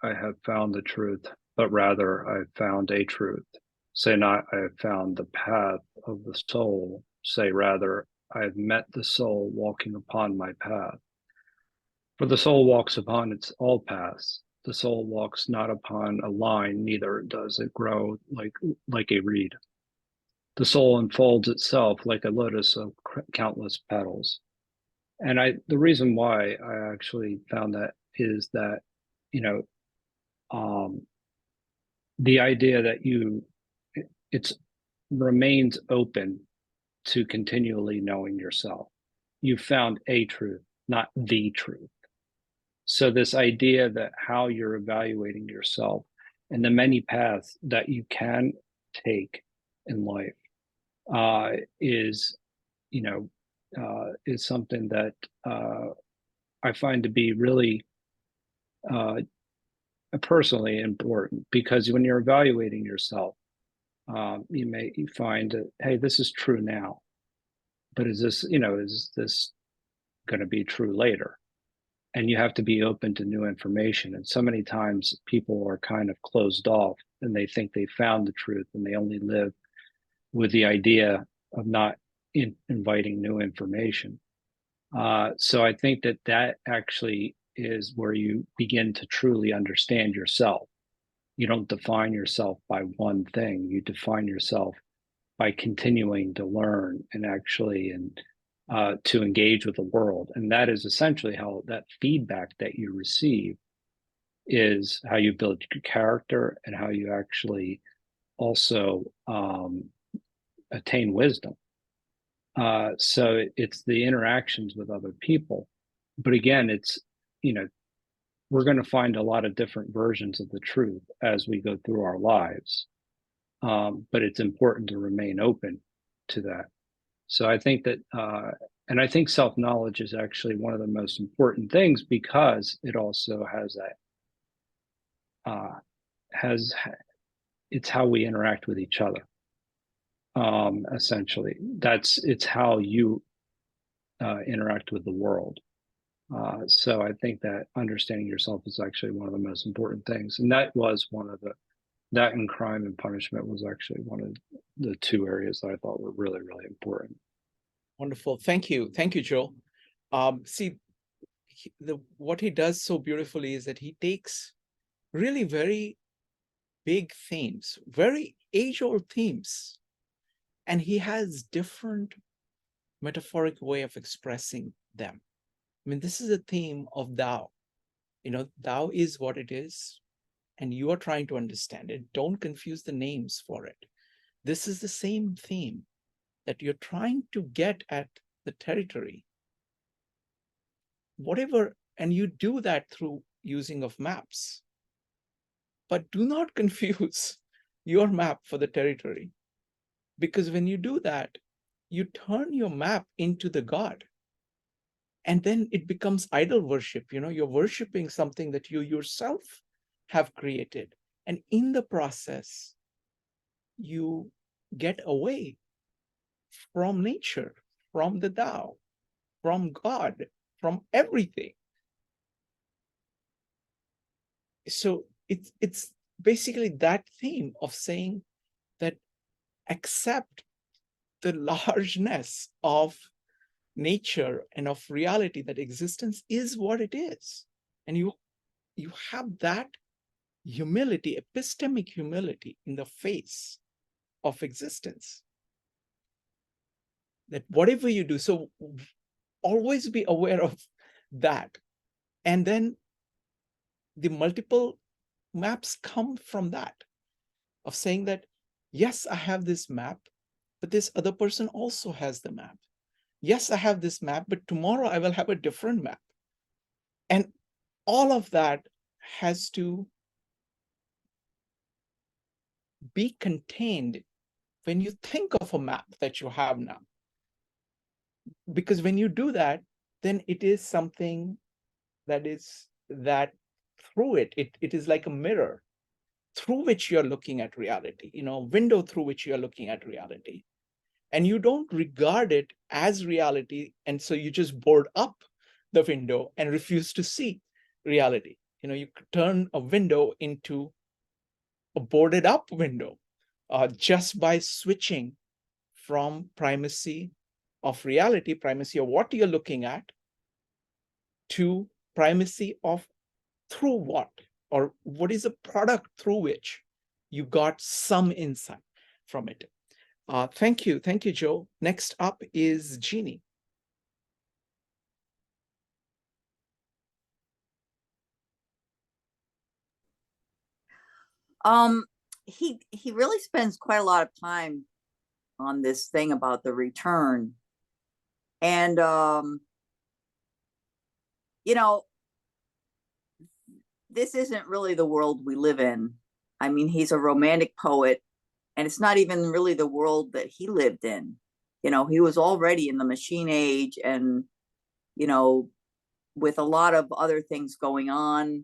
I have found the truth, but rather I have found a truth. Say not, I have found the path of the soul. Say rather, I have met the soul walking upon my path. For the soul walks upon its all paths. The soul walks not upon a line, neither does it grow like a reed. The soul unfolds itself like a lotus of countless petals. And the reason why I actually found that is that, the idea that it remains open to continually knowing yourself. You found a truth, not the truth. So this idea that how you're evaluating yourself and the many paths that you can take in life is something that I find to be really personally important, because when you're evaluating yourself, you find that, hey, this is true now, but is this going to be true later? And you have to be open to new information. And so many times people are kind of closed off and they think they found the truth, and they only live with the idea of not inviting new information. So I think that actually is where you begin to truly understand yourself. You don't define yourself by one thing. You define yourself by continuing to learn and actually to engage with the world. And that is essentially how that feedback that you receive is how you build your character and how you actually also attain wisdom. So it's the interactions with other people. But again, it's, we're going to find a lot of different versions of the truth as we go through our lives. But it's important to remain open to that. So I think that, and I think self-knowledge is actually one of the most important things, because it also has that, it's how we interact with each other. Essentially, it's how you interact with the world. So I think that understanding yourself is actually one of the most important things. And that was that in crime and punishment was actually one of the two areas that I thought were really, really important. Wonderful. Thank you. Thank you, Joe. See, what he does so beautifully is that he takes really very big themes, very age-old themes, and he has different metaphoric way of expressing them. I mean, this is a theme of Tao. Tao is what it is, and you are trying to understand it. Don't confuse the names for it. This is the same theme that you're trying to get at the territory. Whatever, and you do that through using of maps. But do not confuse your map for the territory, because when you do that, you turn your map into the God. And then it becomes idol worship. You're worshiping something that you yourself have created. And in the process, you get away from nature, from the Tao, from God, from everything. So it's basically that theme of saying that accept the largeness of nature and of reality, that existence is what it is. And you have that humility, epistemic humility in the face of existence. That whatever you do, so always be aware of that. And then the multiple maps come from that, of saying that, yes, I have this map, but this other person also has the map. Yes, I have this map, but tomorrow I will have a different map. And all of that has to be contained when you think of a map that you have now. Because when you do that, then it is something that through it is like a mirror through which you're looking at reality, window through which you're looking at reality. And you don't regard it as reality. And so you just board up the window and refuse to see reality. You turn a window into a boarded up window just by switching from primacy of reality, primacy of what you're looking at, to primacy of through what, or what is a product through which you got some insight from it. Thank you, Joe. Next up is Jeannie. He really spends quite a lot of time on this thing about the return. And this isn't really the world we live in. I mean, he's a romantic poet, and it's not even really the world that he lived in. He was already in the machine age, and with a lot of other things going on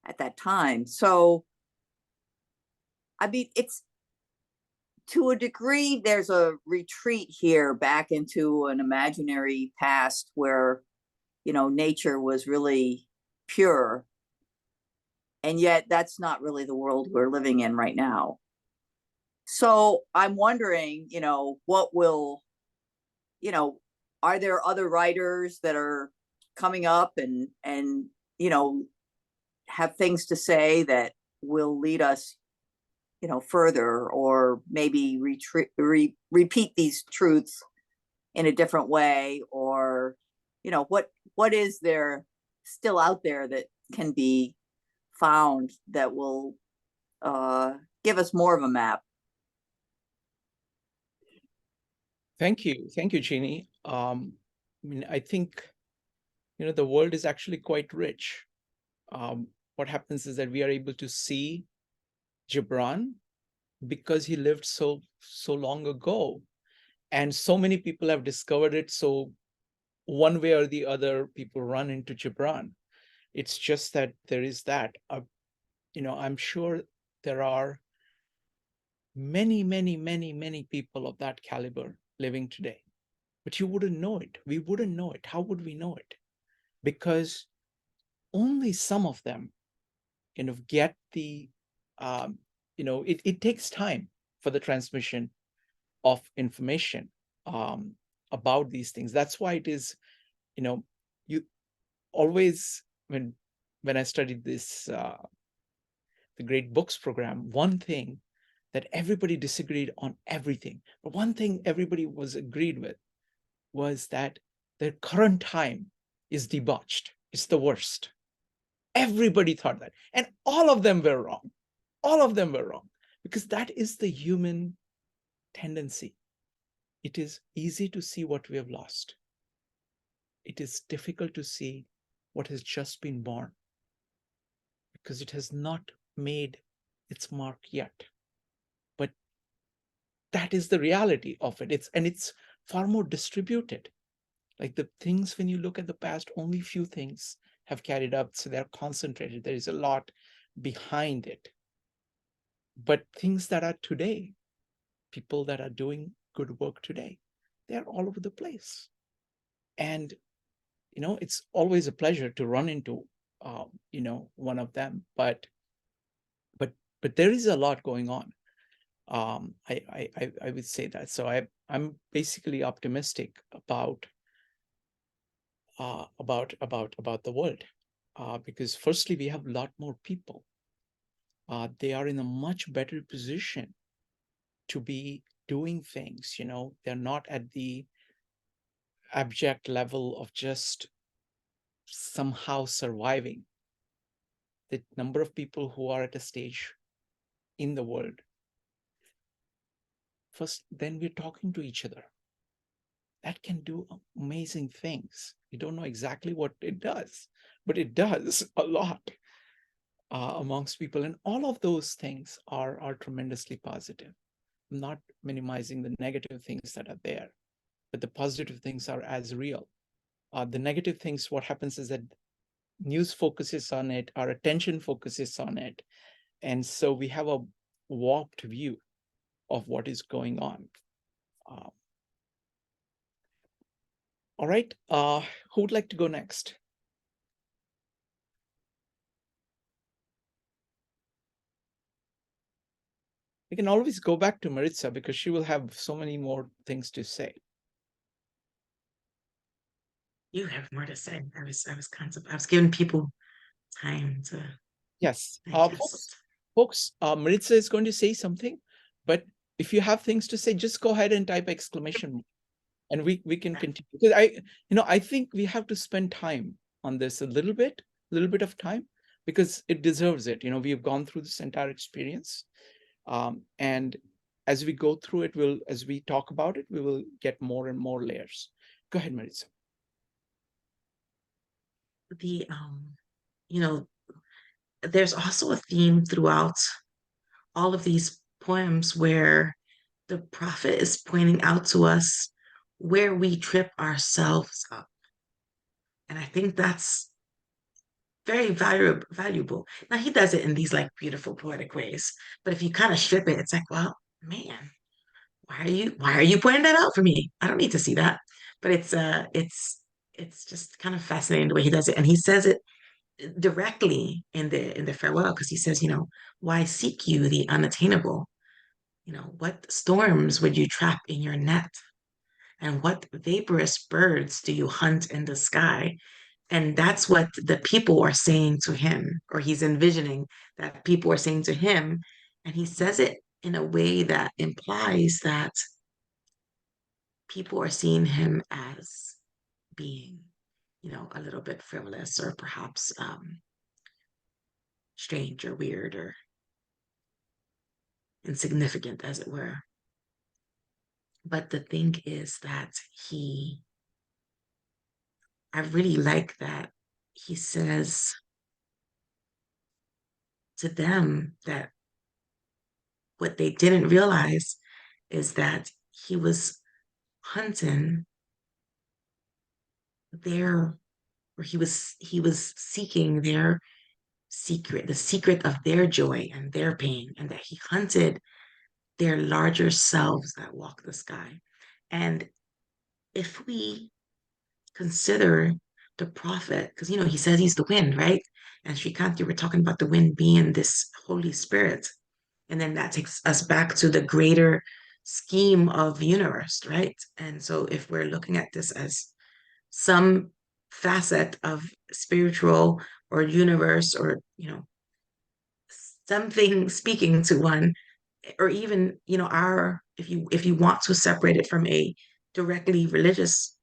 at that time. So I mean, it's, to a degree, there's a retreat here back into an imaginary past where, nature was really pure. And yet that's not really the world we're living in right now. So I'm wondering, what will, are there other writers that are coming up and have things to say that will lead us further, or maybe repeat these truths in a different way, or what is there still out there that can be found that will give us more of a map? Thank you, Jeannie. I think the world is actually quite rich. What happens is that we are able to see Gibran because he lived so long ago, and so many people have discovered it. So one way or the other, people run into Gibran. It's just that there is that. I'm sure there are many people of that caliber living today, but you wouldn't know it. We wouldn't know it. How would we know it? Because only some of them get the it takes time for the transmission of information about these things. That's why it is, you always, when I studied this the Great Books program, one thing that everybody disagreed on everything, but one thing everybody was agreed with was that the current time is debauched. It's the worst. Everybody thought that. And all of them were wrong. All of them were wrong. Because that is the human tendency. It is easy to see what we have lost. It is difficult to see what has just been born, because it has not made its mark yet. But that is the reality of it. It's far more distributed. Like the things, when you look at the past, only few things have carried up, so they're concentrated. There is a lot behind it. But things that are today, people that are doing good work today, they're all over the place. And it's always a pleasure to run into, one of them. But there is a lot going on. I would say that. So I'm basically optimistic about the world, because firstly, we have a lot more people. They are in a much better position to be doing things. They're not at the abject level of just somehow surviving. The number of people who are at a stage in the world, first, then we're talking to each other. That can do amazing things. You don't know exactly what it does, but it does a lot amongst people. And all of those things are tremendously positive. I'm not minimizing the negative things that are there, but the positive things are as real. The negative things, what happens is that news focuses on it, our attention focuses on it. And so we have a warped view of what is going on. All right, who would like to go next? We can always go back to Maritza because she will have so many more things to say. You have more to say. I was giving people time to. Yes, digest. folks, Maritza is going to say something, but if you have things to say, just go ahead and type exclamation, and we can continue. Because I think we have to spend time on this a little bit of time, because it deserves it. We have gone through this entire experience, and as we go through it, as we talk about it, we will get more and more layers. Go ahead, Maritza. There's also a theme throughout all of these poems where the prophet is pointing out to us where we trip ourselves up. And I think that's very valuable. Now, he does it in these like beautiful poetic ways, but if you kind of strip it, it's like, well, man, why are you pointing that out for me? I don't need to see that. But it's just kind of fascinating the way he does it. And he says it directly in the farewell, because he says, why seek you the unattainable? What storms would you trap in your net? And what vaporous birds do you hunt in the sky? And that's what the people are saying to him, or he's envisioning that people are saying to him. And he says it in a way that implies that people are seeing him as being, a little bit frivolous, or perhaps strange or weird or insignificant, as it were. But the thing is that I really like that he says to them that what they didn't realize is that he was hunting their, or he was seeking their secret, the secret of their joy and their pain, and that he hunted their larger selves that walk the sky. And if we consider the prophet, because he says he's the wind, right? And Srikanth, you were talking about the wind being this Holy Spirit. And then that takes us back to the greater scheme of universe, right? And so if we're looking at this as some facet of spiritual or universe, or something speaking to one, or even our, if you want to separate it from a directly religious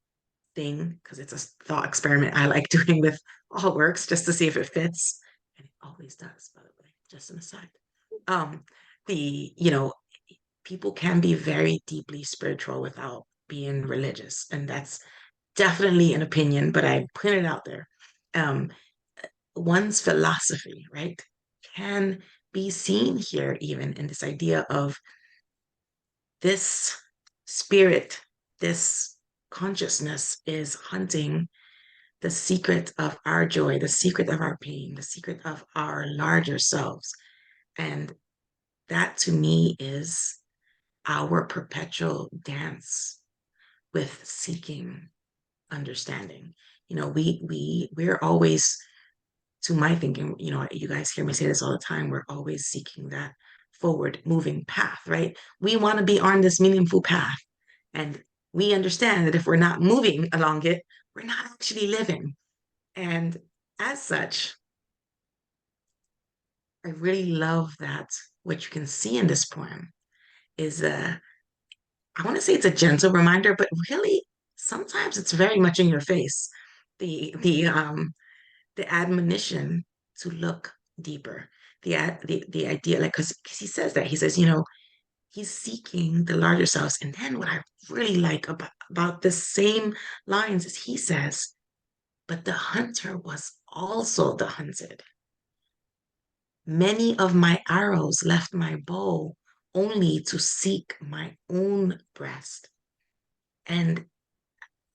thing, because it's a thought experiment I like doing with all works just to see if it fits, and it always does, by the way, just an aside. The people can be very deeply spiritual without being religious, and that's definitely an opinion, but I put it out there. One's philosophy, right, can be seen here, even in this idea of this spirit, this consciousness is hunting the secret of our joy, the secret of our pain, the secret of our larger selves. And that to me is our perpetual dance with seeking understanding. You know, we're always, to my thinking, you know, you guys hear me say this all the time, we're always seeking that forward moving path, right? We want to be on this meaningful path. And we understand that if we're not moving along it, we're not actually living. And as such, I really love that what you can see in this poem is I want to say it's a gentle reminder, but really sometimes it's very much in your face. The admonition to look deeper. The idea, like, because he says that, he says, you know, he's seeking the larger selves. And then what I really like about this same lines is he says, but the hunter was also the hunted. Many of my arrows left my bow only to seek my own breast. And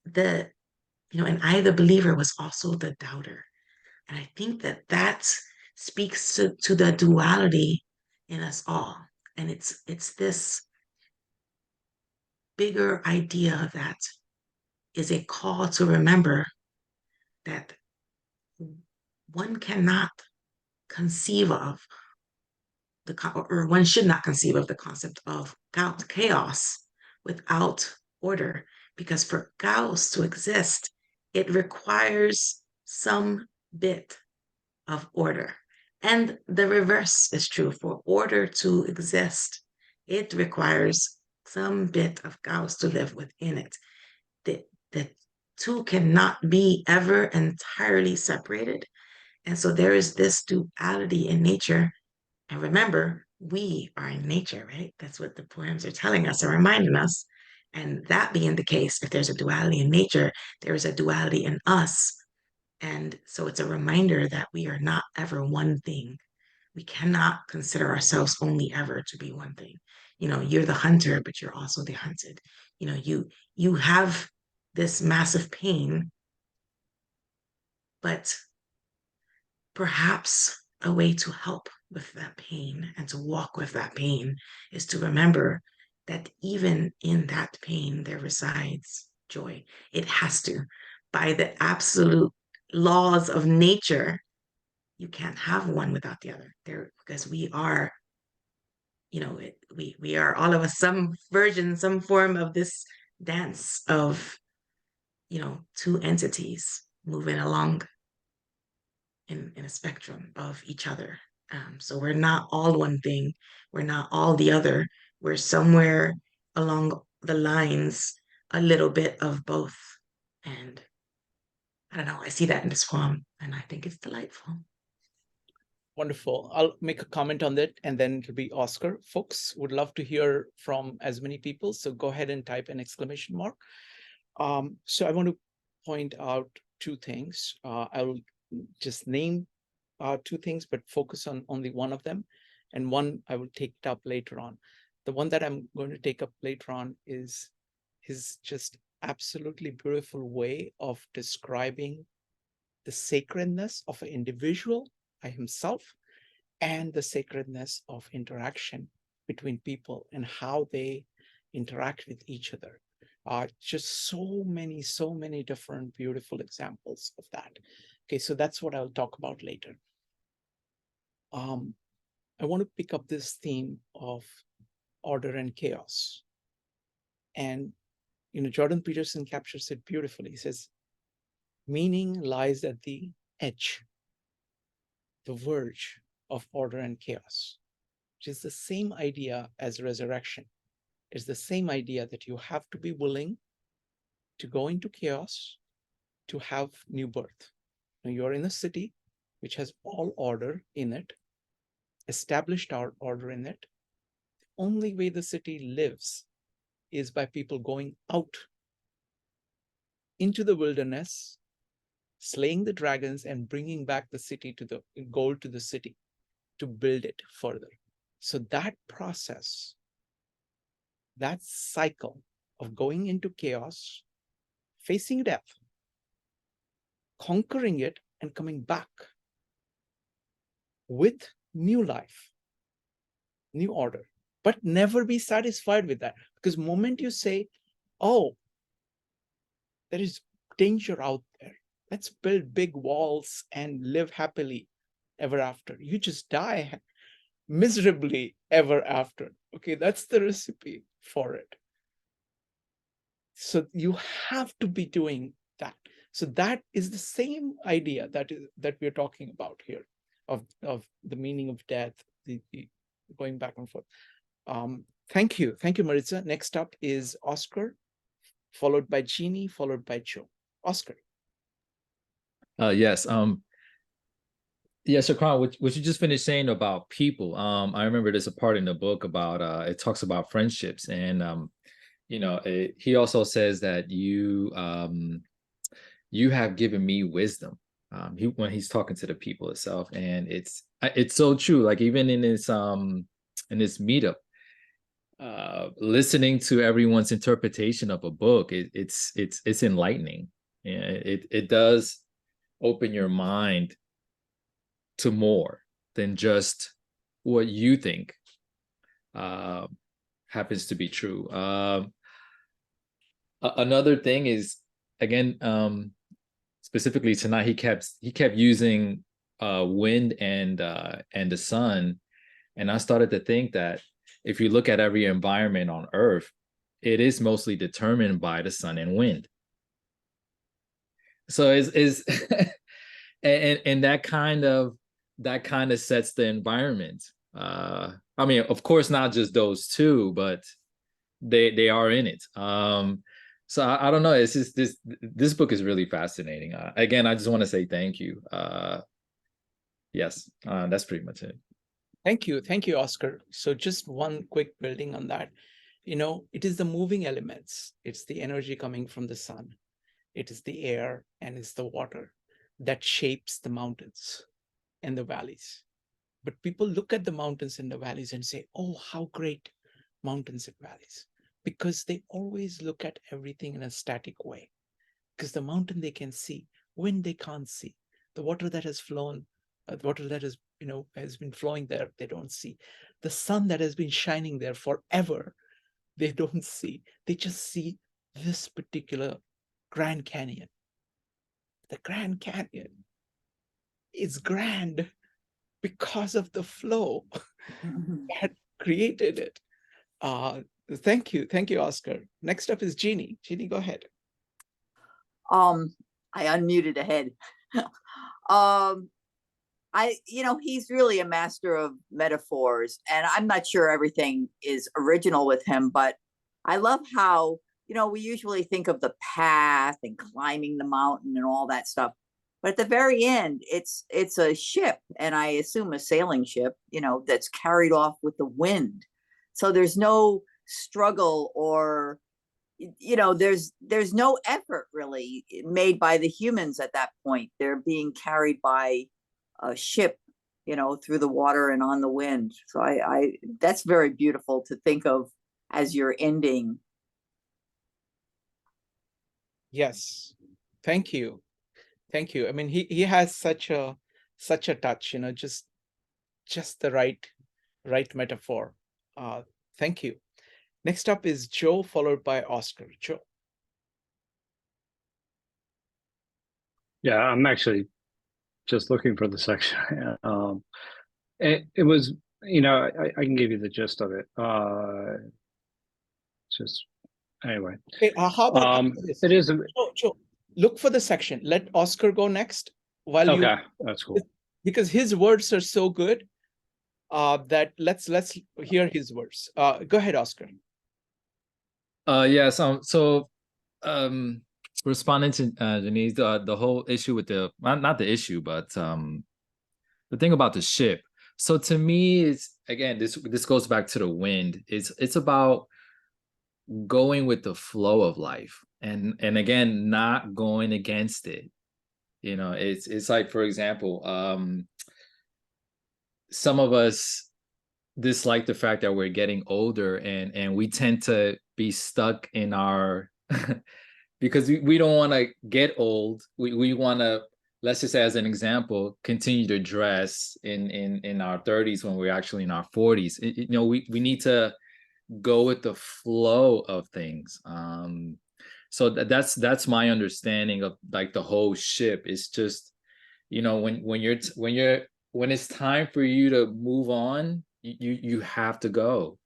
the, you know, and I, the believer, was also the doubter. And I think that that speaks to the duality in us all. And it's this bigger idea that is a call to remember that one cannot conceive of or one should not conceive of the concept of chaos without order, because for chaos to exist, it requires some bit of order. And the reverse is true. For order to exist, it requires some bit of chaos to live within it. The two cannot be ever entirely separated. And so there is this duality in nature. And remember, we are in nature, right? That's what the poems are telling us and reminding us. And that being the case, if there's a duality in nature, there is a duality in us. And so it's a reminder that we are not ever one thing. We cannot consider ourselves only ever to be one thing. You know, you're the hunter, but you're also the hunted. You know, you have this massive pain, but perhaps a way to help with that pain and to walk with that pain is to remember that even in that pain, there resides joy. It has to. By the absolute laws of nature, you can't have one without the other. There, because we are, you know, we are all of us some version, some form of this dance of, you know, two entities moving along in a spectrum of each other. So we're not all one thing. We're not all the other. We're somewhere along the lines, a little bit of both. And I don't know, I see that in this poem and I think it's delightful. Wonderful. I'll make a comment on that and then it'll be Oscar. Folks would love to hear from as many people. So go ahead and type an exclamation mark. So I want to point out two things. I will just name two things, but focus on only one of them. And one I will take it up later on. The one that I'm going to take up later on is his just absolutely beautiful way of describing the sacredness of an individual by himself and the sacredness of interaction between people and how they interact with each other. Just so many different beautiful examples of that. Okay, so that's what I'll talk about later. I want to pick up this theme of order and chaos. And, you know, Jordan Peterson captures it beautifully. He says, meaning lies at the edge, the verge of order and chaos, which is the same idea as resurrection. It's the same idea that you have to be willing to go into chaos to have new birth. Now, you're in a city which has all order in it, established order in it. The only way the city lives is by people going out into the wilderness, slaying the dragons and bringing back the city to the gold to the city to build it further. So that process, that cycle of going into chaos, facing death, conquering it and coming back with new life, new order, but never be satisfied with that. Because the moment you say, oh, there is danger out there, Let's build big walls and live happily ever after. You just die miserably ever after. Okay, that's the recipe for it. So you have to be doing that. So that is the same idea that we're talking about here, of the meaning of death, the going back and forth. Thank you, Maritza. Next up is Oscar, followed by Jeannie, followed by Joe. Oscar. Yes. Yeah, so Khan, what you just finished saying about people, I remember there's a part in the book about it talks about friendships, and he also says that you have given me wisdom. When he's talking to the people itself, and it's so true. Like even in this meetup, listening to everyone's interpretation of a book, it's enlightening. It does open your mind to more than just what you think happens to be true. Another thing is, again, specifically tonight, he kept using wind and the sun, and I started to think that if you look at every environment on Earth, it is mostly determined by the sun and wind. So is and that kind of sets the environment. I mean, of course, not just those two, but they are in it. So I don't know. It's just this book is really fascinating. Again, I just want to say thank you. Yes, that's pretty much it. Thank you, Oscar. So just one quick building on that. It is the moving elements. It's the energy coming from the sun. It is the air and it's the water that shapes the mountains and the valleys. But people look at the mountains and the valleys and say, oh, how great mountains and valleys. Because they always look at everything in a static way. Because the mountain they can see, wind they can't see. The water that has flown, the water that has been flowing there, they don't see. The sun that has been shining there forever, they don't see. They just see this particular Grand Canyon. The Grand Canyon is grand because of the flow that created it. Thank you, Oscar. Next up is Jeannie. Jeannie, go ahead. I unmuted ahead. He's really a master of metaphors, and I'm not sure everything is original with him, but I love how, we usually think of the path and climbing the mountain and all that stuff. But at the very end, it's a ship, and I assume a sailing ship, that's carried off with the wind. So there's no struggle or, there's no effort really made by the humans at that point. They're being carried by a ship, through the water and on the wind. So I that's very beautiful to think of as your ending. Yes, thank you. I mean, he has such a touch, just the right metaphor. Thank you. Next up is Joe, followed by Oscar. Joe. Yeah, I'm actually just looking for the section. It was, I can give you the gist of it. Just anyway. Okay, how about this? It is. Joe, look for the section. Let Oscar go next while okay, that's cool. Because his words are so good that let's hear his words. Go ahead, Oscar. Yes. Responding to Janice, the whole issue with not the issue, but the thing about the ship. So to me, it's, again, this goes back to the wind. It's about going with the flow of life, and again, not going against it. It's like, for example, some of us dislike the fact that we're getting older, and we tend to be stuck in our because we don't want to get old. We want to, let's just say as an example, continue to dress in our 30s when we're actually in our 40s. We need to go with the flow of things. So that's my understanding of like the whole ship. It's just, you know, when it's time for you to move on, you have to go,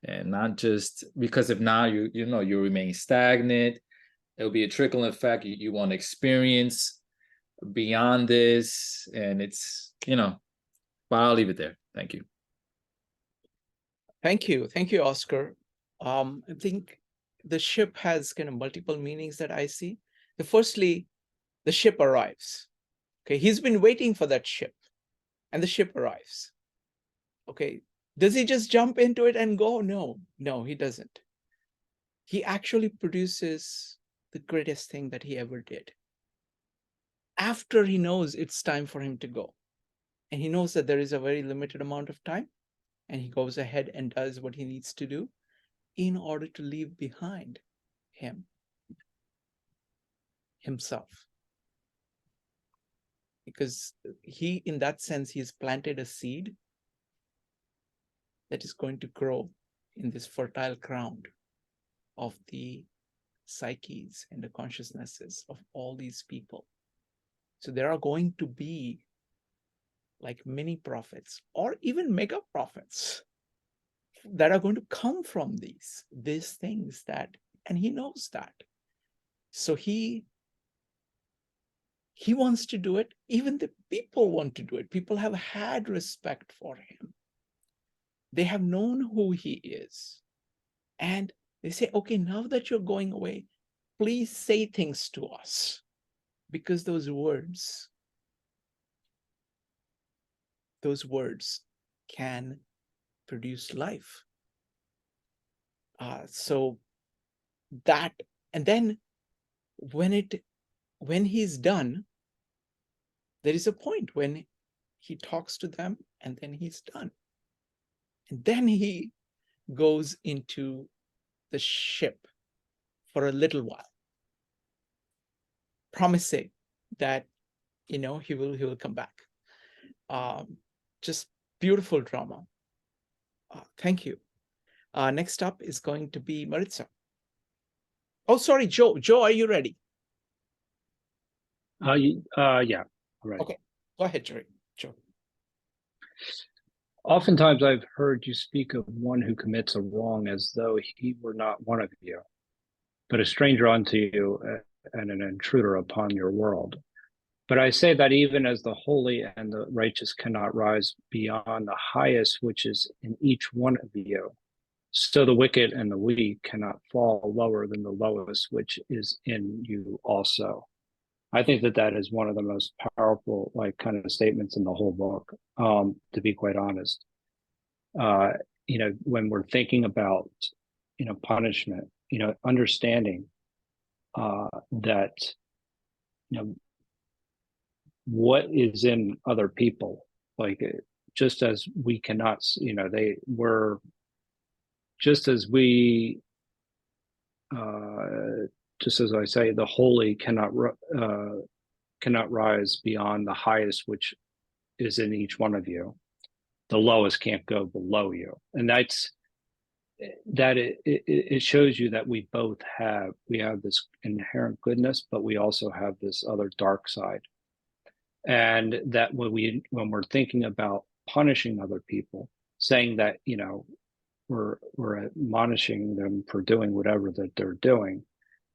and not just because if not, you know, you remain stagnant. It'll be a trickle effect. You want to experience beyond this, and it's, you know, but I'll leave it there. Thank you. Thank you, Oscar. I think the ship has kind of multiple meanings that I see. Firstly, the ship arrives. Okay, he's been waiting for that ship, and the ship arrives. Okay, does he just jump into it and go? No, he doesn't. He actually produces the greatest thing that he ever did. After he knows it's time for him to go, and he knows that there is a very limited amount of time, and he goes ahead and does what he needs to do in order to leave behind himself. Because he, in that sense, he has planted a seed that is going to grow in this fertile ground of the psyches and the consciousnesses of all these people. So there are going to be like mini prophets or even mega prophets that are going to come from these things that, and he knows that. So he wants to do it. Even the people want to do it. People have had respect for him. They have known who he is. And they say, okay, now that you're going away, please say things to us. Because those words can produce life. So that, and then when he's done, there is a point when he talks to them and then he's done. And then he goes into the ship for a little while, promising that, you know, he will come back. Just beautiful drama. Thank you. Next up is going to be Maritza. Oh, sorry, Joe. Joe, are you ready? Yeah, right. Okay, go ahead, Joe. Oftentimes I've heard you speak of one who commits a wrong as though he were not one of you, but a stranger unto you and an intruder upon your world. But I say that even as the holy and the righteous cannot rise beyond the highest which is in each one of you, so the wicked and the weak cannot fall lower than the lowest which is in you also. I think that is one of the most powerful, like, kind of statements in the whole book, to be quite honest. You know, when we're thinking about, you know, punishment, you know, understanding that, you know, what is in other people, like, just as we cannot, you know, they were, just as we, just as I say, the holy cannot rise beyond the highest which is in each one of you. The lowest can't go below you, and it shows you that we have this inherent goodness, but we also have this other dark side, and that when we're thinking about punishing other people, saying that, you know, we're admonishing them for doing whatever that they're doing,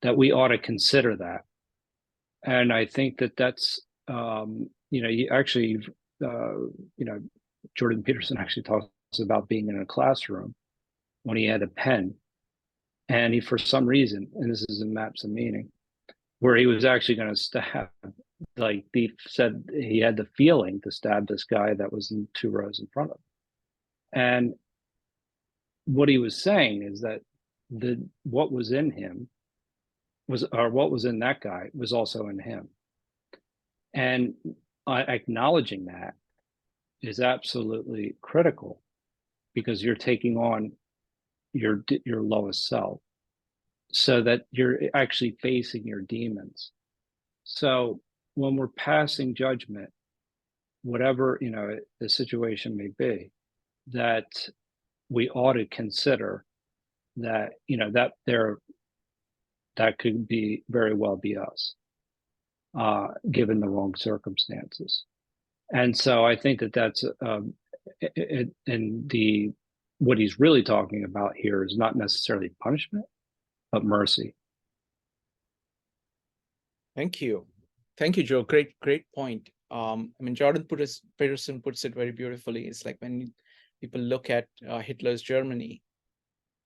that we ought to consider that. And I think that's you know, you know, Jordan Peterson actually talks about being in a classroom when he had a pen, and he, for some reason, and this is in Maps of Meaning, where he was actually going to stab, like, he said he had the feeling to stab this guy that was in 2 rows in front of him. And what he was saying is that what was in him what was in that guy was also in him. And acknowledging that is absolutely critical, because you're taking on your lowest self, so that you're actually facing your demons. So when we're passing judgment, whatever, you know, the situation may be, that we ought to consider that, you know, that that could be very well be us, given the wrong circumstances. And so I think that that's and the what he's really talking about here is not necessarily punishment, but mercy. Thank you. Thank you, Joe. Great point. I mean, Peterson puts it very beautifully. It's like when people look at Hitler's Germany,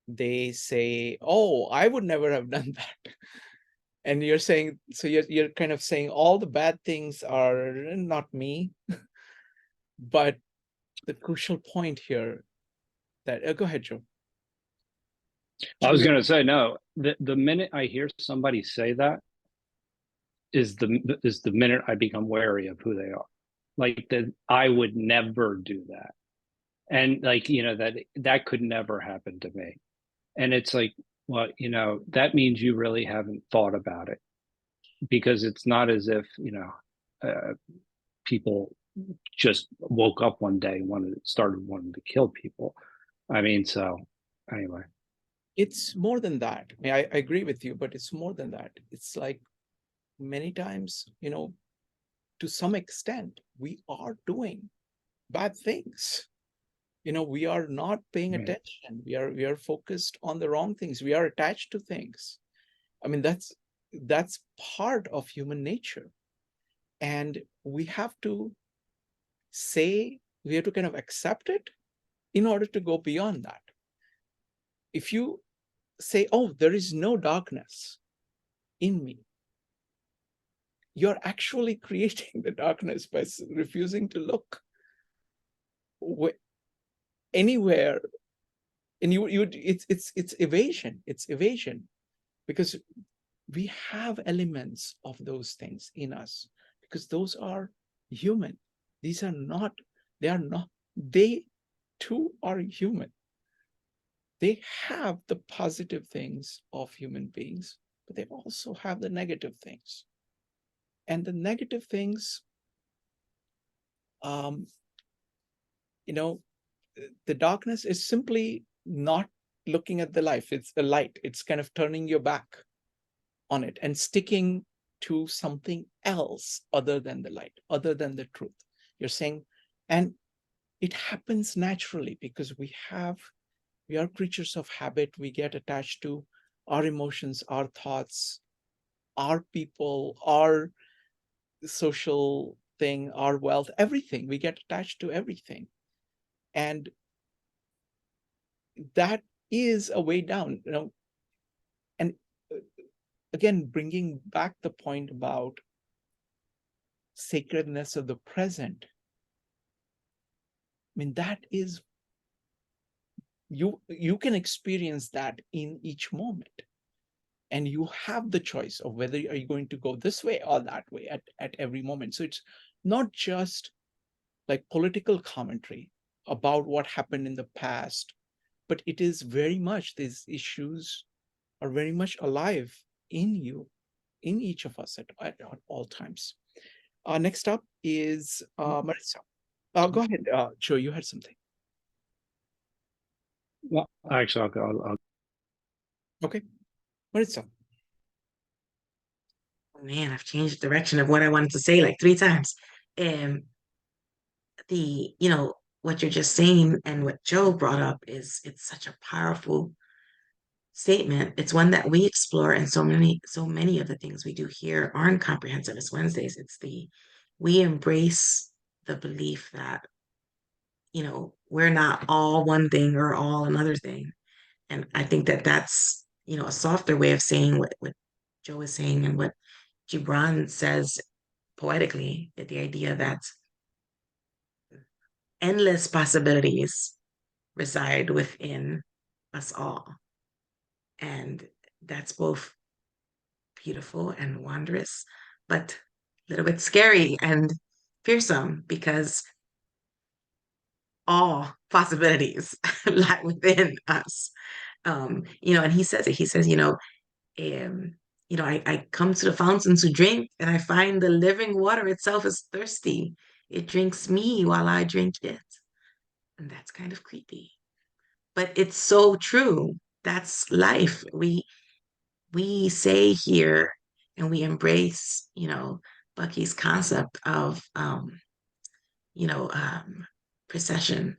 they say, "Oh, I would never have done that." And you're saying, so you're kind of saying all the bad things are not me. But the crucial point here that, go ahead, Joe. I was going to say, no, the minute I hear somebody say that is the minute I become wary of who they are. Like that, I would never do that. And like, that could never happen to me. And it's like, well, that means you really haven't thought about it, because it's not as if, people just woke up one day and started wanting to kill people. I mean, so anyway. It's more than that. I mean, I agree with you, but it's more than that. It's like many times, to some extent, we are doing bad things. We are not paying attention. We are focused on the wrong things. We are attached to things. I mean, that's part of human nature. And we have to kind of accept it in order to go beyond that. If you say, "Oh, there is no darkness in me," you're actually creating the darkness by refusing to look anywhere. And it's evasion. It's evasion, because we have elements of those things in us, because those are human. They too are human. They have the positive things of human beings, but they also have the negative things. And the negative things, the darkness is simply not looking at the life. It's the light. It's kind of turning your back on it and sticking to something else other than the light, other than the truth. You're saying, and it happens naturally because we are creatures of habit. We get attached to our emotions, our thoughts, our people, our social thing, our wealth, everything. We get attached to everything. And that is a way down, and again, bringing back the point about sacredness of the present. I mean, that is, you can experience that in each moment. And you have the choice of whether are you going to go this way or that way at every moment. So it's not just like political commentary about what happened in the past, but it is very much, these issues are very much alive in you, in each of us at all times. Next up is Marissa. Go ahead, Joe, you had something. Well, actually, I'll Okay, Marissa. Oh man, I've changed the direction of what I wanted to say like 3 times. What you're just saying and what Joe brought up it's such a powerful statement. It's one that we explore, and so many of the things we do here aren't comprehensive as Wednesdays. We embrace the belief that we're not all one thing or all another thing. And I think that that's a softer way of saying what Joe is saying and what Gibran says poetically, the idea that endless possibilities reside within us all. And that's both beautiful and wondrous, but a little bit scary and fearsome, because all possibilities lie within us. And he says it. He says, I come to the fountain to drink, and I find the living water itself is thirsty. It drinks me while I drink it. And that's kind of creepy. But it's so true. That's life. we say here, and we embrace, Bucky's concept of, procession.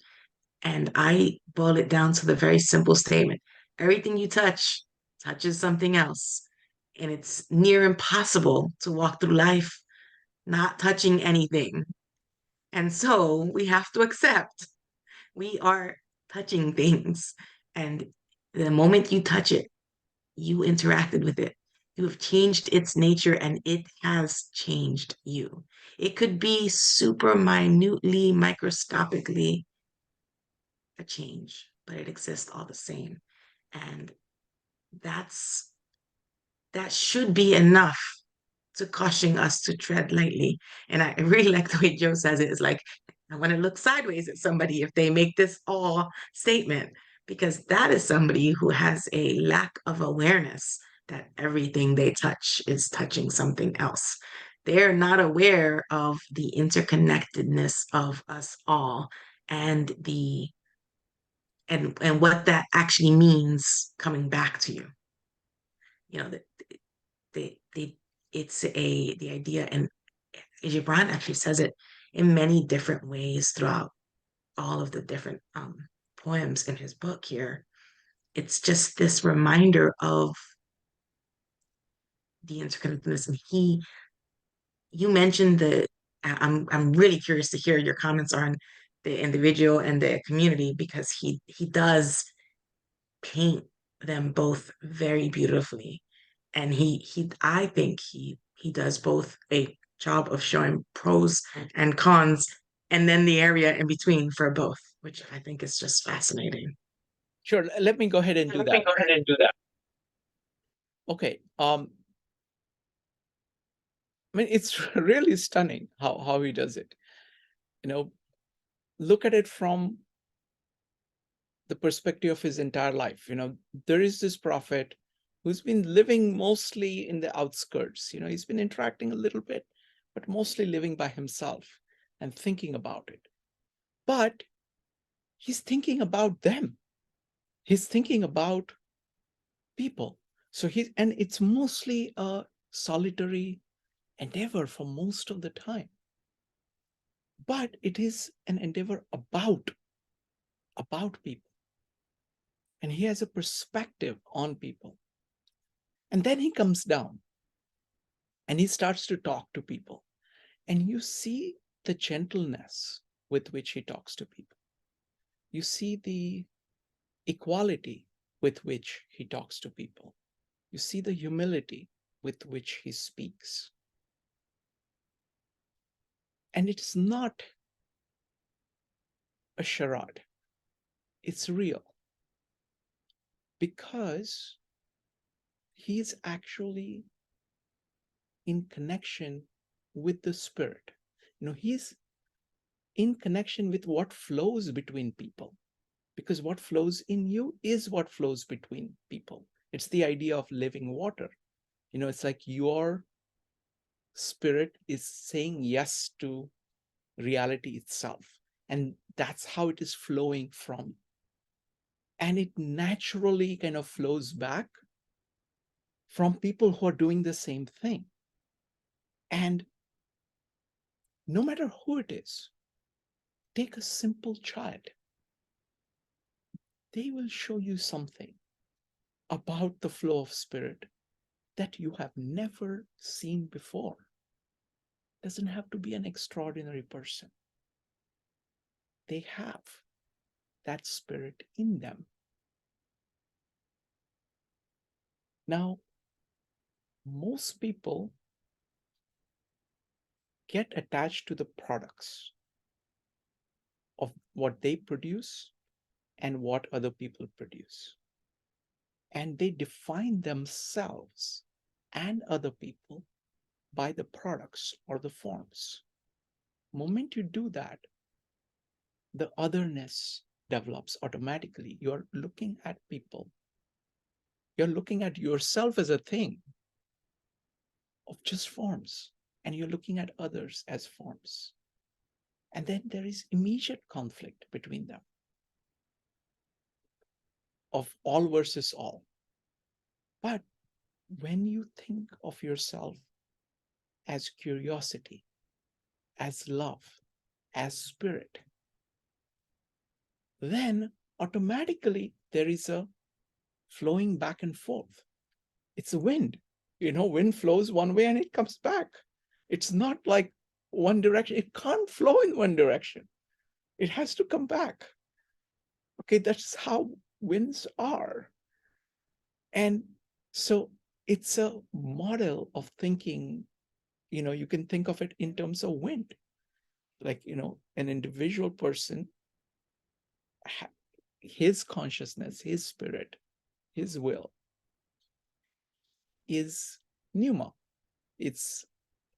And I boil it down to the very simple statement: everything you touch touches something else. And it's near impossible to walk through life not touching anything. And so we have to accept we are touching things. And the moment you touch it, you interacted with it. You have changed its nature and it has changed you. It could be super minutely, microscopically a change, but it exists all the same. And that's that should be enough to caution us to tread lightly. And I really like the way Joe says it. It's like, I want to look sideways at somebody if they make this all statement, because that is somebody who has a lack of awareness that everything they touch is touching something else. They're not aware of the interconnectedness of us all and and what that actually means coming back to you. That they it's the idea, and Gibran actually says it in many different ways throughout all of the different poems in his book here. It's just this reminder of the interconnectedness. And you mentioned I'm really curious to hear your comments on the individual and the community, because he does paint them both very beautifully. And I think he does both a job of showing pros and cons, and then the area in between for both, which I think is just fascinating. Sure, let me go ahead and do that. Okay. I mean, it's really stunning how he does it. Look at it from the perspective of his entire life. There is this prophet who's been living mostly in the outskirts. He's been interacting a little bit, but mostly living by himself and thinking about it. But he's thinking about them. He's thinking about people. And it's mostly a solitary endeavor for most of the time. But it is an endeavor about people. And he has a perspective on people. And then he comes down and he starts to talk to people. And you see the gentleness with which he talks to people. You see the equality with which he talks to people. You see the humility with which he speaks. And it's not a charade. It's real. Because he is actually in connection with the spirit. He's in connection with what flows between people. Because what flows in you is what flows between people. It's the idea of living water. It's like your spirit is saying yes to reality itself. And that's how it is flowing from you. And it naturally kind of flows back from people who are doing the same thing. And no matter who it is, take a simple child. They will show you something about the flow of spirit that you have never seen before. Doesn't have to be an extraordinary person. They have that spirit in them. Now, most people get attached to the products of what they produce and what other people produce. And they define themselves and other people by the products or the forms. The moment you do that, the otherness develops automatically. You're looking at people. You're looking at yourself as a thing of just forms, and you're looking at others as forms. And then there is immediate conflict between them of all versus all. But when you think of yourself as curiosity, as love, as spirit, then automatically there is a flowing back and forth. It's a wind. Wind flows one way and it comes back. It's not like one direction. It can't flow in one direction. It has to come back. Okay, that's how winds are. And so it's a model of thinking. You can think of it in terms of wind. Like, an individual person, his consciousness, his spirit, his will is pneuma. It's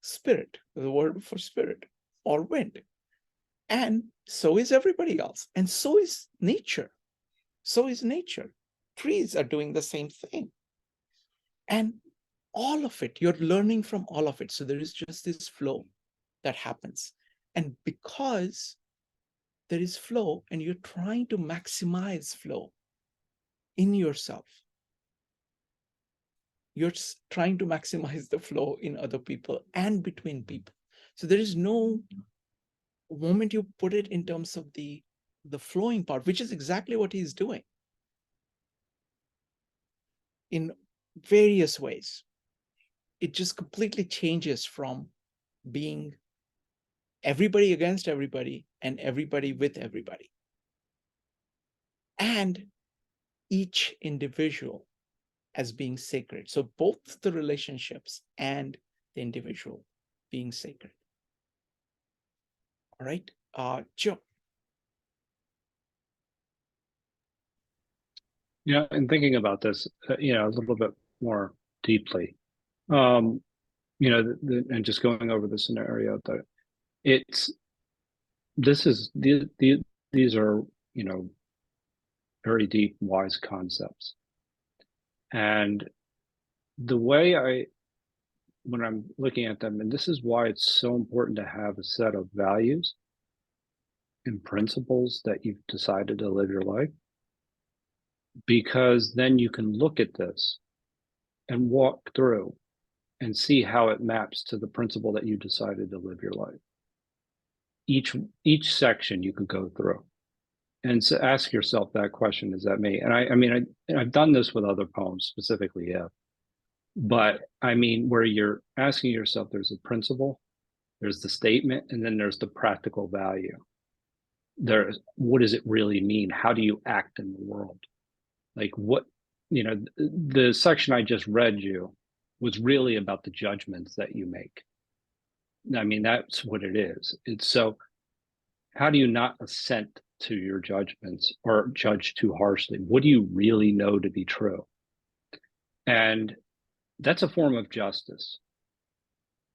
spirit, the word for spirit, or wind. And so is everybody else. And so is nature. So is nature. Trees are doing the same thing. And all of it, you're learning from all of it. So there is just this flow that happens. And because there is flow and you're trying to maximize flow in yourself, you're trying to maximize the flow in other people and between people. So there is no moment you put it in terms of the flowing part, which is exactly what he's doing in various ways. It just completely changes from being everybody against everybody and everybody with everybody. And each individual as being sacred. So both the relationships and the individual being sacred. All right, Joe. Yeah, and thinking about this, a little bit more deeply, and just going over the scenario, that these are, very deep, wise concepts. And the way when I'm looking at them, and this is why it's so important to have a set of values and principles that you've decided to live your life, because then you can look at this and walk through and see how it maps to the principle that you decided to live your life. Each section you could go through and so ask yourself that question: is that me? And I've done this with other poems, specifically, yeah. But where you're asking yourself, there's a principle, there's the statement, and then there's the practical value. What does it really mean? How do you act in the world? Like the section I just read you was really about the judgments that you make. That's what it is. It's so, how do you not assent to your judgments or judge too harshly? What do you really know to be true? And that's a form of justice.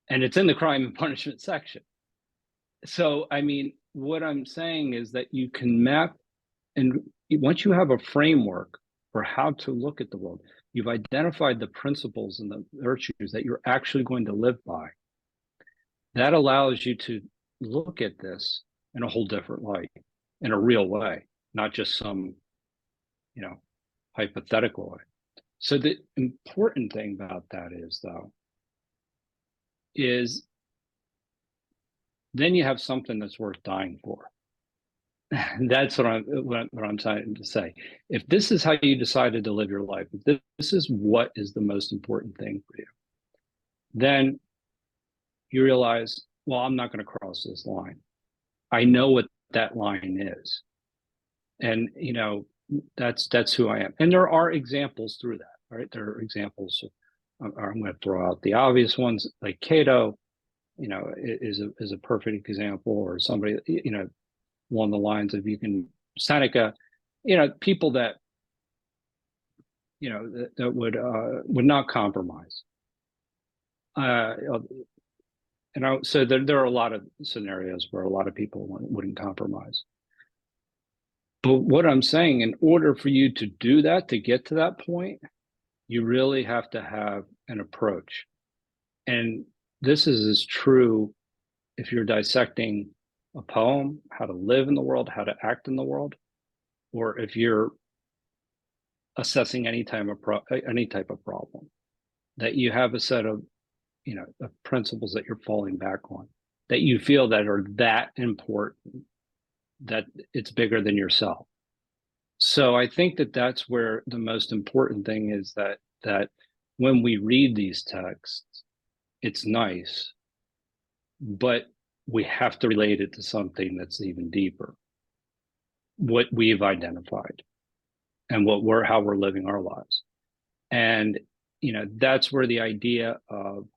And it's in the crime and punishment section. So, what I'm saying is that you can map, and once you have a framework for how to look at the world, you've identified the principles and the virtues that you're actually going to live by. That allows you to look at this in a whole different light, in a real way, not just some, hypothetical way. So the important thing about that is then you have something that's worth dying for. That's what I'm trying to say. If this is how you decided to live your life, if this is what is the most important thing for you, then you realize, well, I'm not going to cross this line. I know what that line is. And, that's who I am. And there are examples through that, right? There are examples. I'm going to throw out the obvious ones, like Cato, is a perfect example, or somebody, along the lines of Seneca, people that, that would not compromise. So there are a lot of scenarios where a lot of people wouldn't compromise. But what I'm saying, in order for you to do that, to get to that point, you really have to have an approach. And this is as true if you're dissecting a poem, how to live in the world, how to act in the world, or if you're assessing any type of problem. that you have a set of, of principles that you're falling back on, that you feel that are that important, that it's bigger than yourself. So I think that that's where the most important thing is, that when we read these texts, it's nice, but we have to relate it to something that's even deeper, what we've identified and how we're living our lives. And that's where the idea of,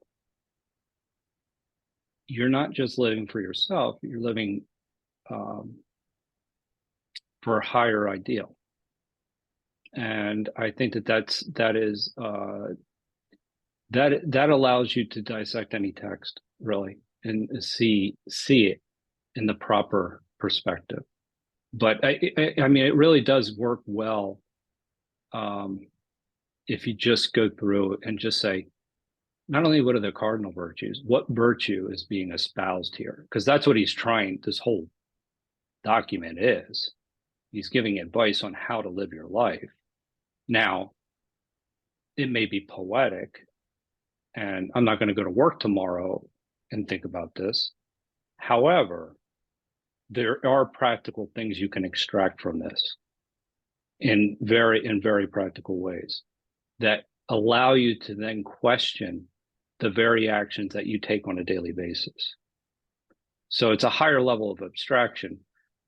you're not just living for yourself, you're living for a higher ideal. And I think that allows you to dissect any text, really, and see it in the proper perspective. But I mean, it really does work well if you just go through and just say, not only what are the cardinal virtues, what virtue is being espoused here? Because that's what this whole document is. He's giving advice on how to live your life. Now, it may be poetic, and I'm not going to go to work tomorrow and think about this. However, there are practical things you can extract from this in very practical ways that allow you to then question the very actions that you take on a daily basis. So it's a higher level of abstraction,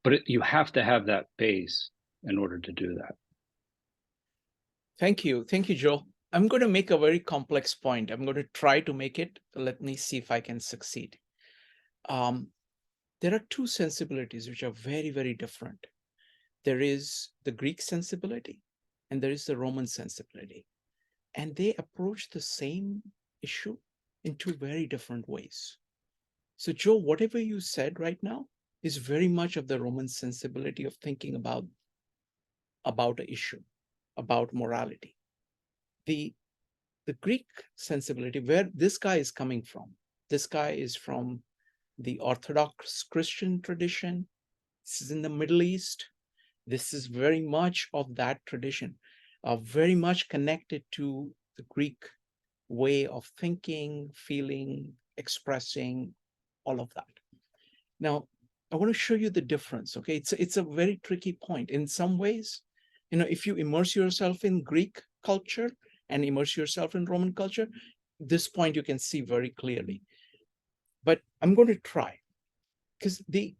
but you have to have that base in order to do that. Thank you, Joe. I'm going to make a very complex point. I'm going to try to make it. Let me see if I can succeed. There are two sensibilities which are very different. There is the Greek sensibility and there is the Roman sensibility. And they approach the same issue in two very different ways. So Joe, whatever you said right now is very much of the Roman sensibility of thinking about an issue, about morality. The Greek sensibility, where this guy is coming from, this guy is from the Orthodox Christian tradition. This is in the Middle East. This is very much of that tradition, very much connected to the Greek way of thinking, feeling, expressing, all of that. Now, I want to show you the difference, okay? It's a very tricky point. In some ways, if you immerse yourself in Greek culture and immerse yourself in Roman culture, this point you can see very clearly. But I'm going to try, because the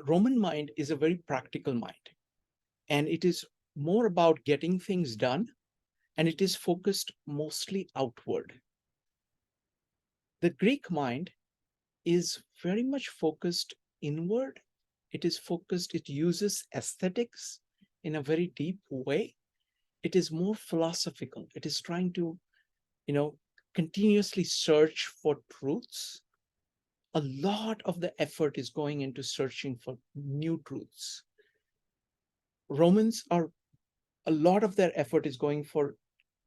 Roman mind is a very practical mind, and it is more about getting things done, and it is focused mostly outward. The Greek mind is very much focused inward. It uses aesthetics in a very deep way. It is more philosophical. It is trying to, continuously search for truths. A lot of the effort is going into searching for new truths. A lot of their effort is going for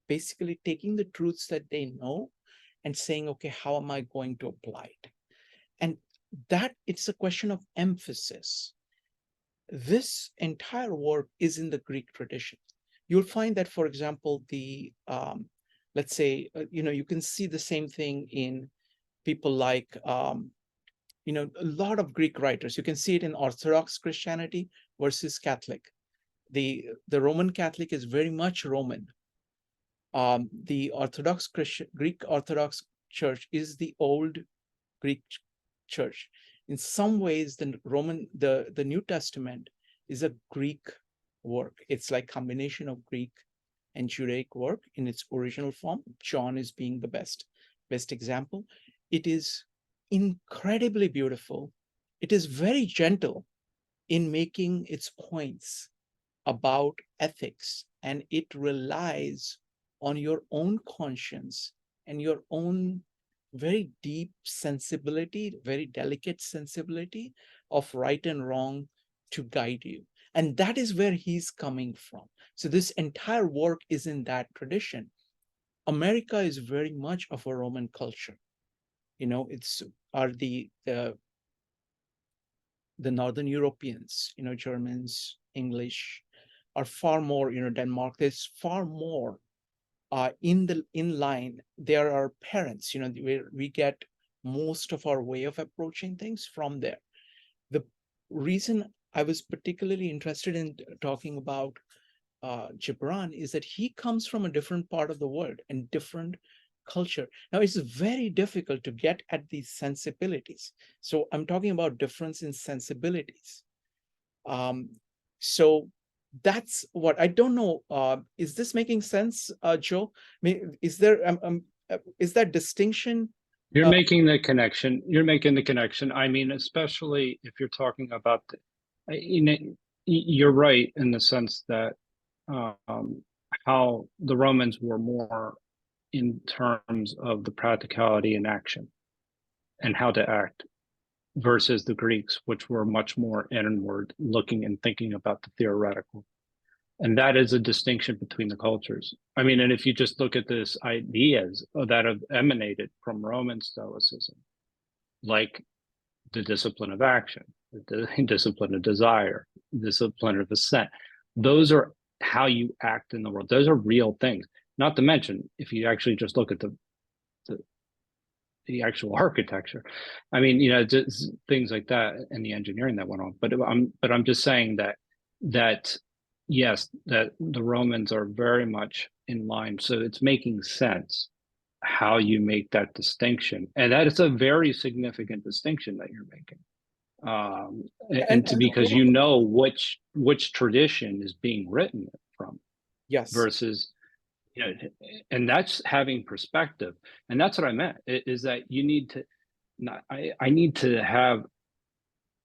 basically taking the truths that they know and saying, okay, how am I going to apply it? And that it's a question of emphasis. This entire work is in the Greek tradition. You'll find that, for example, let's say, you can see the same thing in people like, a lot of Greek writers. You can see it in Orthodox Christianity versus Catholic. The Roman Catholic is very much Roman. The Greek Orthodox Church is the old Greek Church. In some ways, the New Testament is a Greek work. It's like combination of Greek and Judaic work in its original form. John is being the best example. It is incredibly beautiful. It is very gentle in making its points about ethics, and it relies on your own conscience and your own very deep sensibility, very delicate sensibility of right and wrong to guide you. And that is where he's coming from. So this entire work is in that tradition. America is very much of a Roman culture. The Northern Europeans, Germans, English, are far more, Denmark, there's far more in line, there are parents, where we get most of our way of approaching things from there. The reason I was particularly interested in talking about Gibran is that he comes from a different part of the world and different culture. Now, it's very difficult to get at these sensibilities. So I'm talking about difference in sensibilities. So that's what I don't know. Is this making sense, Joe? I mean, is that distinction? You're making the connection. You're making the connection. I mean, especially if you're talking about you're right in the sense that how the Romans were more in terms of the practicality and action and how to act versus the Greeks, which were much more inward looking and thinking about the theoretical. And that is a distinction between the cultures. I mean, and if you just look at this ideas that have emanated from Roman Stoicism, like the discipline of action, the discipline of desire, discipline of assent, those are how you act in the world. Those are real things. Not to mention, if you actually just look at the actual architecture, I mean, just things like that and the engineering that went on. But I'm just saying that yes, that the Romans are very much in line. So it's making sense how you make that distinction, and that is a very significant distinction that you're making. Because you know which tradition is being written from, yes, versus, and that's having perspective, and that's what I meant. Is that you need to, I need to have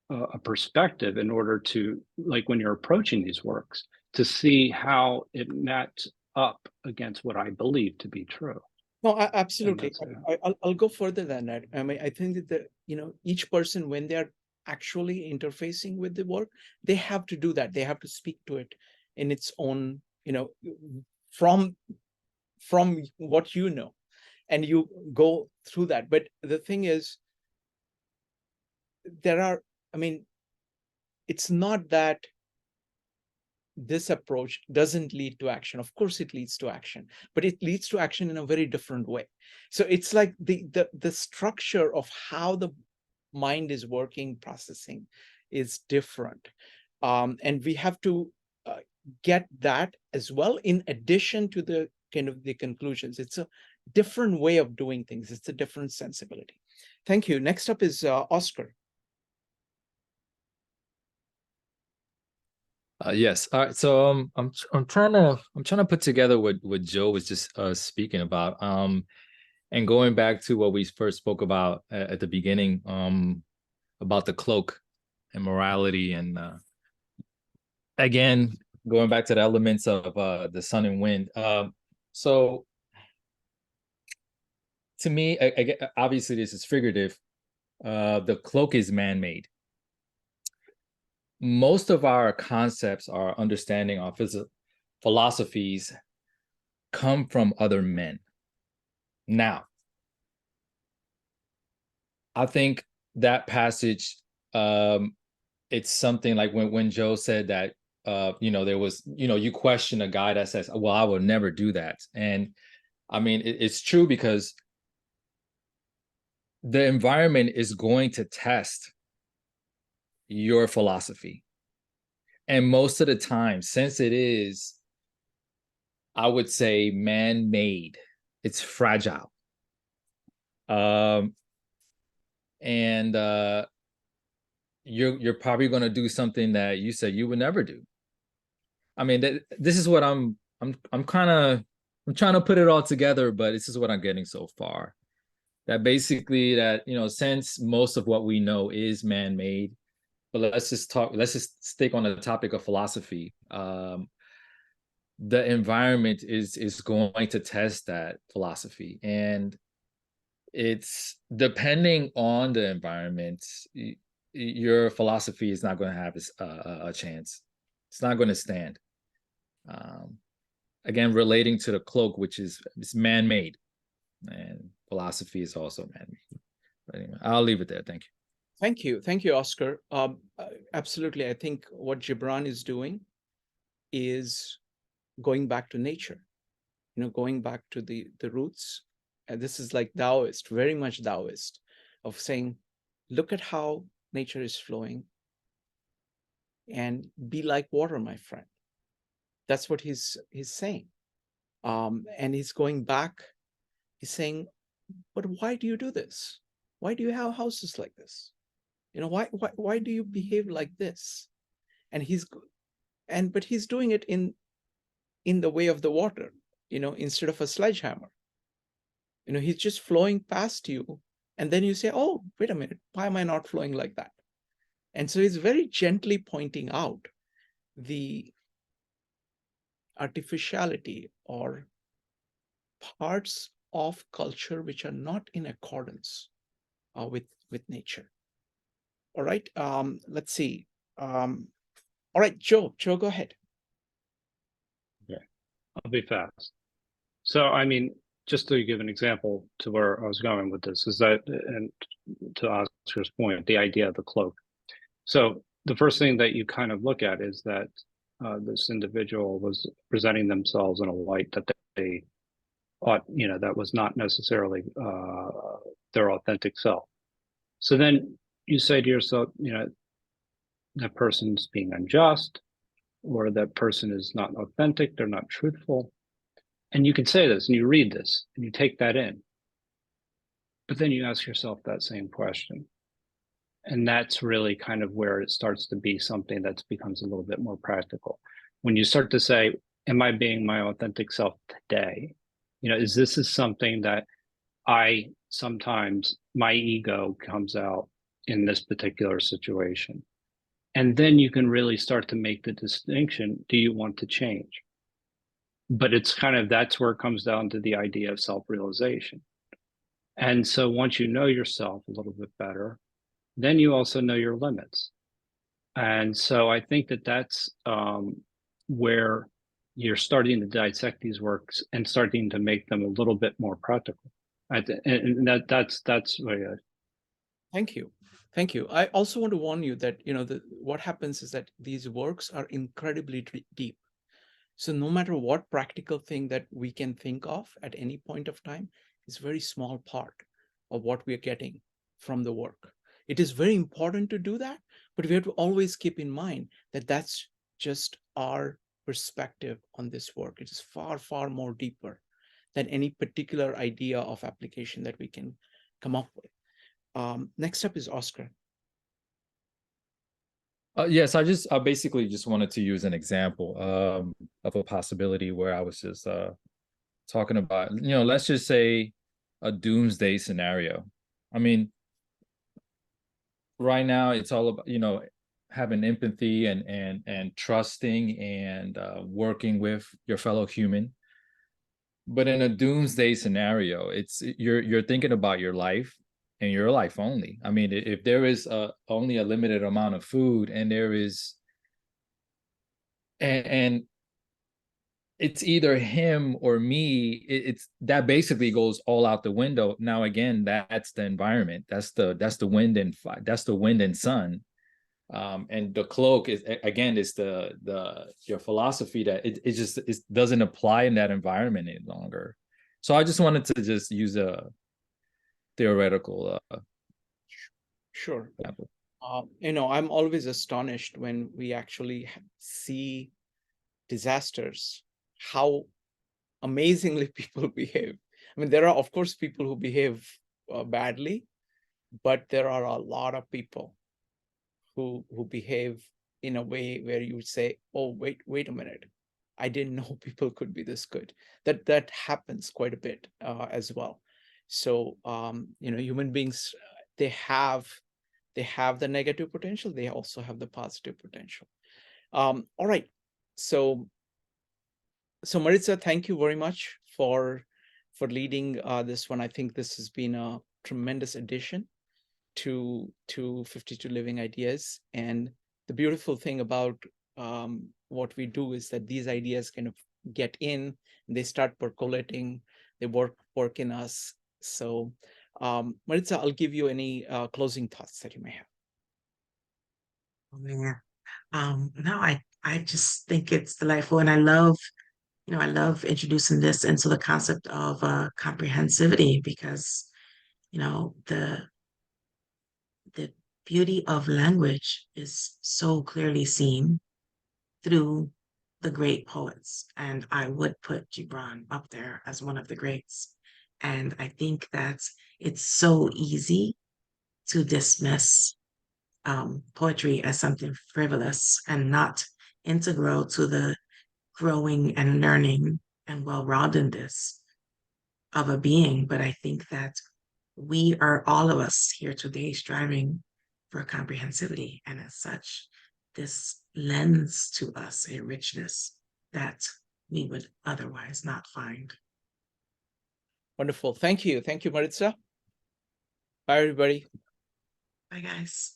a perspective in order to, like when you're approaching these works, to see how it matches up against what I believe to be true. No, absolutely. I'll go further than that. I mean, I think that each person, when they're actually interfacing with the work, they have to do that. They have to speak to it in its own, from what and you go through that. But the thing is, it's not that this approach doesn't lead to action. Of course it leads to action, but it leads to action in a very different way. So it's like the structure of how the mind is working, processing is different. And we have to get that as well, in addition to the kind of the conclusions. It's a different way of doing things. It's a different sensibility. Thank you. Next up is Oscar. Yes. All right. So I'm trying to put together what Joe was just speaking about. And going back to what we first spoke about at the beginning, about the cloak and morality, and again going back to the elements of the sun and wind. So to me, obviously this is figurative. The cloak is man-made. Most of our concepts, our understanding, our philosophies come from other men. Now, I think that passage, it's something like when Joe said that, there was, you question a guy that says, well, I will never do that. And I mean, it's true, because the environment is going to test your philosophy. And most of the time, since it is, I would say, man-made, it's fragile. And you're probably going to do something that you said you would never do. I mean, this is what I'm trying to put it all together, but this is what I'm getting so far. That basically that, since most of what we know is man-made, but let's just stick on the topic of philosophy. The environment is going to test that philosophy, and it's depending on the environment, your philosophy is not going to have a chance. It's not going to stand. Again, relating to the cloak, which is man-made, and philosophy is also man-made. But anyway, I'll leave it there. Thank you. Thank you, Oscar. Absolutely, I think what Gibran is doing is going back to nature. going back to the roots. And this is like Taoist, very much Taoist, of saying, look at how nature is flowing and be like water, my friend. That's what he's saying. And he's going back, he's saying, but why do you do this? Why do you have houses like this? Why do you behave like this? And but he's doing it in the way of the water, instead of a sledgehammer. He's just flowing past you. And then you say, oh, wait a minute, why am I not flowing like that? And so he's very gently pointing out the artificiality or parts of culture which are not in accordance with nature. All right, let's see. All right, Joe, go ahead. Okay, I'll be fast. So, I mean, just to give an example to where I was going with this is that, and to Oscar's point, the idea of the cloak. So the first thing that you kind of look at is that this individual was presenting themselves in a light that they thought, that was not necessarily their authentic self. So then you say to yourself, that person's being unjust, or that person is not authentic, they're not truthful. And you can say this and you read this and you take that in. But then you ask yourself that same question. And that's really kind of where it starts to be something that becomes a little bit more practical. When you start to say, am I being my authentic self today? Is this something that sometimes my ego comes out in this particular situation? And then you can really start to make the distinction. Do you want to change? But it's that's where it comes down to the idea of self-realization. And so once you know yourself a little bit better, then you also know your limits. And so I think that's where you're starting to dissect these works and starting to make them a little bit more practical. And that's Thank you. Thank you. I also want to warn you that, what happens is that these works are incredibly deep. So no matter what practical thing that we can think of at any point of time is a very small part of what we are getting from the work. It is very important to do that, but we have to always keep in mind that that's just our perspective on this work. It is far, far more deeper than any particular idea of application that we can come up with. Next up is Oscar. Yes, I basically just wanted to use an example of a possibility where I was just talking about, let's just say a doomsday scenario. I mean, right now it's all about, having empathy and trusting and working with your fellow human. But in a doomsday scenario, you're thinking about your life and your life only. I mean, if there is only a limited amount of food and there is, and it's either him or me, it's that basically goes all out the window. Now, again, that's the environment. That's the wind and sun. And the cloak is your philosophy that it doesn't apply in that environment any longer. So I just wanted to just use a theoretical Sure. I'm always astonished when we actually see disasters, how amazingly people behave. I mean, there are, of course, people who behave badly, but there are a lot of people who behave in a way where you would say, oh, wait a minute. I didn't know people could be this good. That happens quite a bit as well. So, human beings, they have the negative potential. They also have the positive potential. All right. So Maritza, thank you very much for leading this one. I think this has been a tremendous addition to 52 Living Ideas. And the beautiful thing about what we do is that these ideas kind of get in, they start percolating, they work in us. So Maritza, I'll give you any closing thoughts that you may have. Oh, yeah. No, I just think it's delightful, and I love I love introducing this into the concept of comprehensivity because, the beauty of language is so clearly seen through the great poets. And I would put Gibran up there as one of the greats. And I think that it's so easy to dismiss poetry as something frivolous and not integral to the growing and learning and well-roundedness of a being. But I think that we are, all of us here today, striving for comprehensivity. And as such, this lends to us a richness that we would otherwise not find. Wonderful. Thank you. Thank you, Maritza. Bye, everybody. Bye, guys.